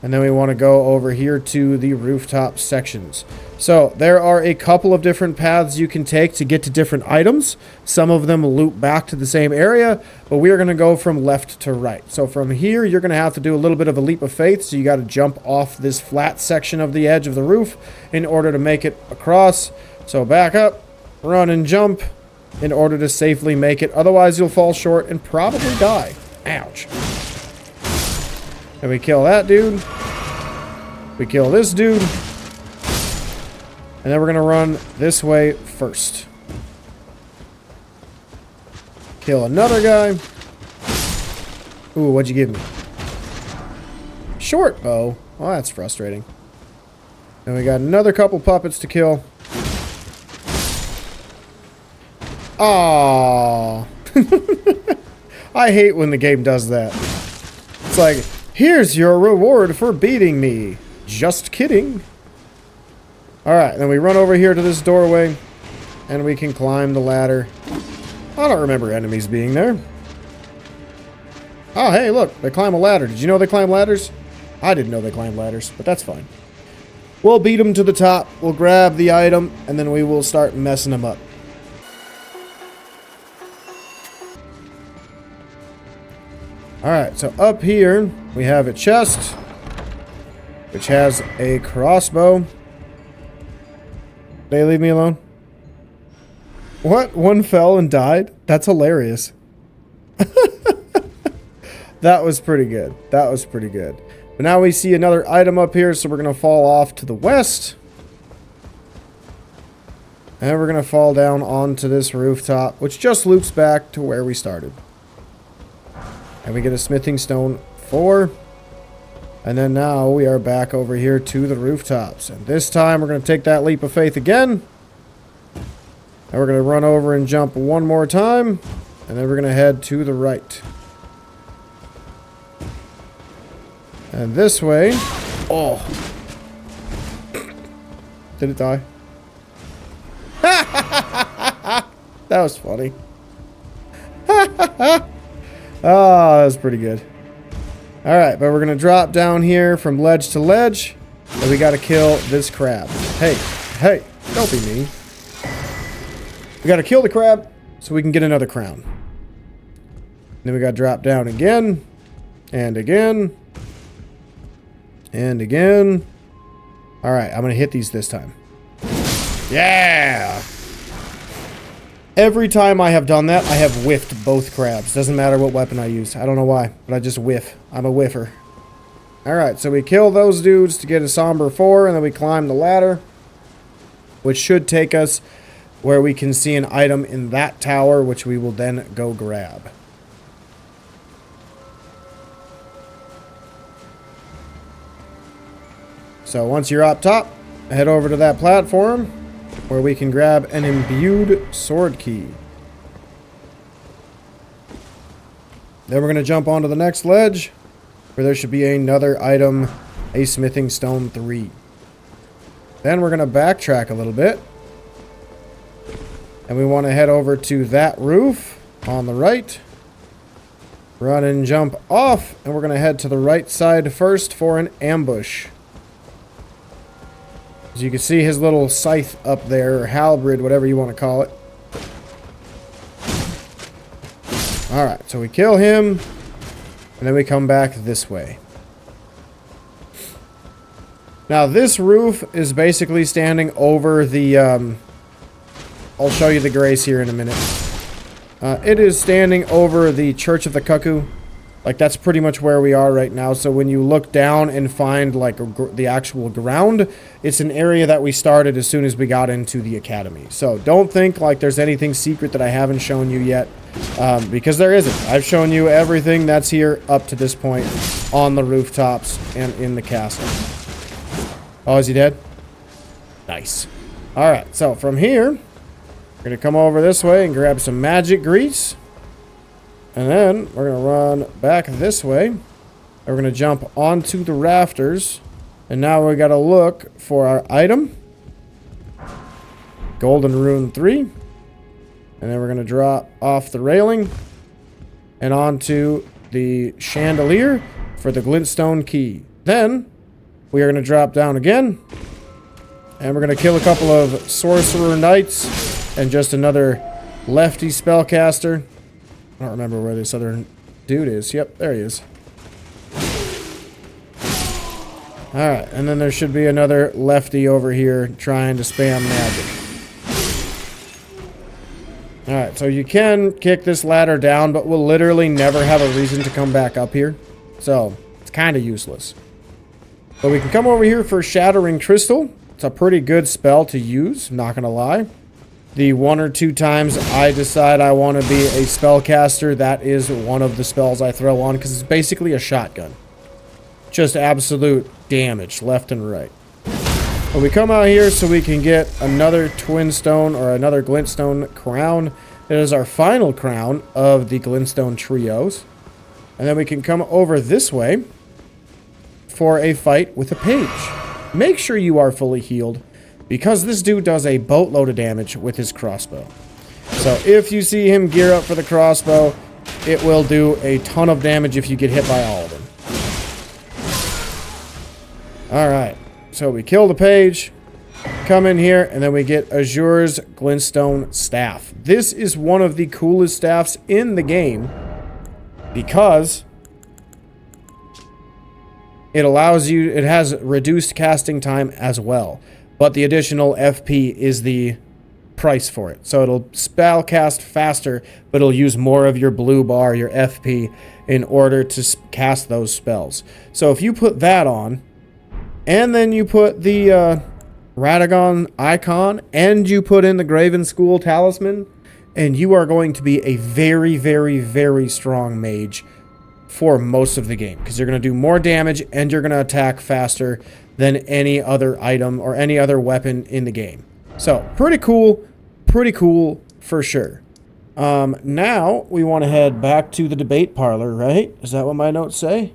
And then we want to go over here to the rooftop sections. So there are a couple of different paths you can take to get to different items. Some of them loop back to the same area, but we are going to go from left to right. So from here, you're going to have to do a little bit of a leap of faith. So you got to jump off this flat section of the edge of the roof in order to make it across. So back up, run and jump in order to safely make it. Otherwise, you'll fall short and probably die. Ouch. And we kill that dude. We kill this dude. And then we're going to run this way first. Kill another guy. Ooh, what'd you give me? Short bow. Oh, that's frustrating. And we got another couple puppets to kill. Aww. I hate when the game does that. It's like, here's your reward for beating me. Just kidding. Alright, then we run over here to this doorway. And we can climb the ladder. I don't remember enemies being there. Oh, hey, look. They climb a ladder. Did you know they climb ladders? I didn't know they climbed ladders, but that's fine. We'll beat them to the top. We'll grab the item. And then we will start messing them up. Alright, so up here, we have a chest, which has a crossbow. They leave me alone? What? One fell and died? That's hilarious. That was pretty good. That was pretty good. But now we see another item up here, so we're going to fall off to the west. And we're going to fall down onto this rooftop, which just loops back to where we started. And we get a smithing stone 4. And then now we are back over here to the rooftops. And this time we're going to take that leap of faith again. And we're going to run over and jump one more time. And then we're going to head to the right. And this way... Oh. Did it die? That was funny. Oh, that was pretty good. Alright, but we're going to drop down here from ledge to ledge. And we got to kill this crab. Hey, hey, don't be mean. We got to kill the crab so we can get another crown. Then we got to drop down again. And again. And again. Alright, I'm going to hit these this time. Yeah! Every time I have done that, I have whiffed both crabs. Doesn't matter what weapon I use. I don't know why, but I just whiff. I'm a whiffer. Alright, so we kill those dudes to get a Somber 4, and then we climb the ladder, which should take us where we can see an item in that tower, which we will then go grab. So once you're up top, head over to that platform where we can grab an imbued sword key. Then we're going to jump onto the next ledge where there should be another item, a smithing stone 3. Then we're going to backtrack a little bit. And we want to head over to that roof on the right. Run and jump off. And we're going to head to the right side first for an ambush. As you can see his little scythe up there, or halberd, whatever you want to call it. Alright, so we kill him. And then we come back this way. Now this roof is basically standing over the... I'll show you the grace here in a minute. It is standing over the Church of the Cuckoo. Like, that's pretty much where we are right now. So when you look down and find, like, the actual ground, it's an area that we started as soon as we got into the Academy. So don't think, like, there's anything secret that I haven't shown you yet. Because there isn't. I've shown you everything that's here up to this point on the rooftops and in the castle. Oh, is he dead? Nice. Alright, so from here, we're going to come over this way and grab some magic grease. And then we're going to run back this way. And we're going to jump onto the rafters. And now we got to look for our item. Golden Rune 3. And then we're going to drop off the railing. And onto the chandelier for the glintstone key. Then we are going to drop down again. And we're going to kill a couple of sorcerer knights. And just another lefty spellcaster. I don't remember where this other dude is. Yep, there he is. Alright, and then there should be another lefty over here trying to spam magic. Alright, so you can kick this ladder down, but we'll literally never have a reason to come back up here. So, it's kind of useless. But we can come over here for Shattering Crystal. It's a pretty good spell to use, not gonna lie. The 1 or 2 times I decide I want to be a spellcaster, that is one of the spells I throw on, because it's basically a shotgun. Just absolute damage, left and right. But we come out here so we can get another twin stone, or another glintstone crown. It is our final crown of the glintstone trios. And then we can come over this way for a fight with a page. Make sure you are fully healed, because this dude does a boatload of damage with his crossbow. So if you see him gear up for the crossbow, it will do a ton of damage if you get hit by all of them. Alright, so we kill the page, come in here, and then we get Azure's Glintstone Staff. This is one of the coolest staffs in the game, because it allows you, it has reduced casting time as well. But the additional FP is the price for it. So it'll spell cast faster, but it'll use more of your blue bar, your FP, in order to cast those spells. So if you put that on, and then you put the Radagon icon, and you put in the Graven-School talisman, and you are going to be a very, very, very strong mage for most of the game. Because you're going to do more damage, and you're going to attack faster than any other item or any other weapon in the game. So, pretty cool, pretty cool for sure. Now we want to head back to the debate parlor, right? Is that what my notes say?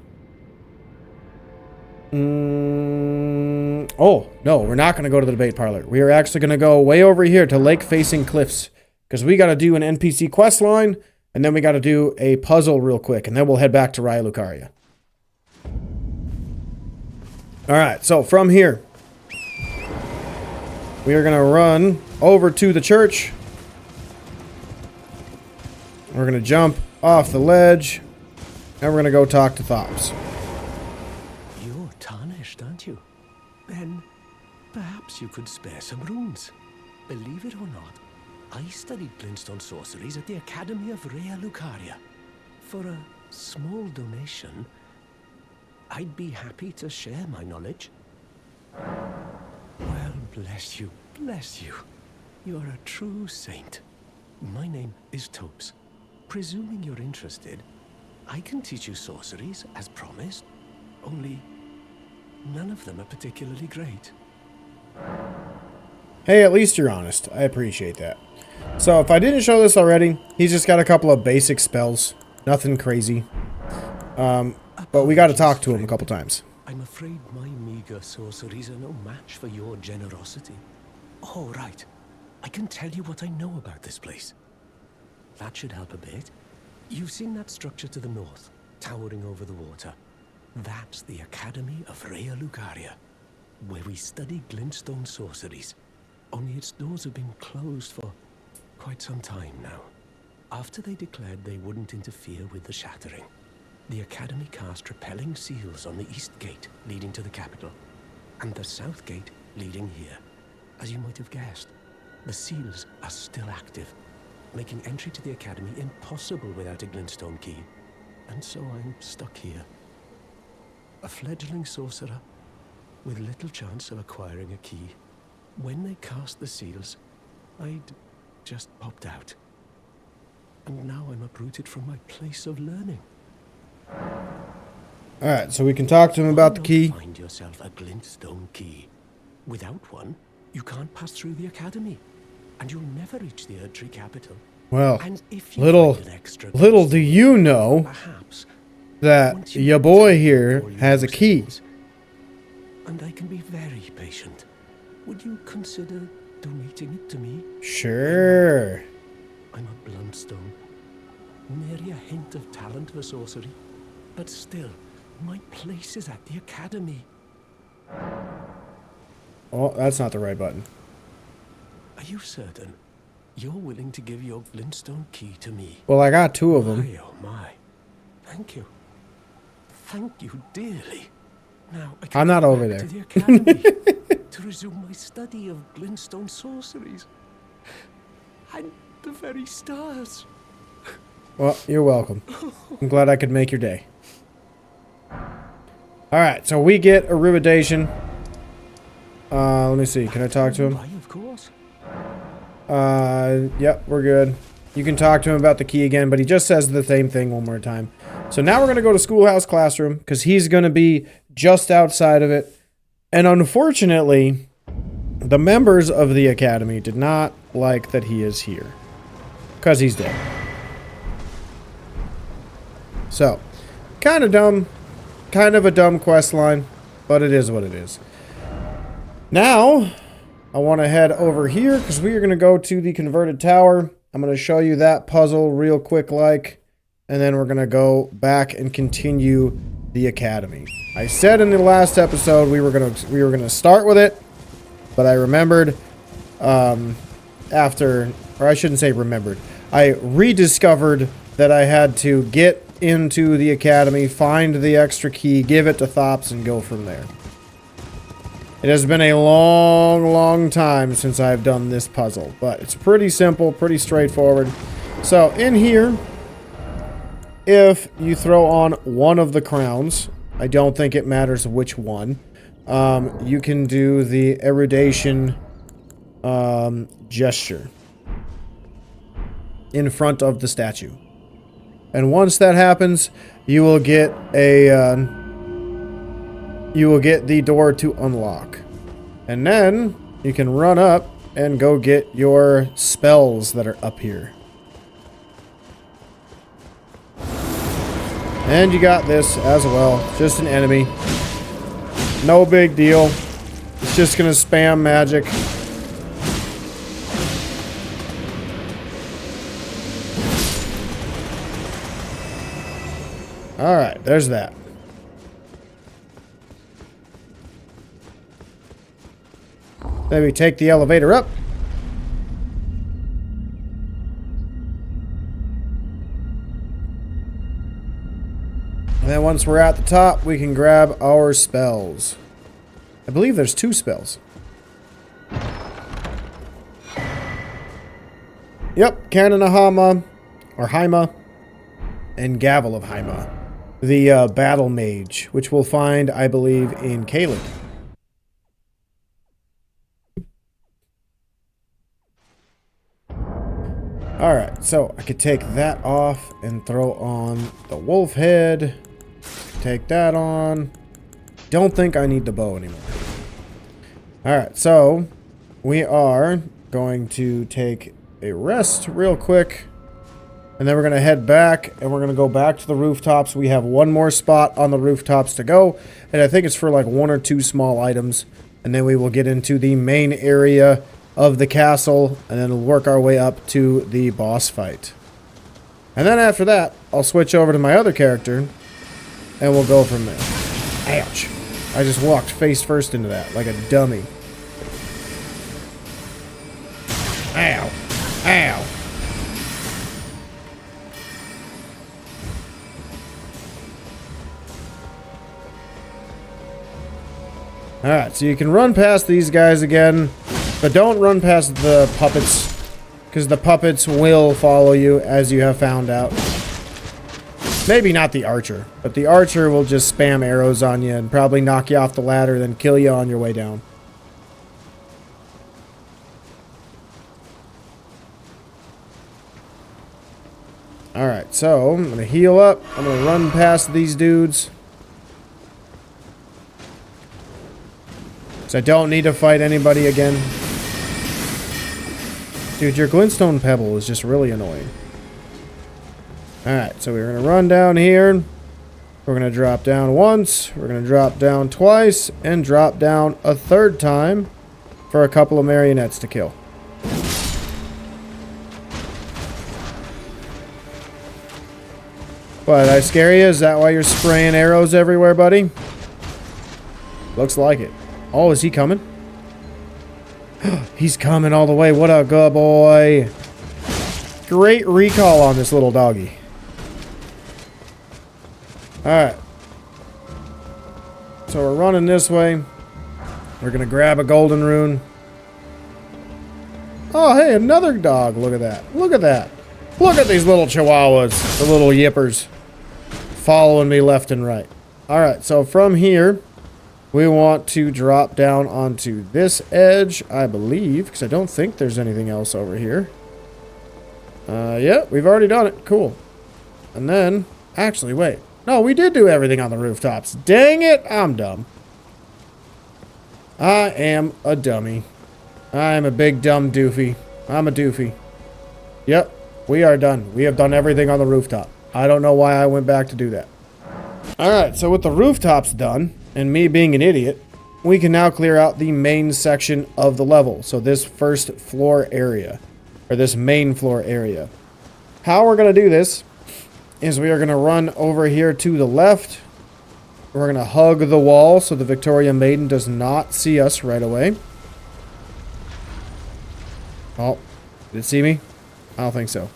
Oh, no, we're not going to go to the debate parlor. We are actually going to go way over here to lake-facing cliffs, because we got to do an NPC quest line, and then we got to do a puzzle real quick, and then we'll head back to Raya Lucaria. Alright, so from here, we are going to run over to the church. We're going to jump off the ledge, and we're going to go talk to Thops. You're Tarnished, aren't you? Then perhaps you could spare some runes. Believe it or not, I studied glintstone sorceries at the Academy of Raya Lucaria. For a small donation, I'd be happy to share my knowledge. Well, bless you, bless you. You're a true saint. My name is Topes. Presuming you're interested, I can teach you sorceries, as promised. Only, none of them are particularly great. Hey, at least you're honest. I appreciate that. So, if I didn't show this already, he's just got a couple of basic spells. Nothing crazy. But we got to talk to him a couple times. I'm afraid my meager sorceries are no match for your generosity. Oh, right. I can tell you what I know about this place. That should help a bit. You've seen that structure to the north, towering over the water. That's the Academy of Raya Lucaria, where we study glintstone sorceries. Only its doors have been closed for quite some time now. After they declared they wouldn't interfere with the shattering, the Academy cast repelling seals on the east gate leading to the capital, and the south gate leading here. As you might have guessed, the seals are still active, making entry to the Academy impossible without a glintstone key. And so I'm stuck here. A fledgling sorcerer with little chance of acquiring a key. When they cast the seals, I'd just popped out. And now I'm uprooted from my place of learning. Alright, so we can talk to him about the key. Find yourself a glintstone key. Without one, you can't pass through the Academy. And you'll never reach the Erdtree capital. Well, and if you little do you know perhaps, that your boy here has a key. And I can be very patient. Would you consider donating it to me? Sure. I'm a bluntstone. Nary a hint of talent for sorcery. But still, my place is at the Academy. Oh, that's not the right button. Are you certain you're willing to give your glintstone key to me? Well, I got two of them. My, oh my. Thank you. Thank you dearly. Now I can I'm not go over back there. to the Academy to resume my study of glintstone sorceries. And the very stars. Well, you're welcome. I'm glad I could make your day. Alright, so we get a ruidation. Let me see. Can I talk to him? Of course. Yep, we're good. You can talk to him about the key again, but he just says the same thing one more time. So now we're going to go to Schoolhouse Classroom, because he's going to be just outside of it. And unfortunately, the members of the Academy did not like that he is here. Because he's dead. So, kind of dumb. Kind of a dumb quest line, but it is what it is. Now, I want to head over here because we are going to go to the converted tower. I'm going to show you that puzzle real quick like, and then we're going to go back and continue the Academy. I said in the last episode we were going to start with it, but I remembered after, or I shouldn't say remembered. I rediscovered that I had to get into the Academy, find the extra key, give it to Thops, and go from there. It has been a long, long time since I've done this puzzle, but it's pretty simple, pretty straightforward. So, in here, if you throw on one of the crowns, I don't think it matters which one, you can do the erudition gesture in front of the statue. And once that happens, you will get a you will get the door to unlock. And then you can run up and go get your spells that are up here. And you got this as well. Just an enemy. No big deal. It's just gonna spam magic. Alright, there's that. Then we take the elevator up. And then once we're at the top, we can grab our spells. I believe there's 2 spells. Yep, Cannon of Hama, or Haima, and Gavel of Haima. The Battle Mage, which we'll find, I believe, in Caelid. Alright, so I could take that off and throw on the wolf head. Take that on. Don't think I need the bow anymore. Alright, so we are going to take a rest real quick. And then we're going to head back and we're going to go back to the rooftops. We have one more spot on the rooftops to go. And I think it's for like 1 or 2 small items. And then we will get into the main area of the castle. And then we'll work our way up to the boss fight. And then after that, I'll switch over to my other character. And we'll go from there. Ouch. I just walked face first into that like a dummy. Ow. Ow. Alright, so you can run past these guys again, but don't run past the puppets, because the puppets will follow you, as you have found out. Maybe not the archer, but the archer will just spam arrows on you and probably knock you off the ladder, then kill you on your way down. Alright, so I'm going to heal up. I'm going to run past these dudes. So I don't need to fight anybody again. Dude, your glintstone pebble is just really annoying. Alright, so we're going to run down here. We're going to drop down once. We're going to drop down twice. And drop down a 3rd time for a couple of marionettes to kill. What, did I scare you? Is that why you're spraying arrows everywhere, buddy? Looks like it. Oh, is he coming? He's coming all the way. What a good boy. Great recall on this little doggy. Alright. So we're running this way. We're going to grab a golden rune. Oh, hey, another dog. Look at that. Look at that. Look at these little chihuahuas. The little yippers. Following me left and right. Alright, so from here, we want to drop down onto this edge, I believe, because I don't think there's anything else over here. Yeah, we've already done it. Cool. And then, actually, wait. No, we did do everything on the rooftops. Dang it, I'm dumb. I am a dummy. I am a big dumb doofy. I'm a doofy. Yep, we are done. We have done everything on the rooftop. I don't know why I went back to do that. Alright, so with the rooftops done, and me being an idiot, we can now clear out the main section of the level. So this first floor area, or this main floor area. How we're going to do this is we are going to run over here to the left. We're going to hug the wall so the Victoria Maiden does not see us right away. Oh, did it see me? I don't think so.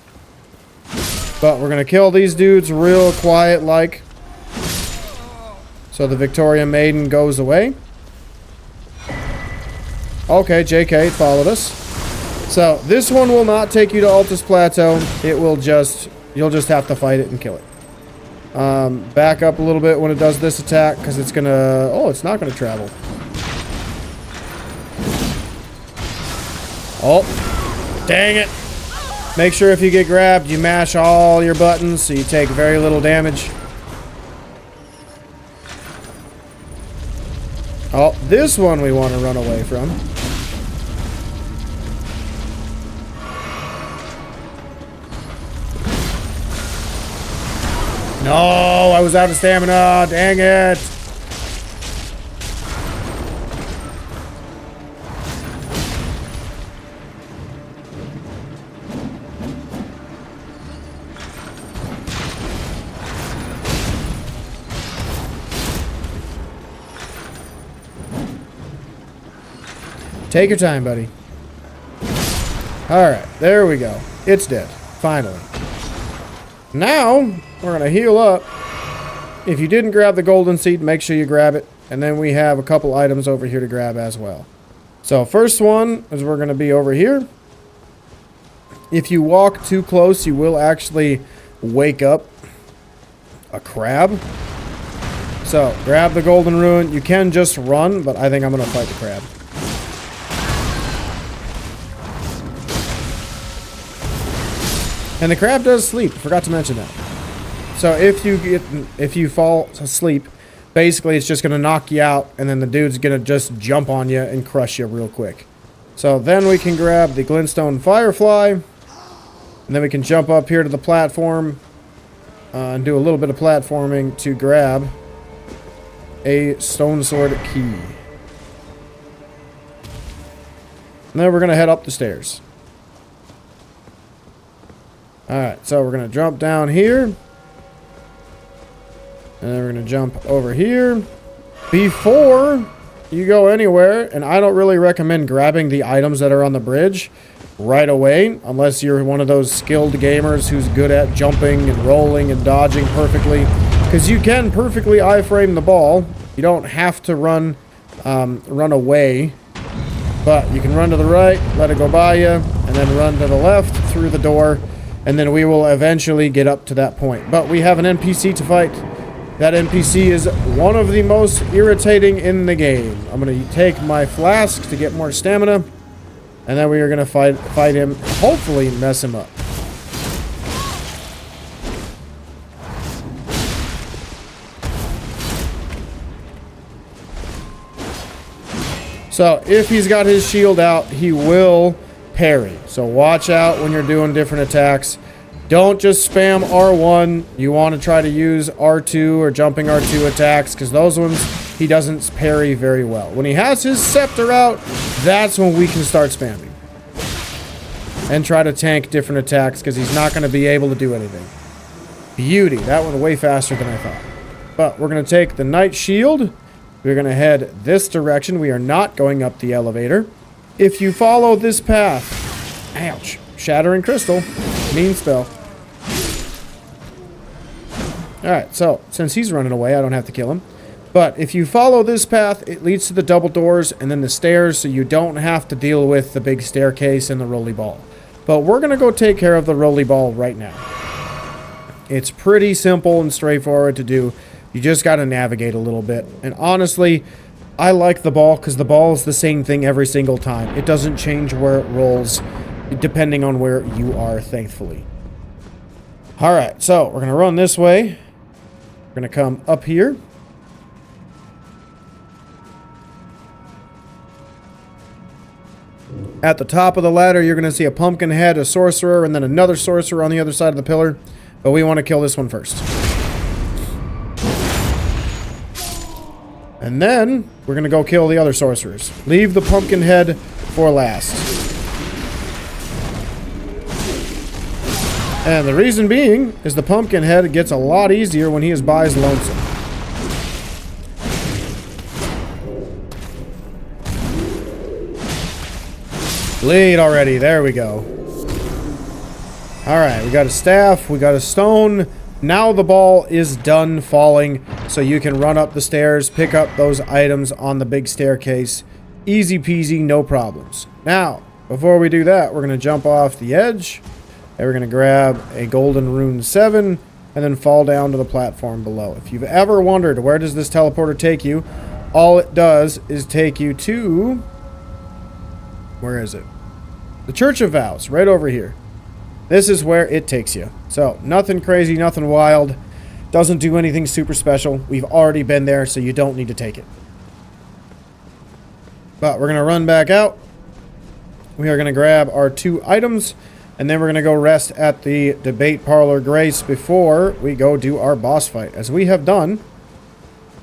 But we're going to kill these dudes real quiet like. So the Victoria Maiden goes away. Okay, JK followed us. So this one will not take you to Altus Plateau. It will just, you'll just have to fight it and kill it. Back up a little bit when it does this attack because it's gonna, oh, it's not gonna travel. Oh, dang it. Make sure if you get grabbed, you mash all your buttons so you take very little damage. Oh, this one we want to run away from. No, I was out of stamina. Dang it. Take your time, buddy. Alright, there we go. It's dead. Finally. Now, we're going to heal up. If you didn't grab the golden seed, make sure you grab it. And then we have a couple items over here to grab as well. So, first one is we're going to be over here. If you walk too close, you will actually wake up a crab. So, grab the golden rune. You can just run, but I think I'm going to fight the crab. And the crab does sleep. Forgot to mention that. So if you fall asleep, basically it's just gonna knock you out, and then the dude's gonna just jump on you and crush you real quick. So then we can grab the glintstone firefly, and then we can jump up here to the platform and do a little bit of platforming to grab a stone sword key. And then we're gonna head up the stairs. Alright, so we're going to jump down here. And then we're going to jump over here. Before you go anywhere, and I don't really recommend grabbing the items that are on the bridge right away, unless you're one of those skilled gamers who's good at jumping and rolling and dodging perfectly. Because you can perfectly iframe the ball. You don't have to run away. But you can run to the right, let it go by you, and then run to the left through the door. And then we will eventually get up to that point. But we have an NPC to fight. That NPC is one of the most irritating in the game. I'm going to take my flask to get more stamina. And then we are going to fight him. Hopefully mess him up. So if he's got his shield out, he will parry. So watch out when you're doing different attacks. Don't just spam R1. You want to try to use R2 or jumping R2 attacks, because those ones he doesn't parry very well. When he has his scepter out, that's when we can start spamming. And try to tank different attacks, because he's not going to be able to do anything. Beauty. That went way faster than I thought. But we're going to take the Knight Shield. We're going to head this direction. We are not going up the elevator. If you follow this path, ouch, Shattering Crystal, mean spell. Alright, so, since he's running away, I don't have to kill him. But if you follow this path, it leads to the double doors and then the stairs, so you don't have to deal with the big staircase and the rolly ball. But we're going to go take care of the rolly ball right now. It's pretty simple and straightforward to do. You just got to navigate a little bit. And honestly, I like the ball because the ball is the same thing every single time. It doesn't change where it rolls depending on where you are, thankfully. Alright, so we're going to run this way. We're going to come up here. At the top of the ladder, you're going to see a pumpkin head, a sorcerer, and then another sorcerer on the other side of the pillar. But we want to kill this one first. And then, we're going to go kill the other sorcerers. Leave the pumpkin head for last. And the reason being is the pumpkin head gets a lot easier when he is by his lonesome. Bleed already. There we go. Alright, we got a staff. We got a stone. Now the ball is done falling, so you can run up the stairs, pick up those items on the big staircase. Easy peasy, no problems. Now, before we do that, we're going to jump off the edge, and we're going to grab a golden rune 7, and then fall down to the platform below. If you've ever wondered where does this teleporter take you, all it does is take you to... where is it? The Church of Vows, right over here. This is where it takes you. So, nothing crazy, nothing wild. Doesn't do anything super special. We've already been there, so you don't need to take it. But we're going to run back out. We are going to grab our 2 items. And then we're going to go rest at the Debate Parlor Grace before we go do our boss fight, as we have done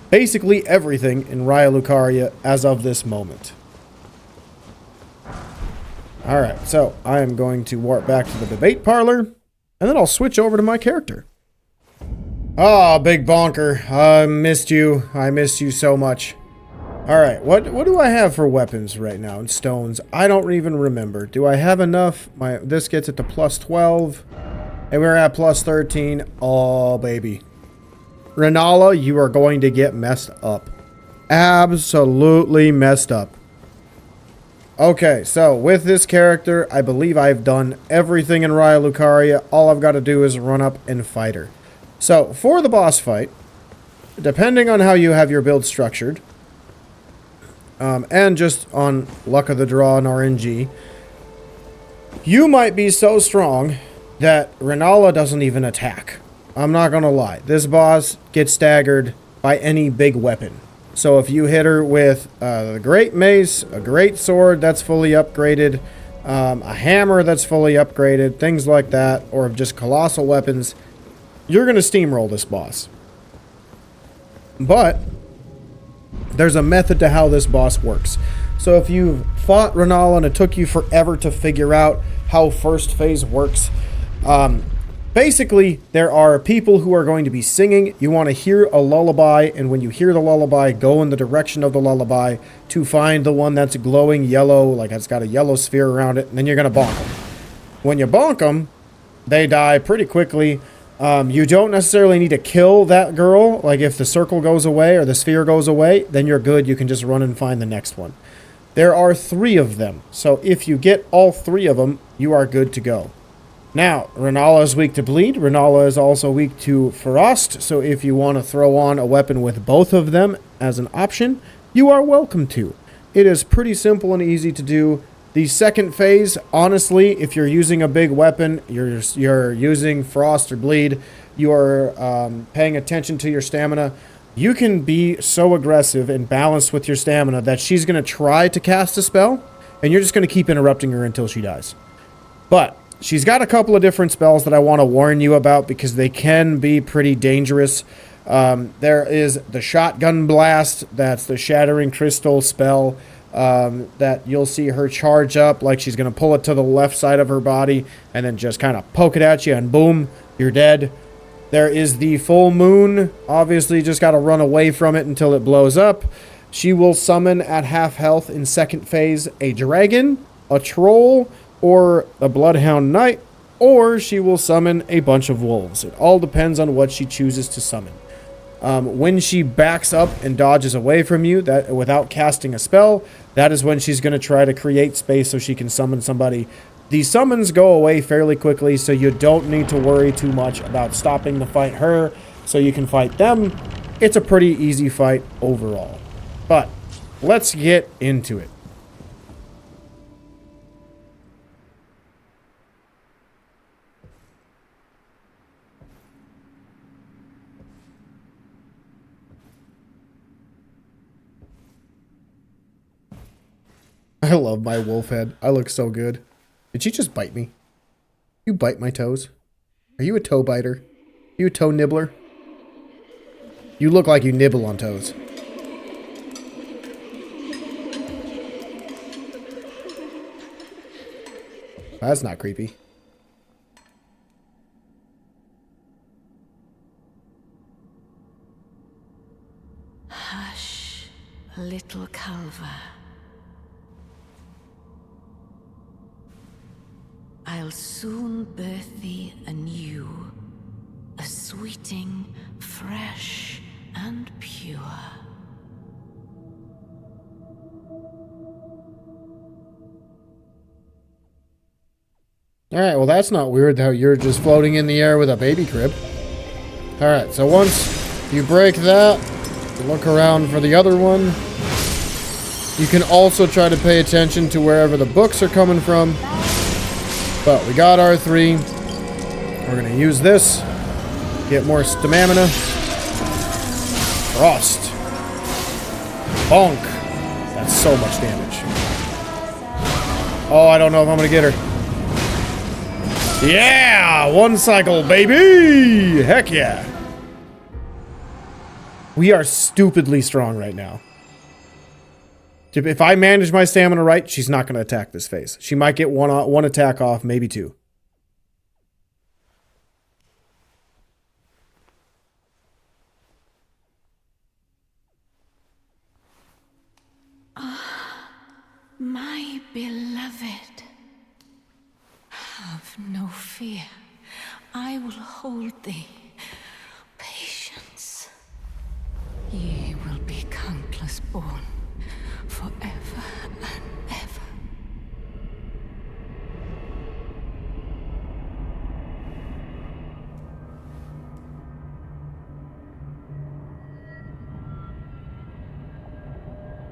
basically everything in Raya Lucaria as of this moment. Alright, so I am going to warp back to the Debate Parlor, and then I'll switch over to my character. Oh, Big Bonker, I missed you. I missed you so much. Alright, what do I have for weapons right now and stones? I don't even remember. Do I have enough? This gets it to plus 12. And we're at plus 13. Oh, baby. Renala, you are going to get messed up. Absolutely messed up. Okay, so with this character, I believe I've done everything in Raya Lucaria. All I've got to do is run up and fight her. So, for the boss fight, depending on how you have your build structured, and just on luck of the draw and RNG, you might be so strong that Renala doesn't even attack. I'm not gonna lie. This boss gets staggered by any big weapon. So if you hit her with a great mace, a great sword that's fully upgraded, a hammer that's fully upgraded, things like that, or just colossal weapons, you're gonna steamroll this boss. But there's a method to how this boss works. So if you've fought Renala and it took you forever to figure out how first phase works, basically there are people who are going to be singing. You want to hear a lullaby, and when you hear the lullaby, go in the direction of the lullaby to find the one that's glowing yellow, like it's got a yellow sphere around it, and then you're going to bonk them. When you bonk them, they die pretty quickly. You don't necessarily need to kill that girl. Like if the circle goes away or the sphere goes away, then you're good. You can just run and find the next one. There are 3 of them. So if you get all 3 of them, you are good to go. Now, Renala is weak to bleed. Renala is also weak to frost. So if you want to throw on a weapon with both of them as an option, you are welcome to. It is pretty simple and easy to do. The second phase, honestly, if you're using a big weapon, you're using frost or bleed, you are paying attention to your stamina, you can be so aggressive and balanced with your stamina that she's going to try to cast a spell, and you're just going to keep interrupting her until she dies. But she's got a couple of different spells that I want to warn you about because they can be pretty dangerous. There is the Shotgun Blast, that's the Shattering Crystal spell. That you'll see her charge up like she's going to pull it to the left side of her body and then just kind of poke it at you and boom, you're dead. There is the Full Moon. Obviously, you just got to run away from it until it blows up. She will summon at half health in second phase a dragon, a troll, or a Bloodhound Knight, or she will summon a bunch of wolves. It all depends on what she chooses to summon. When she backs up and dodges away from you that without casting a spell, that is when she's going to try to create space so she can summon somebody. The summons go away fairly quickly, so you don't need to worry too much about stopping to fight her so you can fight them. It's a pretty easy fight overall. But let's get into it. I love my wolf head. I look so good. Did she just bite me? You bite my toes? Are you a toe biter? You a toe nibbler? You look like you nibble on toes. That's not creepy. Hush, little Culver. I'll soon birth thee anew, a sweeting, fresh and pure. Alright, well that's not weird how you're just floating in the air with a baby crib. Alright, so once you break that, look around for the other one. You can also try to pay attention to wherever the books are coming from. But we got our 3. We're going to use this. Get more stamina. Frost. Bonk. That's so much damage. Oh, I don't know if I'm going to get her. Yeah! One cycle, baby! Heck yeah! We are stupidly strong right now. If I manage my stamina right, she's not going to attack this phase. She might get one attack off, maybe two. My beloved, have no fear. I will hold thee. Patience. Ye will be countless born, forever and ever.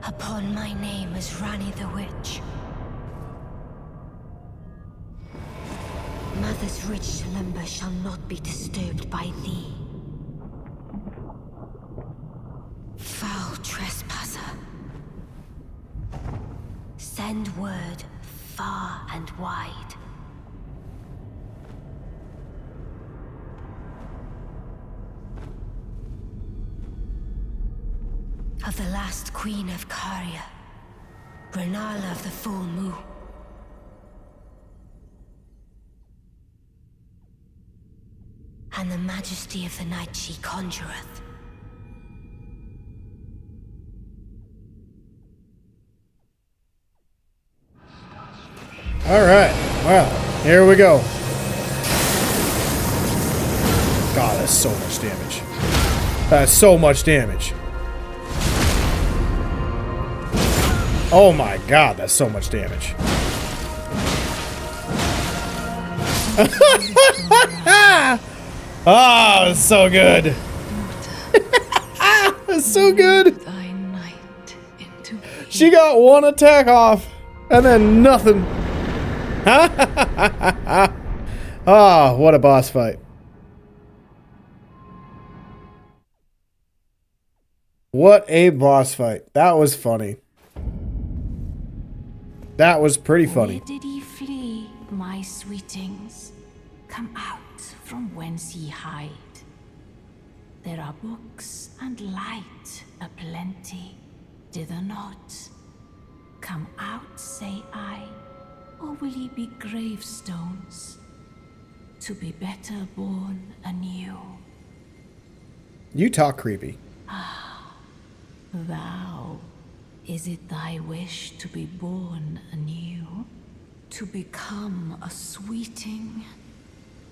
Upon my name as Rani the Witch. Mother's rich slumber shall not be disturbed by thee. Foul trespasser. Send word far and wide. Of the last queen of Caria, Renala of the full moon. And the majesty of the night she conjureth. Alright, well, here we go. God, that's so much damage. That's so much damage. Oh my god, that's so much damage. Oh, it's so good. It's so good. She got one attack off, and then nothing. Ah, what a boss fight. What a boss fight. That was funny. That was pretty funny. Where did ye flee, my sweetings? Come out from whence ye hide. There are books and light aplenty, dither not. Come out, say I, or will ye be gravestones, to be better born anew? You talk creepy. Thou, is it thy wish to be born anew? To become a sweeting,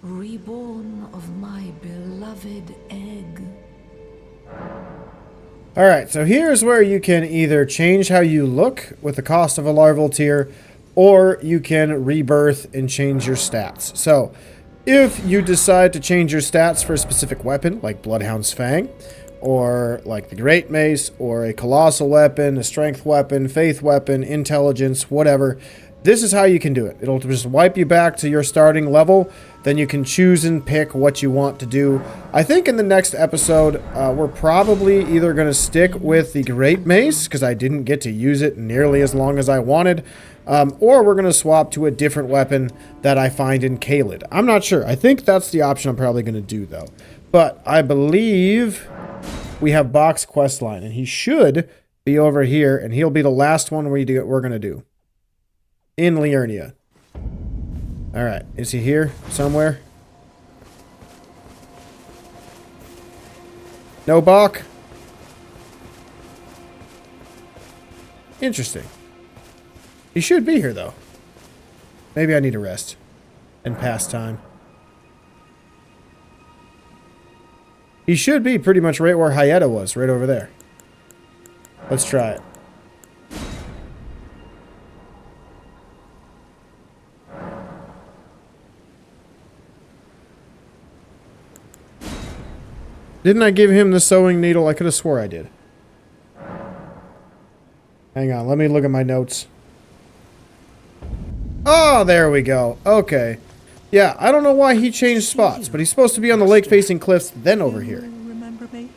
reborn of my beloved egg? Alright, so here's where you can either change how you look with the cost of a Larval Tear, or you can rebirth and change your stats. So, if you decide to change your stats for a specific weapon, like Bloodhound's Fang, or like the Great Mace, or a Colossal Weapon, a Strength Weapon, Faith Weapon, Intelligence, whatever, this is how you can do it. It'll just wipe you back to your starting level, then you can choose and pick what you want to do. I think in the next episode, we're probably either going to stick with the Great Mace, because I didn't get to use it nearly as long as I wanted, or we're going to swap to a different weapon that I find in Caelid. I'm not sure. I think that's the option I'm probably going to do, though. But I believe we have Bach's questline, and he should be over here, and he'll be the last one we're going to do. In Liurnia. Alright, is he here somewhere? No Bach? Interesting. He should be here, though. Maybe I need to rest and pass time. He should be pretty much right where Hyetta was, right over there. Let's try it. Didn't I give him the sewing needle? I could have swore I did. Hang on, let me look at my notes. Oh, there we go. Okay. Yeah, I don't know why he changed spots, but he's supposed to be on the lake-facing cliffs, then over here. Remember me?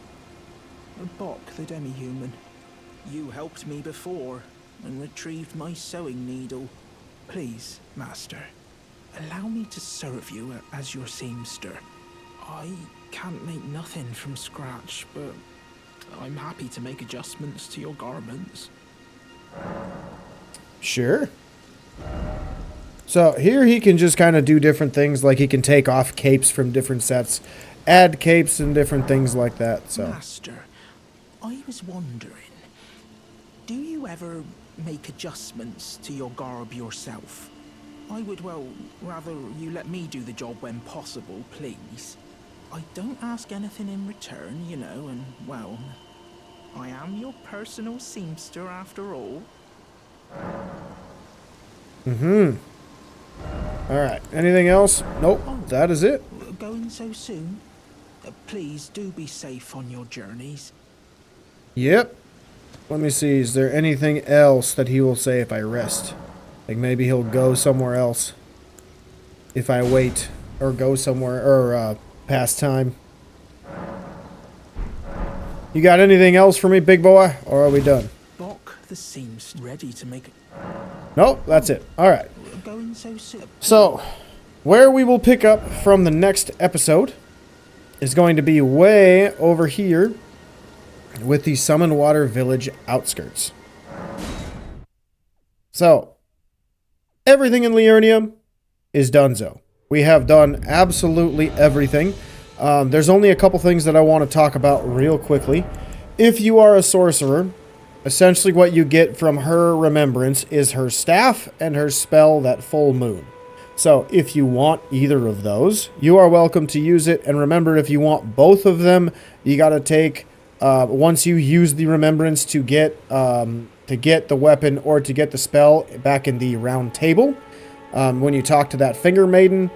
Bok, the demi-human. You helped me before and retrieved my sewing needle. Please, Master, allow me to serve you as your seamster. I can't make nothing from scratch, but I'm happy to make adjustments to your garments. Sure. So here he can just kind of do different things, like he can take off capes from different sets, add capes and different things like that. So, Master, I was wondering, do you ever make adjustments to your garb yourself? I would, well, rather you let me do the job when possible, please. I don't ask anything in return, you know, and, well, I am your personal seamster after all. Alright, anything else? Nope, that is it. Going so soon? Please do be safe on your journeys. Yep. Let me see, is there anything else that he will say if I rest? Like maybe he'll go somewhere else if I wait, or go somewhere, or past time. You got anything else for me, big boy, or are we done? Bok the seams ready to make it. Nope, that's it. Alright. Going so soon. So, where we will pick up from the next episode is going to be way over here with the Summon Water Village outskirts. So, everything in Liurnia is donezo. We have done absolutely everything. There's only a couple things that I want to talk about real quickly. If you are a sorcerer, essentially what you get from her remembrance is her staff and her spell, that full moon. So if you want either of those, you are welcome to use it. And remember, if you want both of them, you got to take, once you use the remembrance to get the weapon or to get the spell back in the round table, when you talk to that finger maiden,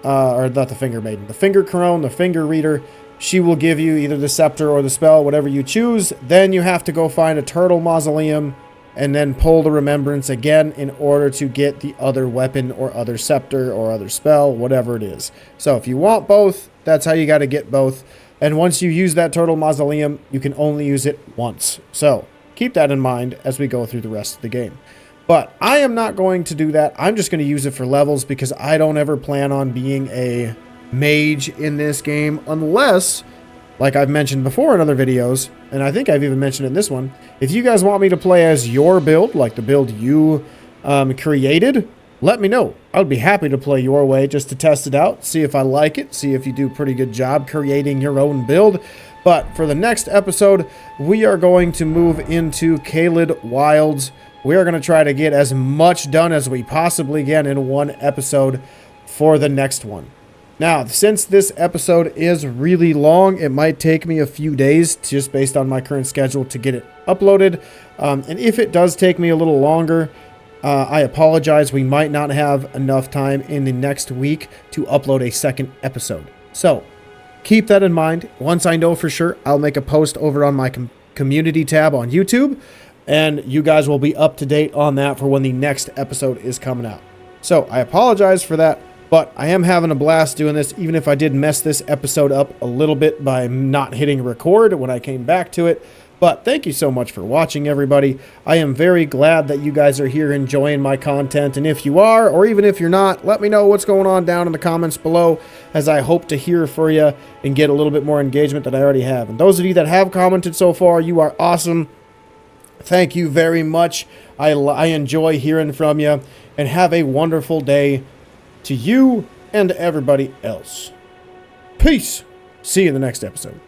or not the finger maiden, the finger crone, the finger reader, she will give you either the scepter or the spell, whatever you choose. Then you have to go find a turtle mausoleum and then pull the remembrance again in order to get the other weapon or other scepter or other spell, whatever it is. So if you want both, that's how you got to get both. And once you use that turtle mausoleum, you can only use it once. So keep that in mind as we go through the rest of the game. But I am not going to do that. I'm just going to use it for levels because I don't ever plan on being a mage in this game unless, like I've mentioned before in other videos, and I think I've even mentioned it in this one, if you guys want me to play as your build, like the build you created, let me know. I would be happy to play your way just to test it out, see if I like it, see if you do a pretty good job creating your own build. But for the next episode, we are going to move into Caelid Wilds. We are going to try to get as much done as we possibly can in one episode for the next one. Now, since this episode is really long, it might take me a few days just based on my current schedule to get it uploaded. And if it does take me a little longer, I apologize. We might not have enough time in the next week to upload a second episode. So keep that in mind. Once I know for sure, I'll make a post over on my community tab on YouTube, and you guys will be up to date on that for when the next episode is coming out. So I apologize for that. But I am having a blast doing this, even if I did mess this episode up a little bit by not hitting record when I came back to it. But thank you so much for watching, everybody. I am very glad that you guys are here enjoying my content. And if you are, or even if you're not, let me know what's going on down in the comments below, as I hope to hear for you and get a little bit more engagement than I already have. And those of you that have commented so far, you are awesome. Thank you very much. I enjoy hearing from you. And have a wonderful day to you and everybody else. Peace. See you in the next episode.